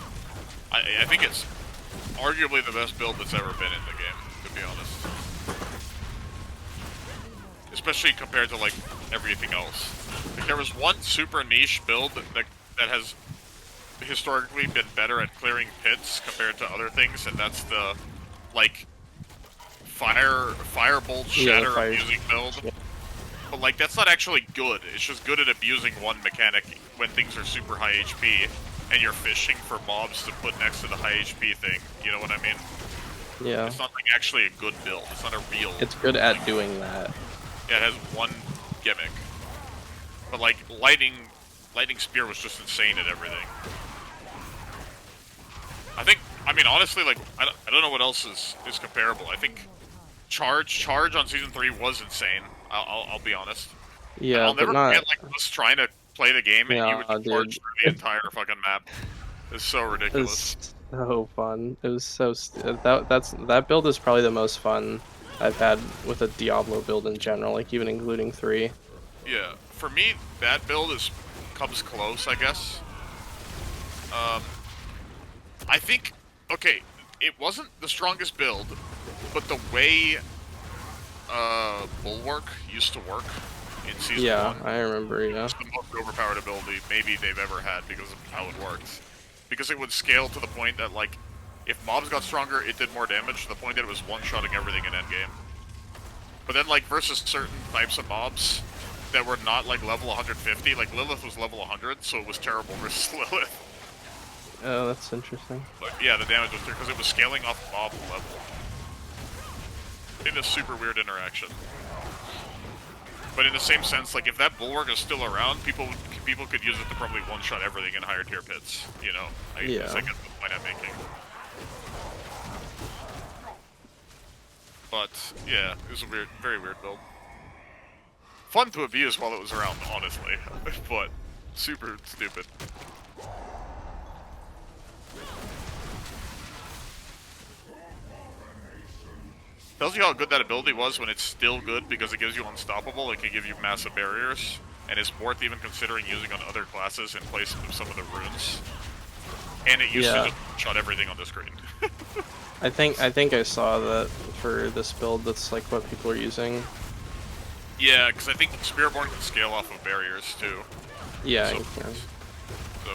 I think it's arguably the best build that's ever been in the game, to be honest. Especially compared to like everything else. Like there was one super niche build that has historically been better at clearing pits compared to other things, and that's the like firebolt shatter fire- abusing build. yeah. But like that's not actually good. It's just good at abusing one mechanic when things are super high HP and you're fishing for mobs to put next to the high HP thing. You know what I mean? Yeah, It's not like actually a good build. It's not a real. it's good at doing that. Yeah, it has one gimmick. But like lightning spear was just insane at everything. I mean honestly, like I don't know what else is comparable. I think charge on season 3 was insane. I'll be honest. Yeah, I'll never but not. forget like us trying to play the game and you Yeah, would just dude. charge through the entire fucking map. It's so It ridiculous. was so fun. It was so that build is probably the most fun I've had with a Diablo build in general, like even including 3. Yeah, for me that build comes close, I guess. I think okay, it wasn't the strongest build, but the way Bulwark used to work in season Yeah, 1. I remember. Yeah, It's the most overpowered ability maybe they've ever had because of how it worked. Because it would scale to the point that, like, if mobs got stronger, it did more damage to the point that it was one-shotting everything in endgame. But then, like, versus certain types of mobs that were not, like, level 150, like, Lilith was level 100, so it was terrible versus Lilith. oh, that's interesting. But, yeah, the damage was there because it was scaling off mob level. In a super weird interaction. But in the same sense, like if that bulwark is still around, people could use it to probably one-shot everything in higher tier pits. You know, I guess the point I'm making. But yeah, it was a very weird build. Fun to abuse while it was around, honestly, but super stupid. Tells you how good that ability was when it's still good because it gives you unstoppable, it can give you massive barriers, and it's worth even considering using on other classes in place of some of the runes. And it used to just shot everything on the screen. I think I saw that for this build. That's like what people are using. Yeah, because I think Spiritborn can scale off of barriers too. Yeah, So, you can. so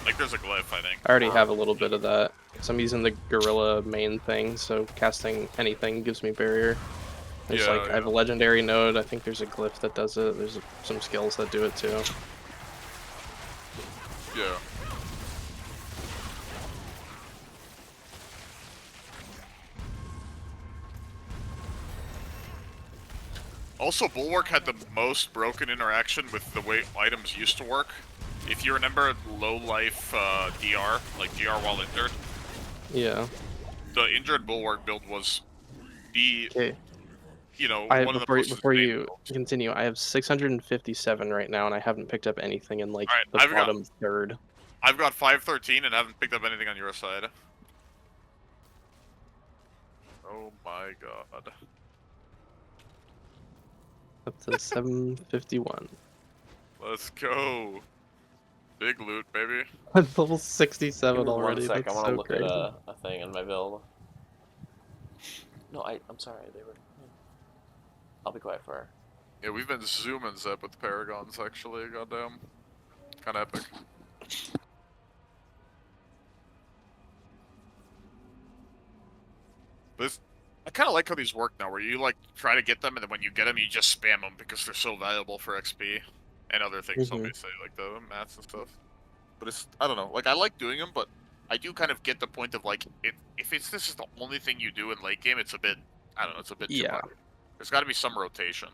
like there's a glyph, I think. I already have a little bit of that because I'm using the gorilla main thing, so casting anything gives me barrier. There's Yeah, I have a legendary node. I think there's a glyph that does it. There's some skills that do it too. Yeah. Also, Bulwark had the most broken interaction with the way items used to work. If you remember low life DR, like DR while injured, Yeah. the injured Bulwark build was the, Okay. you know, I one of the before most before insane you builds. continue, I have 657 right now, and I haven't picked up anything in like Alright, the bottom third. I've got 513 and haven't picked up anything on your side. Oh my god. Up to 751. Let's go. Big loot, baby. I'm level 67 Give me already. 1 sec. I That's want to so look crazy. at a thing in my build. No, I'm sorry. They were. I'll be quiet for her. Yeah, we've been zooming Zep with Paragons, actually, goddamn. Kinda epic. This, I kinda like how these work now, where you, like, try to get them, and then when you get them, you just spam them, because they're so valuable for XP. And other things, somebody say, like the mats and stuff. But it's, I don't know, like, I like doing them, but I do kind of get the point of, like, if this is the only thing you do in late game, it's a bit, I don't know, it's a bit too Yeah. much. There's gotta be some rotation.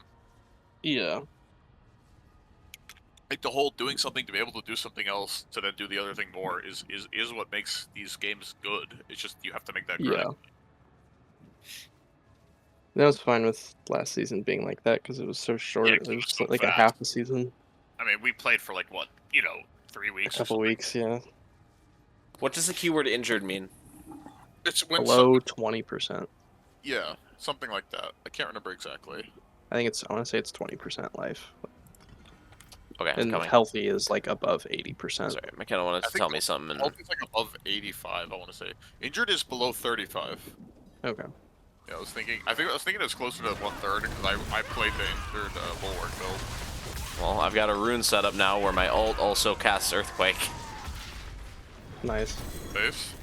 Yeah. Like, the whole doing something to be able to do something else to then do the other thing more is what makes these games good. It's just, you have to make that grind. Yeah. That was fine with last season being like that because it was so short. Yeah, It 'cause it was was so like a fast. half a season, I mean, we played for, like, what, 3 a weeks or couple something? weeks. Yeah, What does the keyword injured mean? It's when below 20%. yeah, something like that. I can't remember exactly. I think it's. I want to say it's 20% life, Okay, I'm and coming. healthy is like above 80%. Sorry, McKenna wanted I to think tell me something. And... health is like above 85, I want to say. Injured is below 35. Okay. Yeah, I was thinking it was closer to 1/3 because I played the injured bulwark build. Well, I've got a rune set up now where my ult also casts Earthquake. Nice. Base.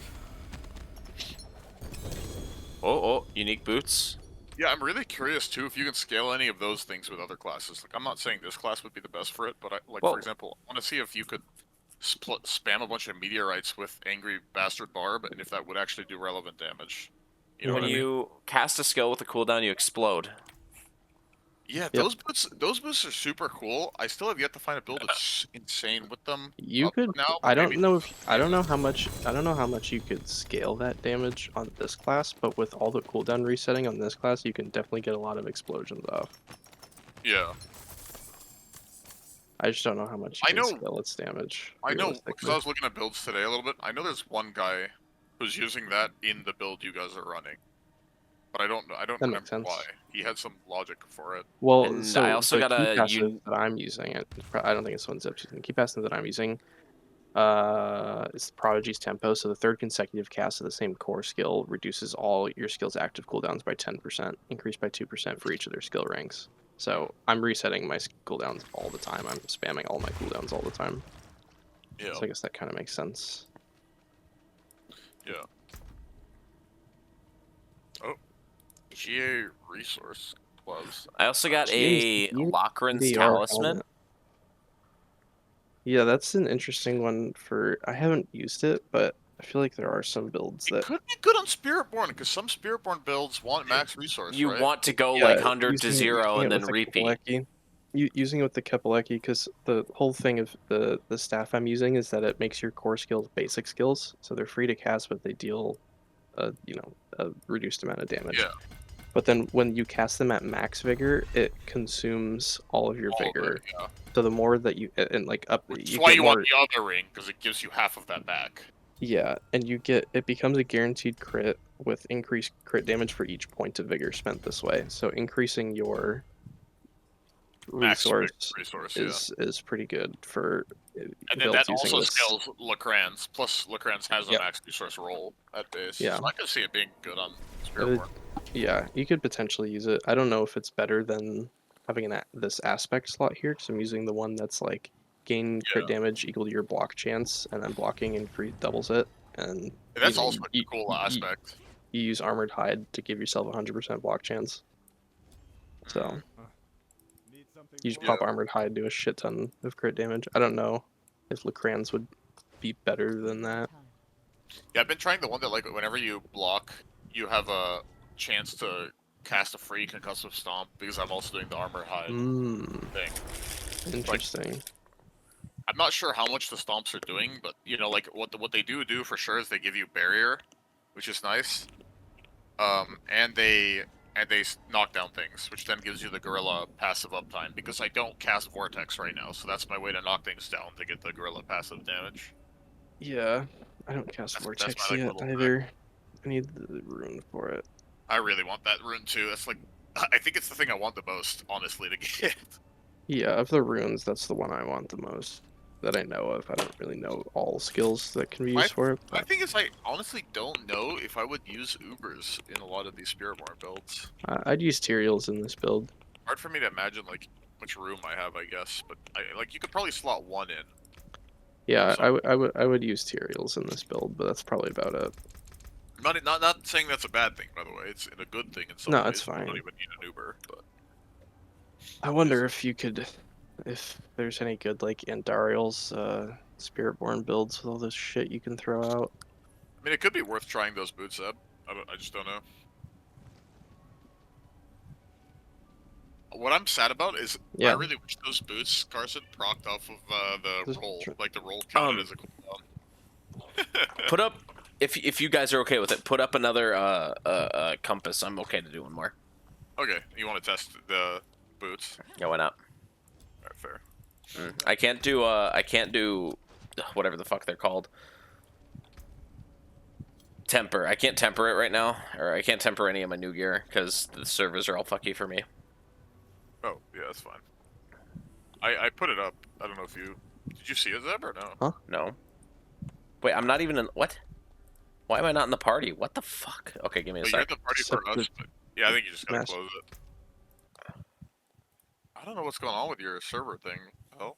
Oh, unique boots. Yeah, I'm really curious too if you can scale any of those things with other classes. Like, I'm not saying this class would be the best for it, but Whoa. for example, I want to see if you could spam a bunch of meteorites with Angry Bastard Barb, and if that would actually do relevant damage. You know When what I mean? you cast a skill with a cooldown, you explode. Yeah, Yep. those boosts are super cool. I still have yet to find a build that's insane with them. You up could. now, I but don't maybe know if. I don't know how much. I don't know how much you could scale that damage on this class, but with all the cooldown resetting on this class, you can definitely get a lot of explosions off. yeah. I just don't know how much I you can know- scale its damage. I know, because realistically. I was looking at builds today a little bit. I know there's one guy who's using that in the build you guys are running, but I don't That remember makes sense. why. He had some logic for it. Well, And so I also the got key a passive that I'm using. I don't think it's one Zip's using. The key passive that I'm using. It's Prodigy's Tempo. So the third consecutive cast of the same core skill reduces all your skills' active cooldowns by 10%, increased by 2% for each of their skill ranks. So I'm resetting my cooldowns all the time. I'm spamming all my cooldowns all the time. Yeah, So I guess that kind of makes sense. yeah. Oh, GA resource gloves. I also got a Jeez, Lochran's DDR Talisman. helmet. Yeah, that's an interesting one for. I haven't used it, but I feel like there are some builds It that could be good on Spiritborn because some Spiritborn builds want max resource, You right? want to go yeah, like 100 to using 0 it and then with the repeat. Kepaleki. Using it with the Kepaleki, because the whole thing of the staff I'm using is that it makes your core skills basic skills, so they're free to cast, but they deal, a reduced amount of damage. Yeah. But then when you cast them at max vigor, it consumes all of your All of it, vigor. yeah. So the more that you and like up, Which you is why get you more. want the other ring, because it gives you half of that back. Yeah, and it becomes a guaranteed crit with increased crit damage for each point of vigor spent this way. So increasing your Max resource resource, is pretty good for And then that builds using also this. scales Lacrans. Plus, Lacrans has a Yep. max resource roll at base. Yeah. So I can see it being good on But it- Spiritborn. yeah, you could potentially use it. I don't know if it's better than having this aspect slot here, because I'm using the one that's like gain crit damage equal to your block chance, and then blocking increase doubles it. And That's also a cool aspect. You use armored hide to give yourself 100% block chance. So you just pop armored hide, do a shit ton of crit damage. I don't know if Lacrans would be better than that. Yeah, I've been trying the one that, like, whenever you block, you have a chance to cast a free concussive stomp, because I'm also doing the armor hide thing. Interesting. I'm not sure how much the stomps are doing, but like what they do for sure is they give you barrier, which is nice. And they knock down things, which then gives you the gorilla passive uptime. Because I don't cast vortex right now, so that's my way to knock things down to get the gorilla passive damage. Yeah, I don't cast That's vortex my, like, yet little either. I need the rune for it. I really want that rune too. That's like, I think it's the thing I want the most, honestly, to get. Yeah, of the runes, that's the one I want the most. that I know of. I don't really know all skills that can be My, used for it. my But thing is, I honestly don't know if I would use Ubers in a lot of these spiritborn builds. I'd use Tyraels in this build. Hard for me to imagine like much room I have, I guess, but like you could probably slot one in. Yeah, So- I would use Tyraels in this build, but that's probably about it. Not saying that's a bad thing, by the way. It's a good thing in some No, ways. it's You don't fine. even need an Uber, but I wonder if you could, if there's any good like Andariel's Spiritborn builds with all this shit you can throw out. I mean, it could be worth trying those boots up. I just don't know. What I'm sad about is I Yeah. really wish those boots, Carson, procced off of the Just roll, tr- like the roll counted as a cooldown. Put up, if you guys are okay with it, put up another compass. I'm okay to do one more. Okay, you want to test the boots? Yeah, why not? Alright, fair. I can't do whatever the fuck they're called. Temper. I can't temper it right now, or I can't temper any of my new gear because the servers are all fucky for me. Oh, yeah, that's fine. I put it up. I don't know if you... Did you see it, Zeb, or no? No. Wait, I'm not even in... What? Why am I not in the party? What the fuck? Okay, give me a Oh, you're sec. at the party Except for us, the but... Yeah, I think you just gotta Mass- close it. I don't know what's going on with your server thing. Oh?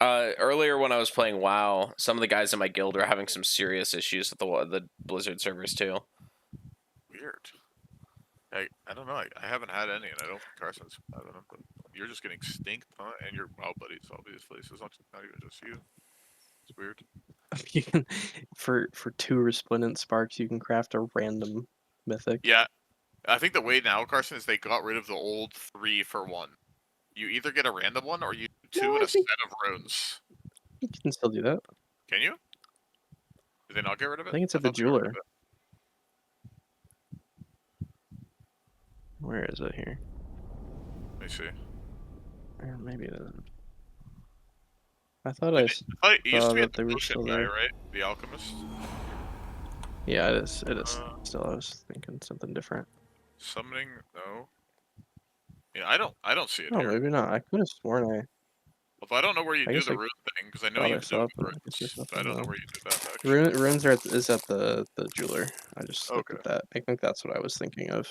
Earlier when I was playing WoW, some of the guys in my guild are having some serious issues with the Blizzard servers too. Weird. I don't know. I haven't had any, and I don't think Carson's. I don't know. But you're just getting stinked, huh? And your WoW buddies, obviously. So it's not even just you. It's weird. You can, for 2 resplendent sparks, you can craft a random mythic. Yeah. I think the way now, Carson, is they got rid of the old 3 for 1. You either get a random one or you do 2 No, and I a set think of runes. you can still do that. Can you? Did they not get rid of it? I think it's at the thought they got rid of jeweler. it. Where is it here? Let me see. Or maybe it isn't. I thought It used saw to be that at they the were potion still guy, there. right? The alchemist. Yeah, it is. It is Uh, still. I was thinking something different. Summoning, no. Yeah, I don't see it Oh, here. maybe not. I could have sworn Although I don't know where you I do guess the I rune thing, because I know thought you I can do saw it it, with but I guess there's runes. But I nothing don't know wrong. where you do that, actually. Runes are is at the jeweler. I just looked Okay. at that. I think that's what I was thinking of.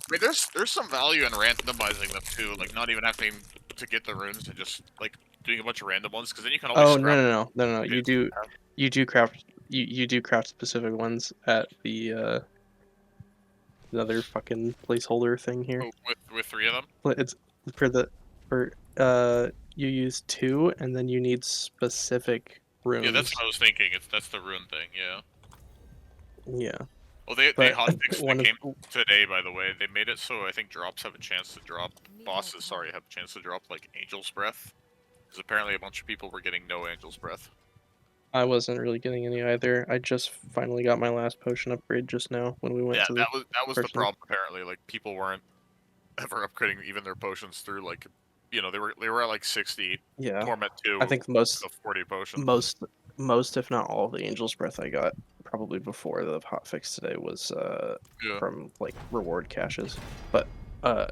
I mean, there's some value in randomizing them too, like not even having to get the runes and just like doing a bunch of random ones, because then you can always Oh scrap. no! You do craft you do craft specific ones at the another fucking placeholder thing here. Oh, with 3 of them. It's for you use 2 and then you need specific runes. Yeah, that's what I was thinking. That's the rune thing. Yeah. Yeah. Well, they But hotfixed the one of game today, by the way. They made it so I think drops have a chance to drop. Bosses, sorry, have a chance to drop like Angel's Breath, because apparently a bunch of people were getting no Angel's Breath. I wasn't really getting any either. I just finally got my last potion upgrade just now when we went Yeah, to the that was the person. problem. Apparently, like people weren't ever upgrading even their potions through like, they were at like 60 Yeah. Torment 2. I think most the 40 potion. most if not all of the Angel's Breath I got probably before the hotfix today was Yeah. from like reward caches. But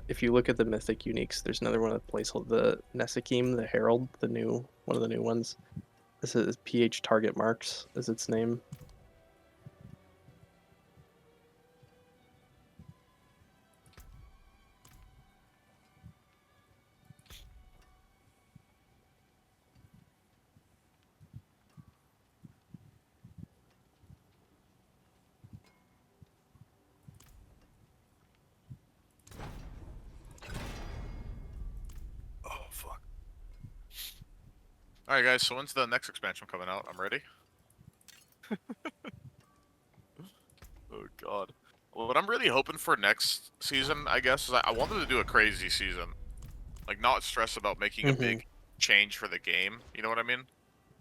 if you look at the mythic uniques, there's another one that placeholder, the Nesakim, the Herald, one of the new ones. This is PH Target Marks is its name. Oh fuck. All right, guys. So when's the next expansion coming out? I'm ready. Oh god. Well, what I'm really hoping for next season, I guess, is I want them to do a crazy season. Like, not stress about making a big change for the game. You know what I mean?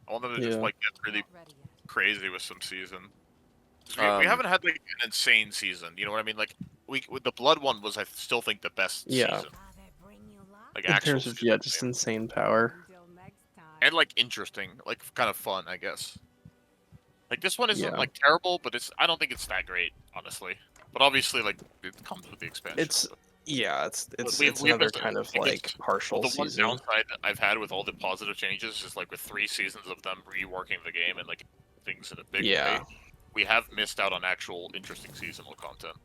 I want them to just, Yeah. like, get really Not ready yet. crazy with some season. 'Cause we haven't had, like, an insane season. You know what I mean? Like, with the Blood one was, I still think, the best Yeah. season. Like, In actual terms of season just game. insane power. Until next time. And, like, interesting. Like, kind of fun, I guess. Like, this one isn't, Yeah. like, terrible, but I don't think it's that great, honestly. But obviously, like, it comes with the expansion. It's Yeah, it's We've another missed, kind of I think like it's- partial the one season. downside that I've had with all the positive changes is like with 3 seasons of them reworking the game and like things in a big Yeah. way, we have missed out on actual interesting seasonal content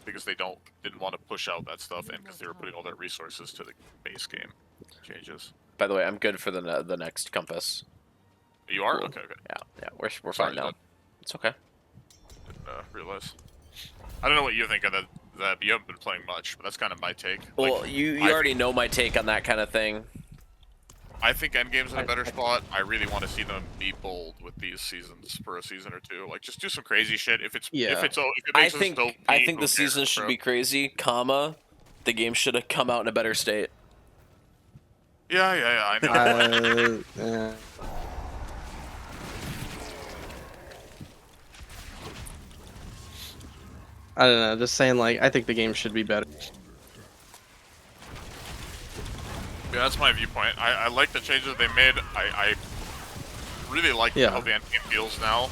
because they didn't want to push out that stuff and because they were putting all their resources to the base game changes. By the way, I'm good for the next compass. You are Cool. okay. Yeah, we're Sorry, fine now. that- It's okay. Didn't realize. I don't know what you think of that. You haven't been playing much, but that's kind of my take. Well, Like, you I already know my take on that kind of thing. I think Endgame's in a better spot. I really want to see them be bold with these seasons for a season or two. Like, just do some crazy shit. If it makes us dope, I think the season should be crazy, comma, the game should have come out in a better state. Yeah, I know. Yeah. I don't know, just saying, like, I think the game should be better. Yeah, that's my viewpoint. I like the changes they made. I really like Yeah. how the Endgame feels now,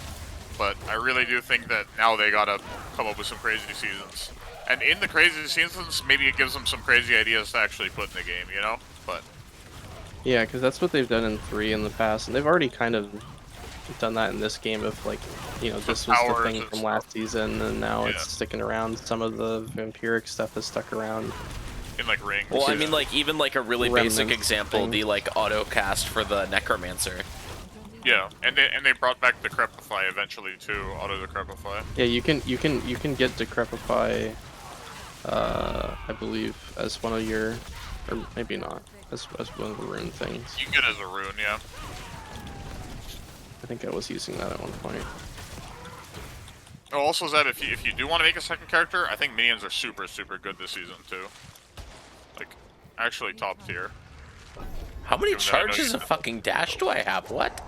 but I really do think that now they gotta come up with some crazy seasons. And in the crazy seasons, maybe it gives them some crazy ideas to actually put in the game, you know? But Yeah, because that's what they've done in 3 in the past, and they've already kind of done that in this game of, like, you know, this was the powers thing and from stuff. last season, and now Yeah. it's sticking around. Some of the vampiric stuff has stuck around. in like rings. Well, I yeah. mean, like, even like a really basic Remnants example, thing. the like auto cast for the necromancer. Yeah, and they brought back Decrepify eventually too, auto Decrepify. Yeah, you can get Decrepify, I believe, as one of your, or maybe not, as one of the rune things. You can get it as a rune, yeah. I think I was using that at one point. Oh, also is that if you do want to make a second character, I think minions are super good this season too. Like, actually top tier. How many Given that I know charges you- of fucking dash do I have? What?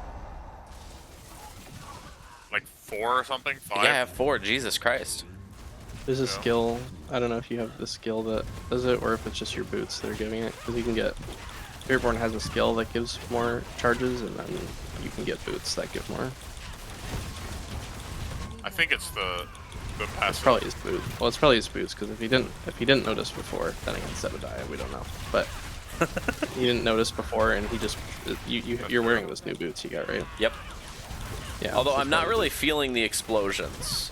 Like 4 or something, 5. Yeah, I have 4. Jesus Christ. There's a Yeah. skill, I don't know if you have the skill that does it, or if it's just your boots that are giving it, because you can get, Spiritborn has a skill that gives more charges, and then you can get boots that give more. I think it's the passive. It's probably his boot. Well, it's probably his boots, because if he didn't notice before, then again, Sebediah, we don't know. But he didn't notice before, and he just you're wearing those new boots you got, right? Yep. Yeah. Although so I'm not probably- really feeling the explosions.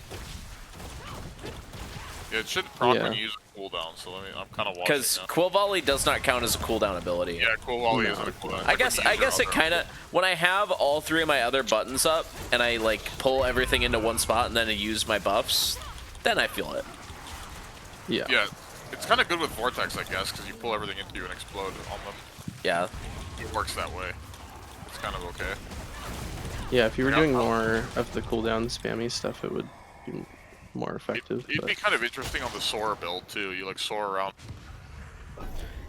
Yeah, it should prompt Yeah. when you use a cooldown, so I'm kind of watching Because that. Quill Volley does not count as a cooldown ability. Yeah, cool volley No. isn't a cooldown. I guess it kind of, when I have all 3 of my other buttons up and I like pull everything into one spot and then I use my buffs, then I feel it. Yeah. Yeah, it's kind of good with Vortex, I guess, because you pull everything into you and explode on them. Yeah. It works that way. It's kind of okay. Yeah, if you were Yeah, doing I'll- more of the cooldown spammy stuff, it would be more effective. It'd but- be kind of interesting on the Sora build too. You like soar around.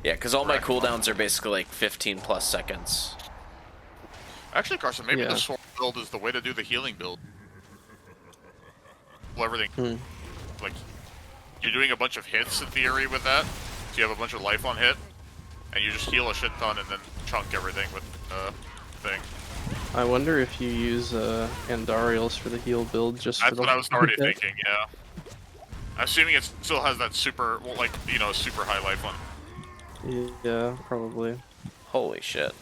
Yeah, because all my Right. cooldowns are basically like 15 plus seconds. Actually, Carson, maybe Yeah. the Sora build is the way to do the healing build. Pull everything. Hmm. Like, you're doing a bunch of hits in theory with that. So you have a bunch of life on hit, and you just heal a shit ton and then chunk everything with thing. I wonder if you use Andariels for the heal build just for That's the what I was already hit. thinking. Yeah. Assuming it still has that super, well, like, you know, super high life on. Yeah, probably. Holy shit.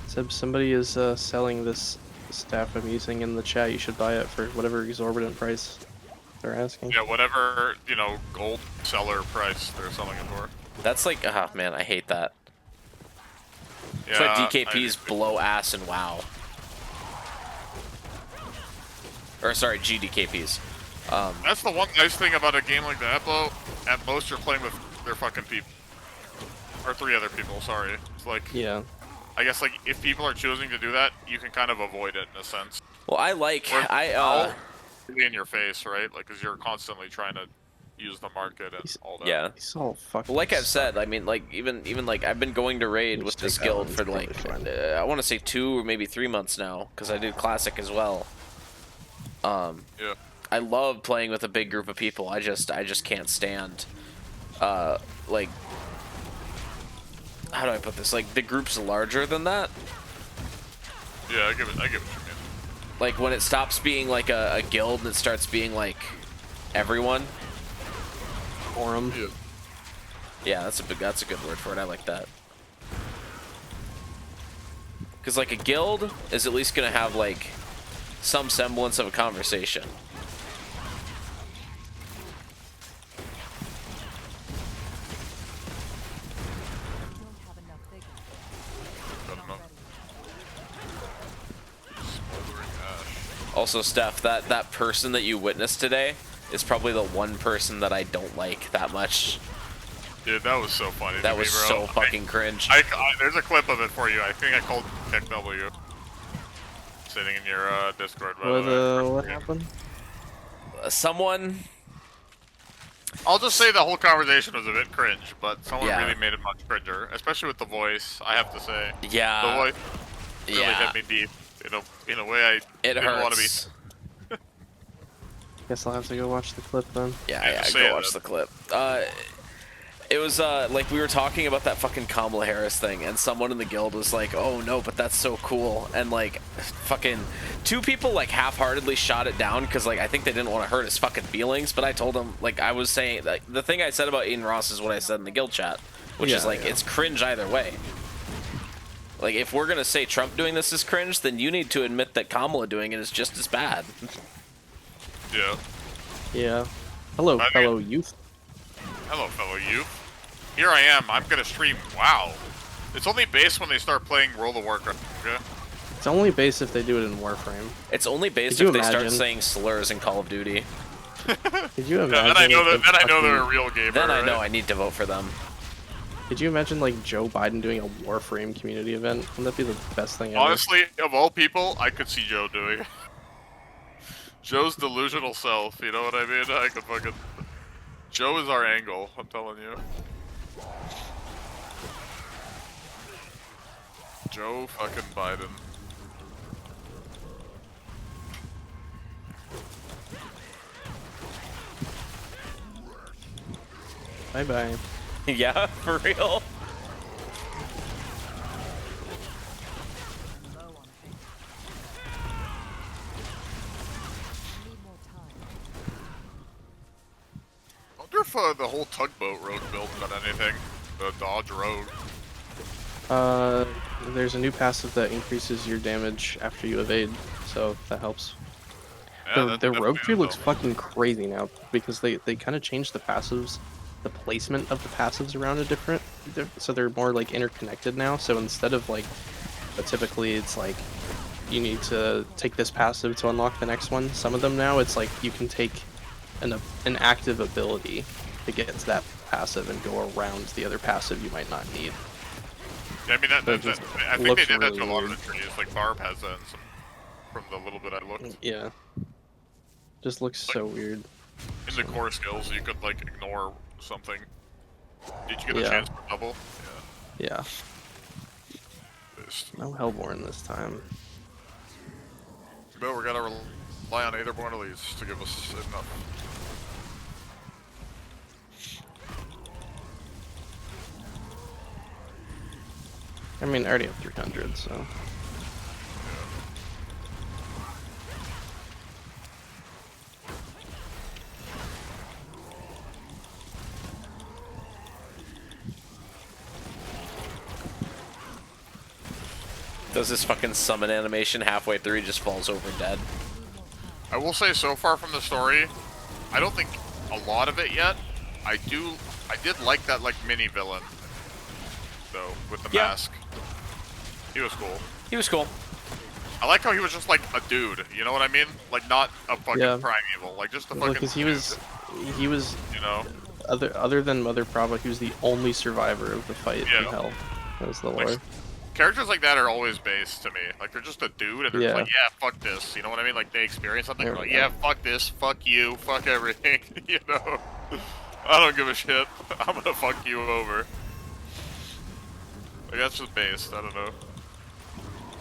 Seb, somebody is selling this staff I'm using in the chat. You should buy it for whatever exorbitant price they're asking. Yeah, whatever, you know, gold seller price they're selling it for. That's like, ah, man, I hate that. That's Yeah, why DKP's blow ass and WoW. Or sorry, GDKPs. That's the one nice thing about a game like Diablo. At most, you're playing with their fucking people. Or 3 other people, sorry. It's like, Yeah. I guess, like, if people are choosing to do that, you can kind of avoid it in a sense. Well, I like, Whereas really in your face, right? Like, because you're constantly trying to use the market and all that. yeah. He's all fucking. Well, like I've said, I mean, like even like I've been going to raid Just with take this that guild one, for it's like probably fine. I want to say 2 or maybe 3 months now because I did classic as well. Yeah. I love playing with a big group of people. I just can't stand like, how do I put this? Like the group's larger than that. Yeah, I get what you mean. Like when it stops being like a guild and it starts being like everyone. Forum. Yeah. Yeah, that's a good word for it. I like that. Because like a guild is at least gonna have like some semblance of a conversation. I don't have enough vigor. Got Not enough. ready. Smoldering ash. Also, Steph, that person that you witnessed today is probably the one person that I don't like that much. Dude, that was so funny. That to was me, bro. so fucking cringe. There's a clip of it for you. I think I called Tech W. Sitting in your Discord. By the way. What happened? Someone. I'll just say the whole conversation was a bit cringe, but someone Yeah. really made it much cringer, especially with the voice. I have to say, Yeah. the voice really Yeah. hit me deep in a way I It didn't want to be. hurts. Guess I'll have to go watch the clip then. Yeah, just go say watch that. the clip. It was like we were talking about that fucking Kamala Harris thing, and someone in the guild was like, "Oh no, but that's so cool," and like, fucking two people like half-heartedly shot it down because like I think they didn't want to hurt his fucking feelings. But I told him like I was saying like the thing I said about Aiden Ross is what I said in the guild chat, which is Yeah, like yeah. it's cringe either way. Like if we're gonna say Trump doing this is cringe, then you need to admit that Kamala doing it is just as bad. Yeah. Yeah. Hello, I mean- fellow youth. Hello, fellow you. Here I am. I'm gonna stream. Wow. It's only based when they start playing World of Warcraft. Okay? It's only base if they do it in Warframe. It's only based Could you if they start imagine? saying slurs in Call of Duty. Could you Yeah, imagine? then I know if that. Then I know fucking- they're a real gamer. Then I know right? I need to vote for them. Could you imagine like Joe Biden doing a Warframe community event? Wouldn't that be the best thing ever? Honestly, of all people, I could see Joe doing it. Joe's delusional self, you know what I mean? I could fucking... Joe is our angle, I'm telling you. Joe fucking Biden. Bye bye. Yeah, for real. Low on vigor. I need more time. I wonder if the whole tugboat road build got anything. The Dodge Road. There's a new passive that increases your damage after you evade, so that helps. Yeah, The that rogue definitely tree looks helps. fucking crazy now because they kind of changed the passives, the placement of the passives around a different, so they're more like interconnected now. So instead of like, but typically it's like you need to take this passive to unlock the next one. Some of them now it's like you can take an active ability to get to that passive and go around the other passive you might not need. Yeah, I mean, That just I think they looks did that to a really lot of weird. the trees. Like, Barb has that in some, from the little bit I looked. Yeah, just looks so weird. In the core skills, you could, like, ignore something. Did you get a Yeah. chance for double? Yeah, Yeah. Just- no Hellborn this time. No, we're gonna rely on Aetherborn Elites to give us enough. I mean, I already have 300, so. Does this fucking summon animation halfway through, he just falls over dead. I will say, so far from the story, I don't think a lot of it yet. I did like that, like, mini villain, though, with the Yeah. mask. He was cool. He was cool. I like how he was just like a dude, you know what I mean? Like, not a fucking Yeah. primeval, like just a Well, fucking because he was, dude, you know? other than Mother Prava, he was the only survivor of the fight Yeah. in Hell. That was the Like, lore. Characters like that are always based to me. Like, they're just a dude, and they're just Yeah. like, yeah, fuck this, you know what I mean? Like, they experience something, There they're we like, go. yeah, fuck this, fuck you, fuck everything, you know? I don't give a shit. I'm gonna fuck you over. Like, that's just based, I don't know.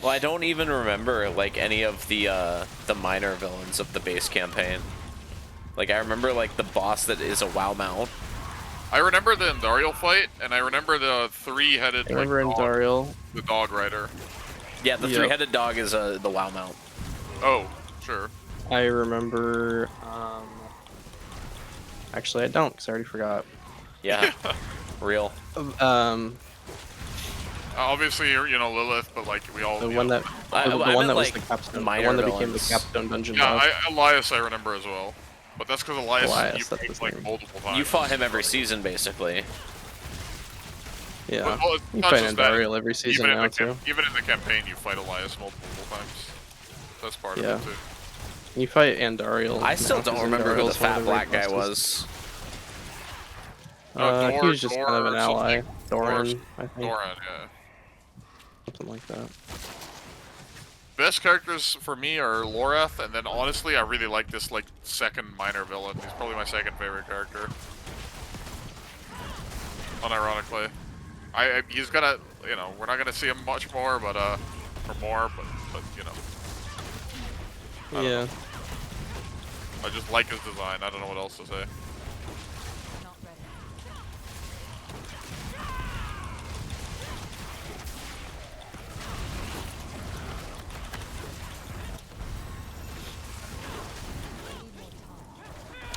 Well, I don't even remember like any of the minor villains of the base campaign. Like I remember like the boss that is a WoW mount. I remember the Andariel fight, and I remember the three-headed, I remember like, Andariel. the dog rider. Yeah, the Yep. three-headed dog is the WoW mount. Oh, sure. I remember Actually, I don't, because I already forgot. Yeah. Real. Obviously, you know Lilith, but like we all. The you one know, that, I the meant, one that was like, the capstone, the minor one that became the villains. capstone dungeon Yeah, boss. Elias I remember as well, but that's because Elias, Elias, you that's picked his like name. multiple times. You fought him every season, basically. Yeah, Well, it's you not fight just that, Andariel every season even in now the too. even in the campaign, you fight Elias multiple times. That's part Yeah. of it too. You fight Andariel. I still now, 'cause don't remember who the Andariel's one of fat black raid guy bosses. was. He was just kind of an ally. something. Doran, I think. Doran, yeah. Something like that. Best characters for me are Lorath, and then honestly, I really like this like second minor villain. He's probably my second favorite character. Unironically, he's gonna, you know, we're not gonna see him much more, but or more, but you know. I don't Yeah. know. I just like his design. I don't know what else to say. Not ready.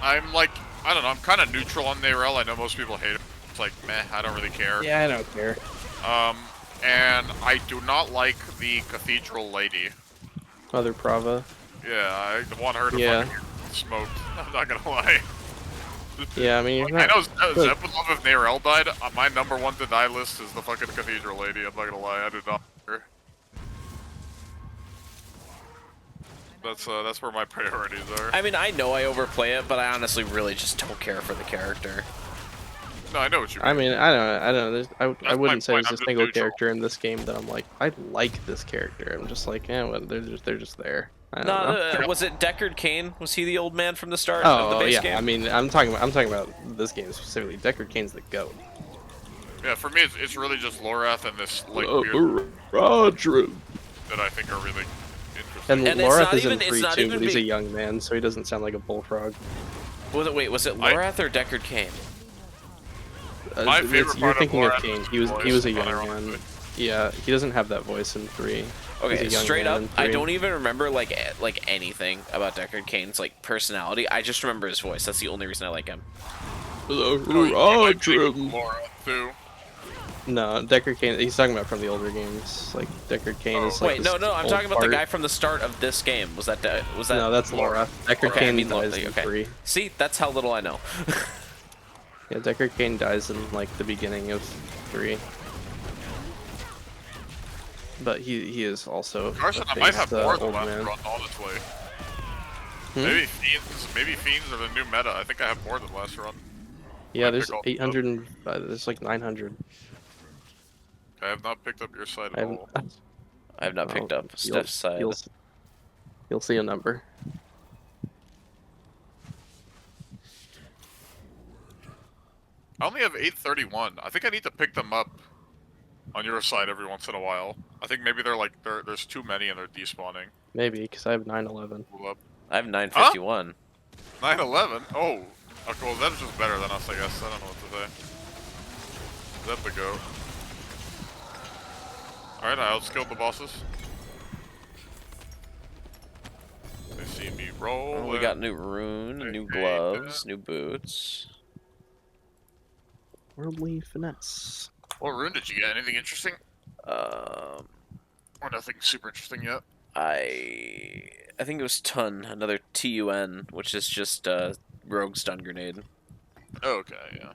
I'm like, I don't know. I'm kind of neutral on Narelle. I know most people hate him. It's like, meh. I don't really care. Yeah, I don't care. And I do not like the cathedral lady. Mother Prava. Yeah, I want her to Yeah. fucking smoke. I'm not gonna lie. Yeah, I mean, you're I not. know Look. Zeb would love if Narelle died. My number one to die list is the fucking cathedral lady. I'm not gonna lie. I do not like her. That's where my priorities are. I mean, I know I overplay it, but I honestly really just don't care for the character. No, I know what you mean. I mean, I don't know. I my wouldn't say point, there's I'm a just single neutral. character in this game that I'm like, I like this character. I'm just like, yeah, well, they're just there. I don't know. No, was it Deckard Cain? Was he the old man from the start of the Oh base yeah, game? I mean, I'm talking about this game specifically. Deckard Cain's the goat. Yeah, for me, it's really just Lorath and this like Oh, weird Roger. that I think are really And, interesting. And it's Lorath not is in even- it's 3 not too, even but he's a be- young man, so he doesn't sound like a bullfrog. Was it Lorath or Deckard Cain? My favorite You're part of thinking of Lorath Cain. is He his was a voice, young unironically. man. Yeah, he doesn't have that voice in 3. He's Okay, a young straight man up, in I 3. don't even remember like anything about Deckard Cain's like personality. I just remember his voice. That's the only reason I like him. Lorath too. No, Deckard Cain. He's talking about from the older games. Like Deckard Cain is like. Wait, no, this I'm old talking about the fart. guy from the start of this game. Was that No, that's Laura. Deckard Okay, I Cain mean, dies in okay. 3. See, that's how little I know. Yeah, Deckard Cain dies in like the beginning of 3. But he is also. Carson, a I might have face, more than old last man. run, honestly. Hmm? Maybe Fiends are the new meta. I think I have more than last run. Yeah, Might there's pick all- 800. There's like 900. I have not picked up your side I at haven't. all. I have not picked up Steph's side. You'll see a number. I only have 831. I think I need to pick them up on your side every once in a while. I think maybe they're like there's too many and they're despawning. Maybe because I have 911. Pull up. I have 951. 911. Oh, okay, well that's just better than us, I guess. I don't know what to say. Is that the go? All right, I outskilled the bosses. They see me roll. Oh, we got new rune, new gloves, new boots. Worldly finesse. What rune did you get? Anything interesting? Um, Or nothing super interesting yet? I think it was Tun, another TUN, which is just rogue stun grenade. Okay, yeah.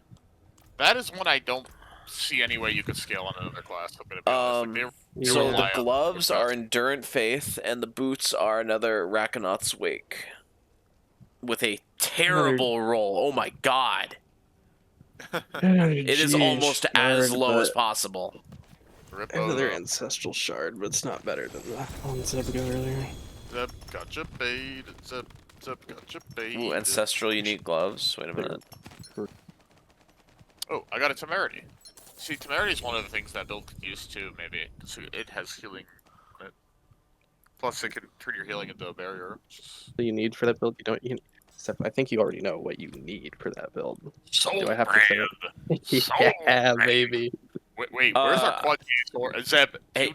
That is one I don't see any way you could scale on another class. I'm gonna be honest. Like, they So rely the on gloves are class. Endurant Faith, and the boots are another Rakonaut's Wake. With a terrible roll. Oh my god. It is almost as low as possible. Rip Another those up. ancestral shard, but it's not better than the ones I've got earlier. Zeb gotcha baited. Zeb gotcha baited. Ooh, ancestral unique gloves. Wait a minute. Oh, I got a temerity. See, temerity is one of the things that build could use too, maybe. So it has healing on it. Plus, it can turn your healing into a barrier. So you need for that build? You don't. Steph, I think you already know what you need for that build. Soul Do I have to say brand. it? Soul Yeah, brand. baby. Wait, where's our quad or Zeb? Hey,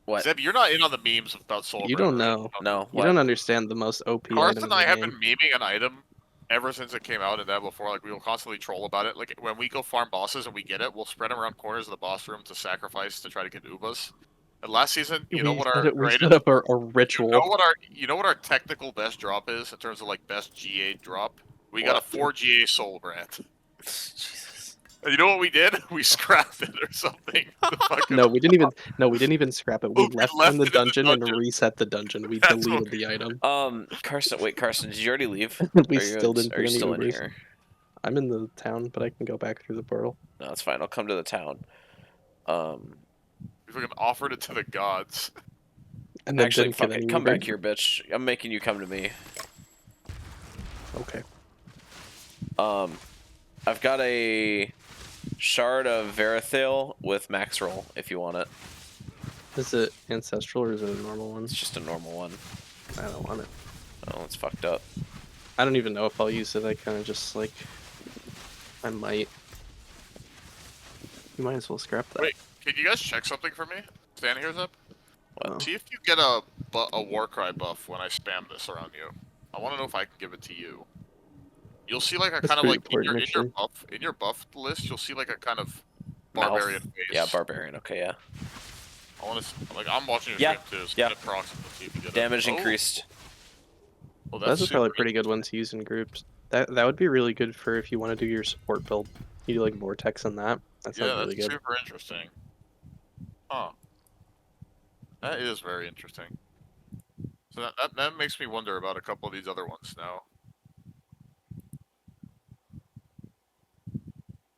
what? Zeb, you're not in on the memes about soul. You brand, don't right? know. No, You what? don't understand the most OP item Carson in and I the have game. been memeing an item ever since it came out and that before, like we will constantly troll about it. Like when we go farm bosses and we get it, we'll spread them around corners of the boss room to sacrifice to try to get Ubas. And last season, you know what our We set greatest, up a you know ritual. what our technical best drop is in terms of like best GA drop. We got a 4 GA soul brand. Jesus. And you know what we did? We scrapped it or something. The fucking No, we didn't even. No, we didn't even scrap it. We Oh, we left it left in the it in the dungeon and dungeon. reset the dungeon. We That's deleted what the item. Carson, wait, Carson, did you already leave? We Are you, still didn't are you get any still in Ubers. here? I'm in the town, but I can go back through the portal. No, that's fine. I'll come to the town. we fucking offered it to the gods. And then Actually, didn't fuck get it. any Come Ubers. back here, bitch. I'm making you come to me. Okay. I've got a shard of Verathil with max roll if you want it. Is it ancestral or is it a normal one? It's just a normal one. I don't want it. Oh, it's fucked up. I don't even know if I'll use it. I kind of just like. I might. You might as well scrap that. Wait, can you guys check something for me? Stan here's up. Oh. See if you get a Warcry buff when I spam this around you. I want to know if I can give it to you. You'll see like a That's kind of pretty like important, in your buff list. You'll see like a kind of Mouth. barbarian face. Yeah, barbarian. Okay, yeah. I want to like I'm watching your Yeah, stream too. So yeah. get procs and see if you get Damage it. Oh, increased. well, That's that's probably a super pretty good one to use in groups. That would be really good for if you want to do your support build. You do like Vortex and that. That sounds Yeah, really that's good. super interesting. Huh. That is very interesting. So that makes me wonder about a couple of these other ones now.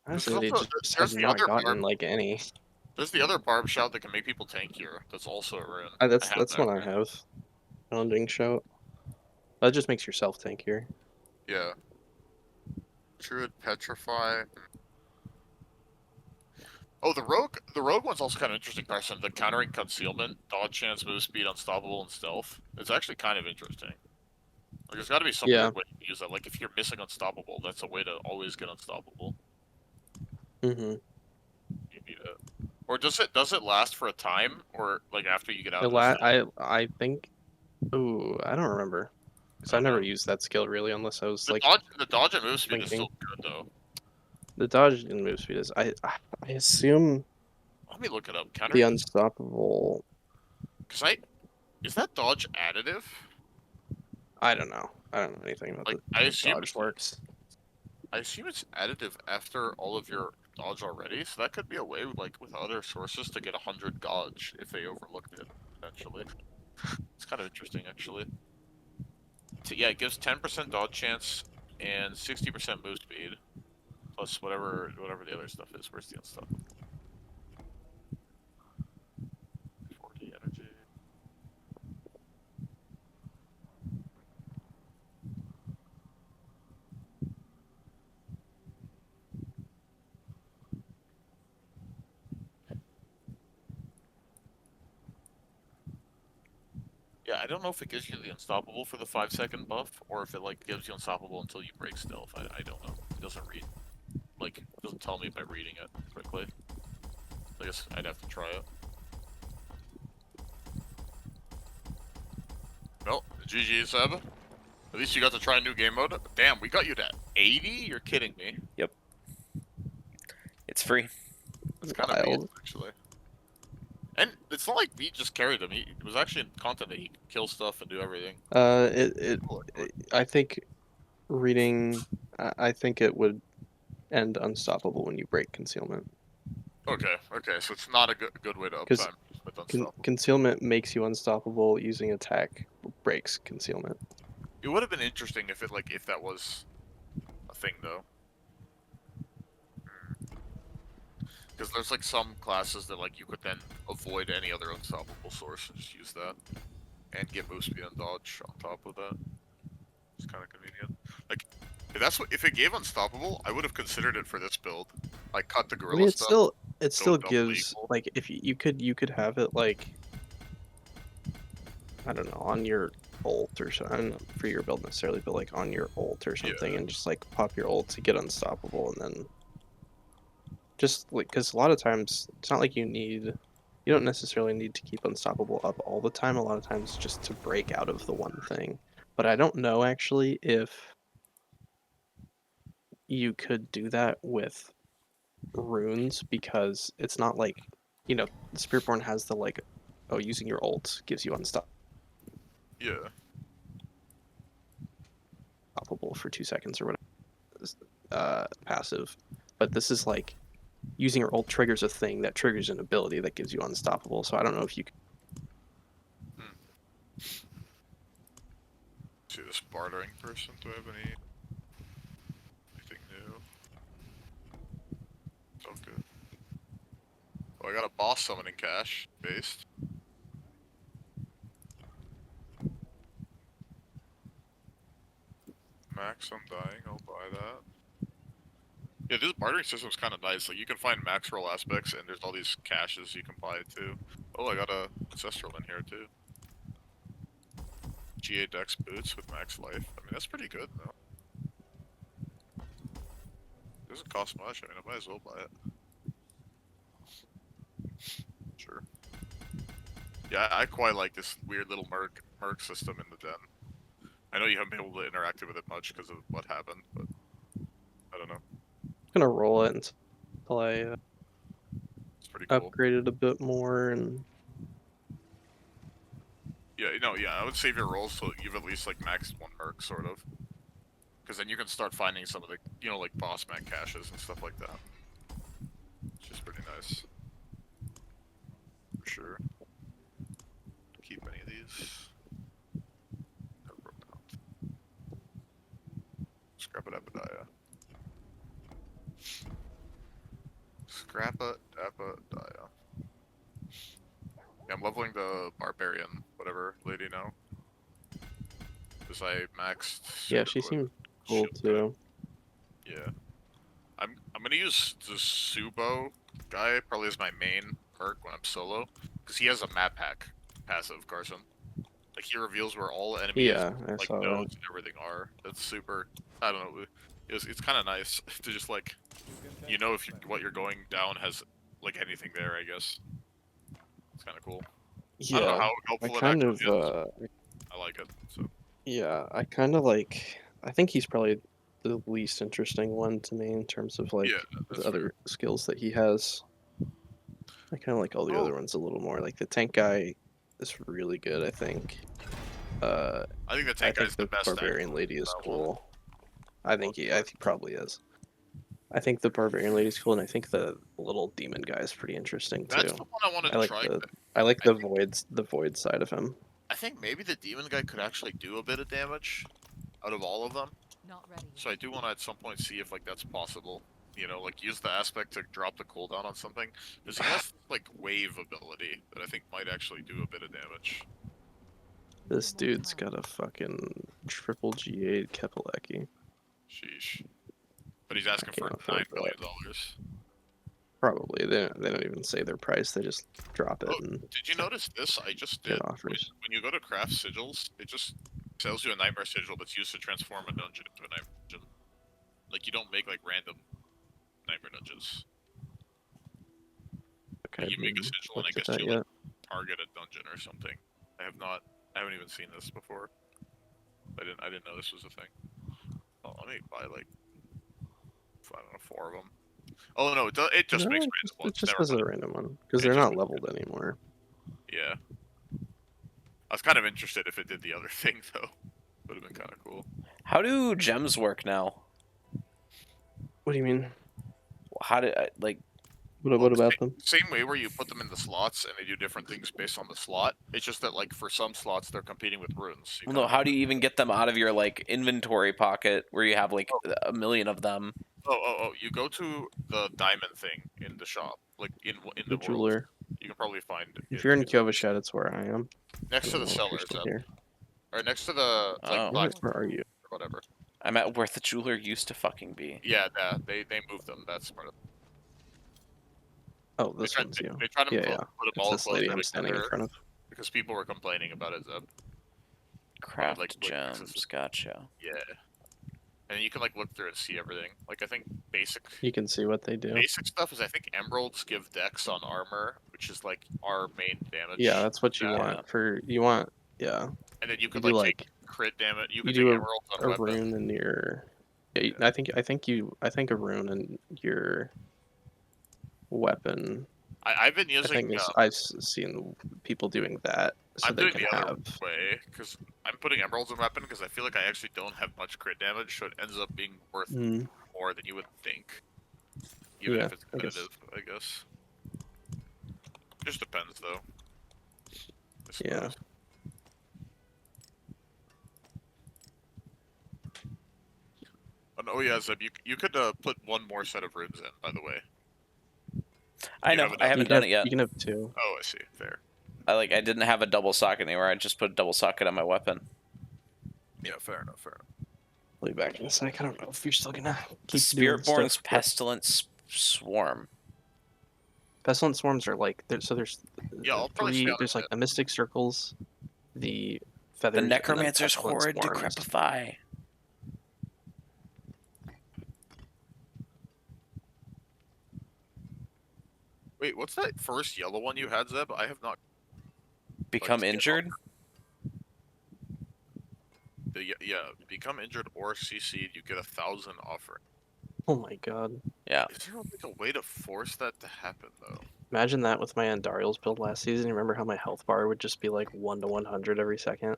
Honestly, they also- just there's have the not other gotten barb- like any. There's the other barb shout that can make people tankier. That's also a rune. That's I have that what I rune. have. Challenging shout. That just makes yourself tankier. Yeah. Druid Petrify. Oh, the rogue one's also kind of interesting, Carson. The countering concealment, dodge chance, move speed, unstoppable, and stealth. It's actually kind of interesting. Like, there's got to be some Yeah. weird way to use that. Like, if you're missing unstoppable, that's a way to always get unstoppable. Mm-hmm. You need it. Or does it last for a time, or like after you get out? I think. Ooh, I don't remember. Because I never Okay. used that skill really, unless I was The like dodge and move speed is thinking. still good though. The dodge and move speed is. I assume Let me look it up. the Counter. unstoppable. Is that dodge additive? I don't know. I don't know anything about Like, the I assume dodge works. I assume it's additive after all of your dodge already, so that could be a way, like, with other sources to get 100 dodge if they overlooked it, potentially. It's kind of interesting, actually. Yeah, it gives 10% dodge chance and 60% move speed, plus whatever the other stuff is. Where's the unstoppable? 40 energy. Yeah, I don't know if it gives you the unstoppable for the 5-second buff, or if it like gives you unstoppable until you break stealth. I don't know. It doesn't read. Like, it doesn't tell me by reading it quickly. I guess I'd have to try it. Well, GG, Seb. At least you got to try a new game mode. Damn, we got you to 80? You're kidding me. It's free. That's kind of Wild. weird, actually. And it's not like we just carried him. It was actually in content that he could kill stuff and do everything. I think reading. I think it would end unstoppable when you break concealment. Okay, so it's not a good way to 'Cause uptime with unstoppable. Concealment makes you unstoppable. Using attack breaks concealment. It would have been interesting if that was a thing though. Because there's like some classes that like you could then avoid any other unstoppable source and just use that. And get move speed and dodge on top of that. It's kinda convenient. Like if it gave unstoppable, I would have considered it for this build. Like cut the I gorilla mean, stuff. it still double gives equal. like if you could have it like I don't know on your ult or something, not for your build necessarily, but like on your ult or something, and just like pop your ult to get unstoppable, and then just like because a lot of times it's not like you don't necessarily need to keep unstoppable up all the time. A lot of times just to break out of the one thing. But I don't know actually if you could do that with runes because it's not like, the spiritborn has the like, oh, using your ult gives you unstoppable Yeah. for 2 seconds or whatever, passive. But this is like using your ult triggers a thing that triggers an ability that gives you unstoppable. So I don't know if you can. See this bartering person. Do I have anything new? It's all good. Oh, I got a boss summoning cache based. Max, I'm dying. I'll buy that. Yeah, this bartering system's kind of nice. Like, you can find max roll aspects, and there's all these caches you can buy too. Oh, I got a ancestral in here too. GA Dex boots with max life. I mean, that's pretty good though. Doesn't cost much. I mean, I might as well buy it. Sure. Yeah, I quite like this weird little merc system in the den. I know you haven't been able to interact with it much because of what happened, but I don't know. I'm gonna roll it until I It's pretty cool. upgrade it a bit more and. Yeah, I would save your rolls so you've at least like maxed one merc, sort of. Because then you can start finding some of the, like boss man caches and stuff like that. Which is pretty nice. For sure. Keep any of these. Never broken out. Scrap-a-dappa-dia. Scrap-a-dappa-dia. Yeah, I'm leveling the barbarian, whatever lady now. Because I maxed. Yeah, she seemed cool too. Yeah. I'm gonna use the Subo guy probably as my main perk when I'm solo. Because he has a map hack passive, Carson. Like, he reveals where all enemies, Yeah, I like, saw that. nodes and everything are. That's super, I don't know, it's kind of nice to just, like, if what you're going down has, like, anything there, I guess. It's kind of cool. I don't know Yeah, how I helpful it kind actually of, is. I like it, so. yeah, I kind of like. I think he's probably the least interesting one to me in terms of like Yeah, that's the other skills that he has. I kind of like all the other ones a little more. Like the tank guy is really good, I think. I think the I tank think guy's the the best. barbarian lady is that one. cool. I think he probably is. I think the barbarian lady's cool, and I think the little demon guy is pretty interesting too. That's the one I wanted I to like try. the void side of him. I think maybe the demon guy could actually do a bit of damage out of all of them. Not ready. So I do want to at some point see if like that's possible. Like use the aspect to drop the cooldown on something. Because he has like wave ability that I think might actually do a bit of damage. This dude's got a fucking triple G8 Kepaleki. Sheesh. But he's asking for can't afford $9 million. Probably. They don't even say their price. They just drop it. Oh, And did you notice this? I just did. get offers. When you go to craft sigils, it just sells you a nightmare sigil that's used to transform a dungeon into a nightmare dungeon. Like, you don't make like random nightmare dungeons. Okay, Like, you make a sigil and I guess you yet. like target a dungeon or something. I haven't even seen this before. I didn't know this was a thing. Oh, let me buy like, I don't know, 4 of them. Oh no, it just makes random ones. It just Never does a mind. random one because It they're just not leveled anymore. Yeah. I was kind of interested if it did the other thing though. Would have been kind of cool. How do gems work now? What do you mean? How did I, like? What about them? Same way where you put them in the slots and they do different things based on the slot. It's just that like for some slots they're competing with runes. Well, no, how do you even get them out of your like inventory pocket where you have like a million of them? Oh! You go to the diamond thing in the shop, like in the world. Jeweler. You can probably find. If you're in Kyovashad, it's where I am. Next to the sellers, here. or next to the like Where are you? or whatever. I'm at where the jeweler used to fucking be. Yeah, they moved them. That's part of. Oh, this one's you. They try to Yeah, put yeah. them It's all this lady closer I'm standing in together front of. because people were complaining about it. Zeb. Craft like, gems, gotcha. Yeah. And you can like look through and see everything. Like I think basic. You can see what they do. Basic stuff is I think emeralds give dex on armor, which is like our main damage. Yeah, that's what you want. Yeah. And then you could do like take crit damage. You can do take emeralds on a weapons. rune in your Yeah, I think a rune in your weapon. I've been I using. think seen people doing that, so I'm they doing can the other have. way because I'm putting emeralds in weapon because I feel like I actually don't have much crit damage, so it ends up being worth Mm, more than you would think, even yeah, if it's I guess. competitive. I guess. Just depends, though. I Yeah. suppose. Oh yeah, Zeb, you could put one more set of runes in, by the way. I You know. have I enough. haven't done it You yet. can have 2. Oh, I see. Fair. I didn't have a double socket anywhere. I just put a double socket on my weapon. Yeah, fair enough. Fair enough. I'll be back in a sec. I don't know if you're still gonna The keep doing Spiritborn's stuff. But pestilence swarm. pestilent swarms are like there's Yeah, I'll probably stay 3. on There's it. like the mystic circles, the The feathers, and then necromancer's pestilent horrid swarms. decrepify. Wait, what's that first yellow one you had, Zeb? I have not. Become Like, injured. Yeah, become injured or CC'd, you get 1,000 offering. Oh my god! Yeah. Is there like a way to force that to happen though? Imagine that with my Andariel's build last season. Remember how my health bar would just be like 1 to 100 every second,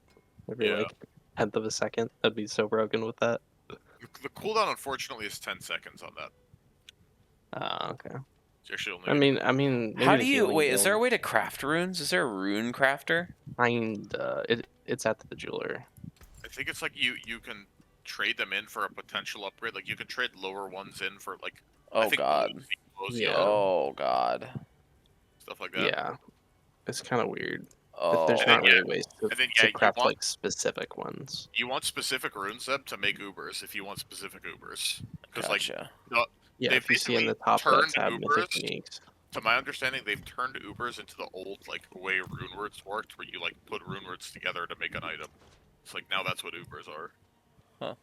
every Yeah. like tenth of a second. That'd be so broken with that. The cooldown, unfortunately, is 10 seconds on that. Ah, okay. It's actually only. I mean, maybe How the do you healing wait? Is there a build, way to craft runes? Is there a rune crafter? it's at the jeweler. I think it's like you can trade them in for a potential upgrade. Like you can trade lower ones in for like. I Oh think god. close Yeah. yellow, Oh god. stuff like that. Yeah, it's kind of weird. Oh. There's And then, not really ways And then to you craft want like specific ones. specific runes, Zeb, to make Ubers if you want specific Ubers. Because Gotcha. Yeah, they've if you see in basically the top left turned tab, mythic Ubers. uniques. To my understanding, they've turned Ubers into the old like way rune words worked, where you like put rune words together to make an item. It's like now that's what Ubers are. Huh.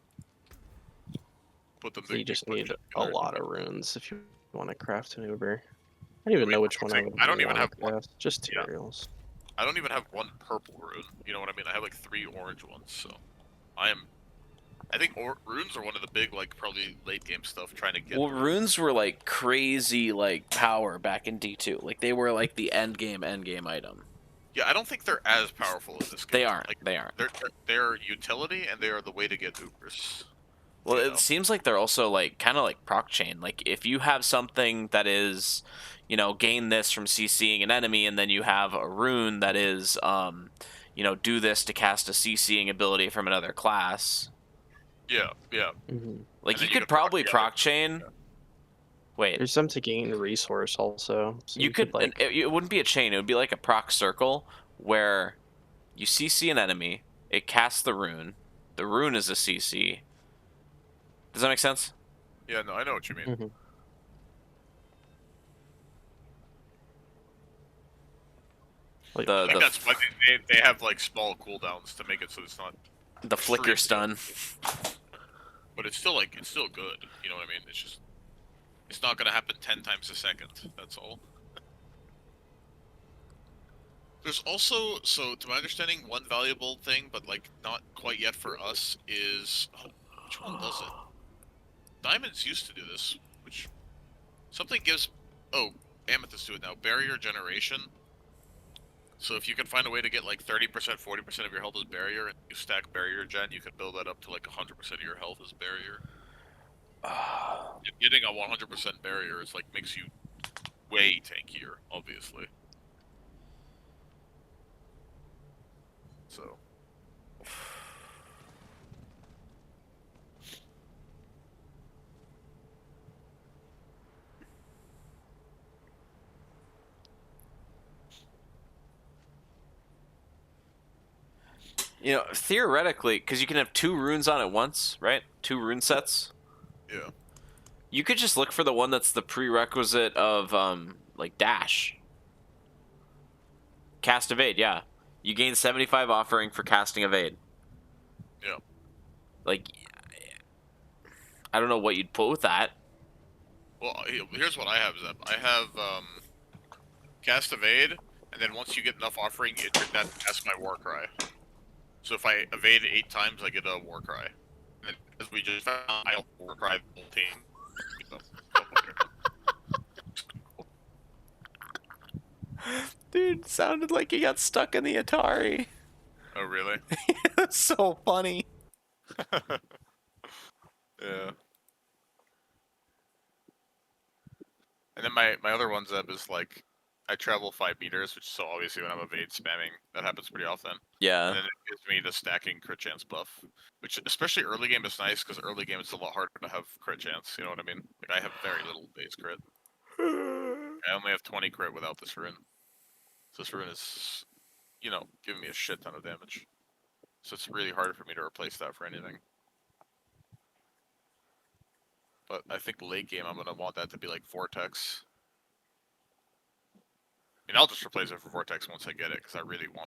Put them. So you just need a together. lot of runes if you want to craft an Uber. I don't even know which one I would I don't even wanna have one. craft. Just Yeah. Tyriols. I don't even have one purple rune. You know what I mean? I have like 3 orange ones. So I think runes are one of the big like probably late game stuff trying to get. Well, runes were like crazy like power back in D2. Like they were like the end game item. Yeah, I don't think they're as powerful in this game. They aren't. Like, They aren't. they're utility and they are the way to get Ubers. Well, You it know? seems like they're also like kind of like proc chain. Like if you have something that is, gain this from CCing an enemy, and then you have a rune that is, do this to cast a CCing ability from another class. Yeah, yeah. Mm-hmm. Like And you then you could could proc probably the other- proc chain. Wait, There's some to gain resource also. So you could. like It wouldn't be a chain. It would be like a proc circle where you CC an enemy, it casts the rune. The rune is a CC. Does that make sense? Yeah, no, I know what you mean. Mhm. Like, I think that's why they have like small cooldowns to make it so it's not. The flicker extreme. stun. But it's still good. You know what I mean? It's not gonna happen 10 times a second. That's all. There's also, so to my understanding, one valuable thing, but like not quite yet for us is which one does it? Diamonds used to do this, which something gives. Oh, Amethyst do it now. Barrier generation. So if you can find a way to get like 30%, 40% of your health as barrier, and you stack barrier gen, you can build that up to like 100% of your health as barrier. Getting a 100% barrier is like makes you way tankier, obviously. So. Theoretically, because you can have 2 runes on at once, right? 2 rune sets. Yeah. You could just look for the one that's the prerequisite of, like, dash. Cast Evade, yeah. You gain 75 offering for casting Evade. Yeah. Like, I don't know what you'd put with that. Well, here's what I have, Zeb. I have cast evade, and then once you get enough offering, you turn that to cast my war cry. So if I evade 8 times, I get a war cry. And Because we just found I'll override the whole team. Dude, sounded like he got stuck in the Atari. Oh really? That's so funny. Yeah. And then my other one Zeb is like, I travel 5 meters, which so obviously when I'm evade spamming, that happens pretty often. Yeah. And then it gives me the stacking crit chance buff, which especially early game is nice because early game it's a lot harder to have crit chance. You know what I mean? Like I have very little base crit. I only have 20 crit without this rune. So this rune is, you know, giving me a shit ton of damage. So it's really hard for me to replace that for anything. But I think late game I'm gonna want that to be like Vortex. I mean, I'll just replace it for Vortex once I get it because I really want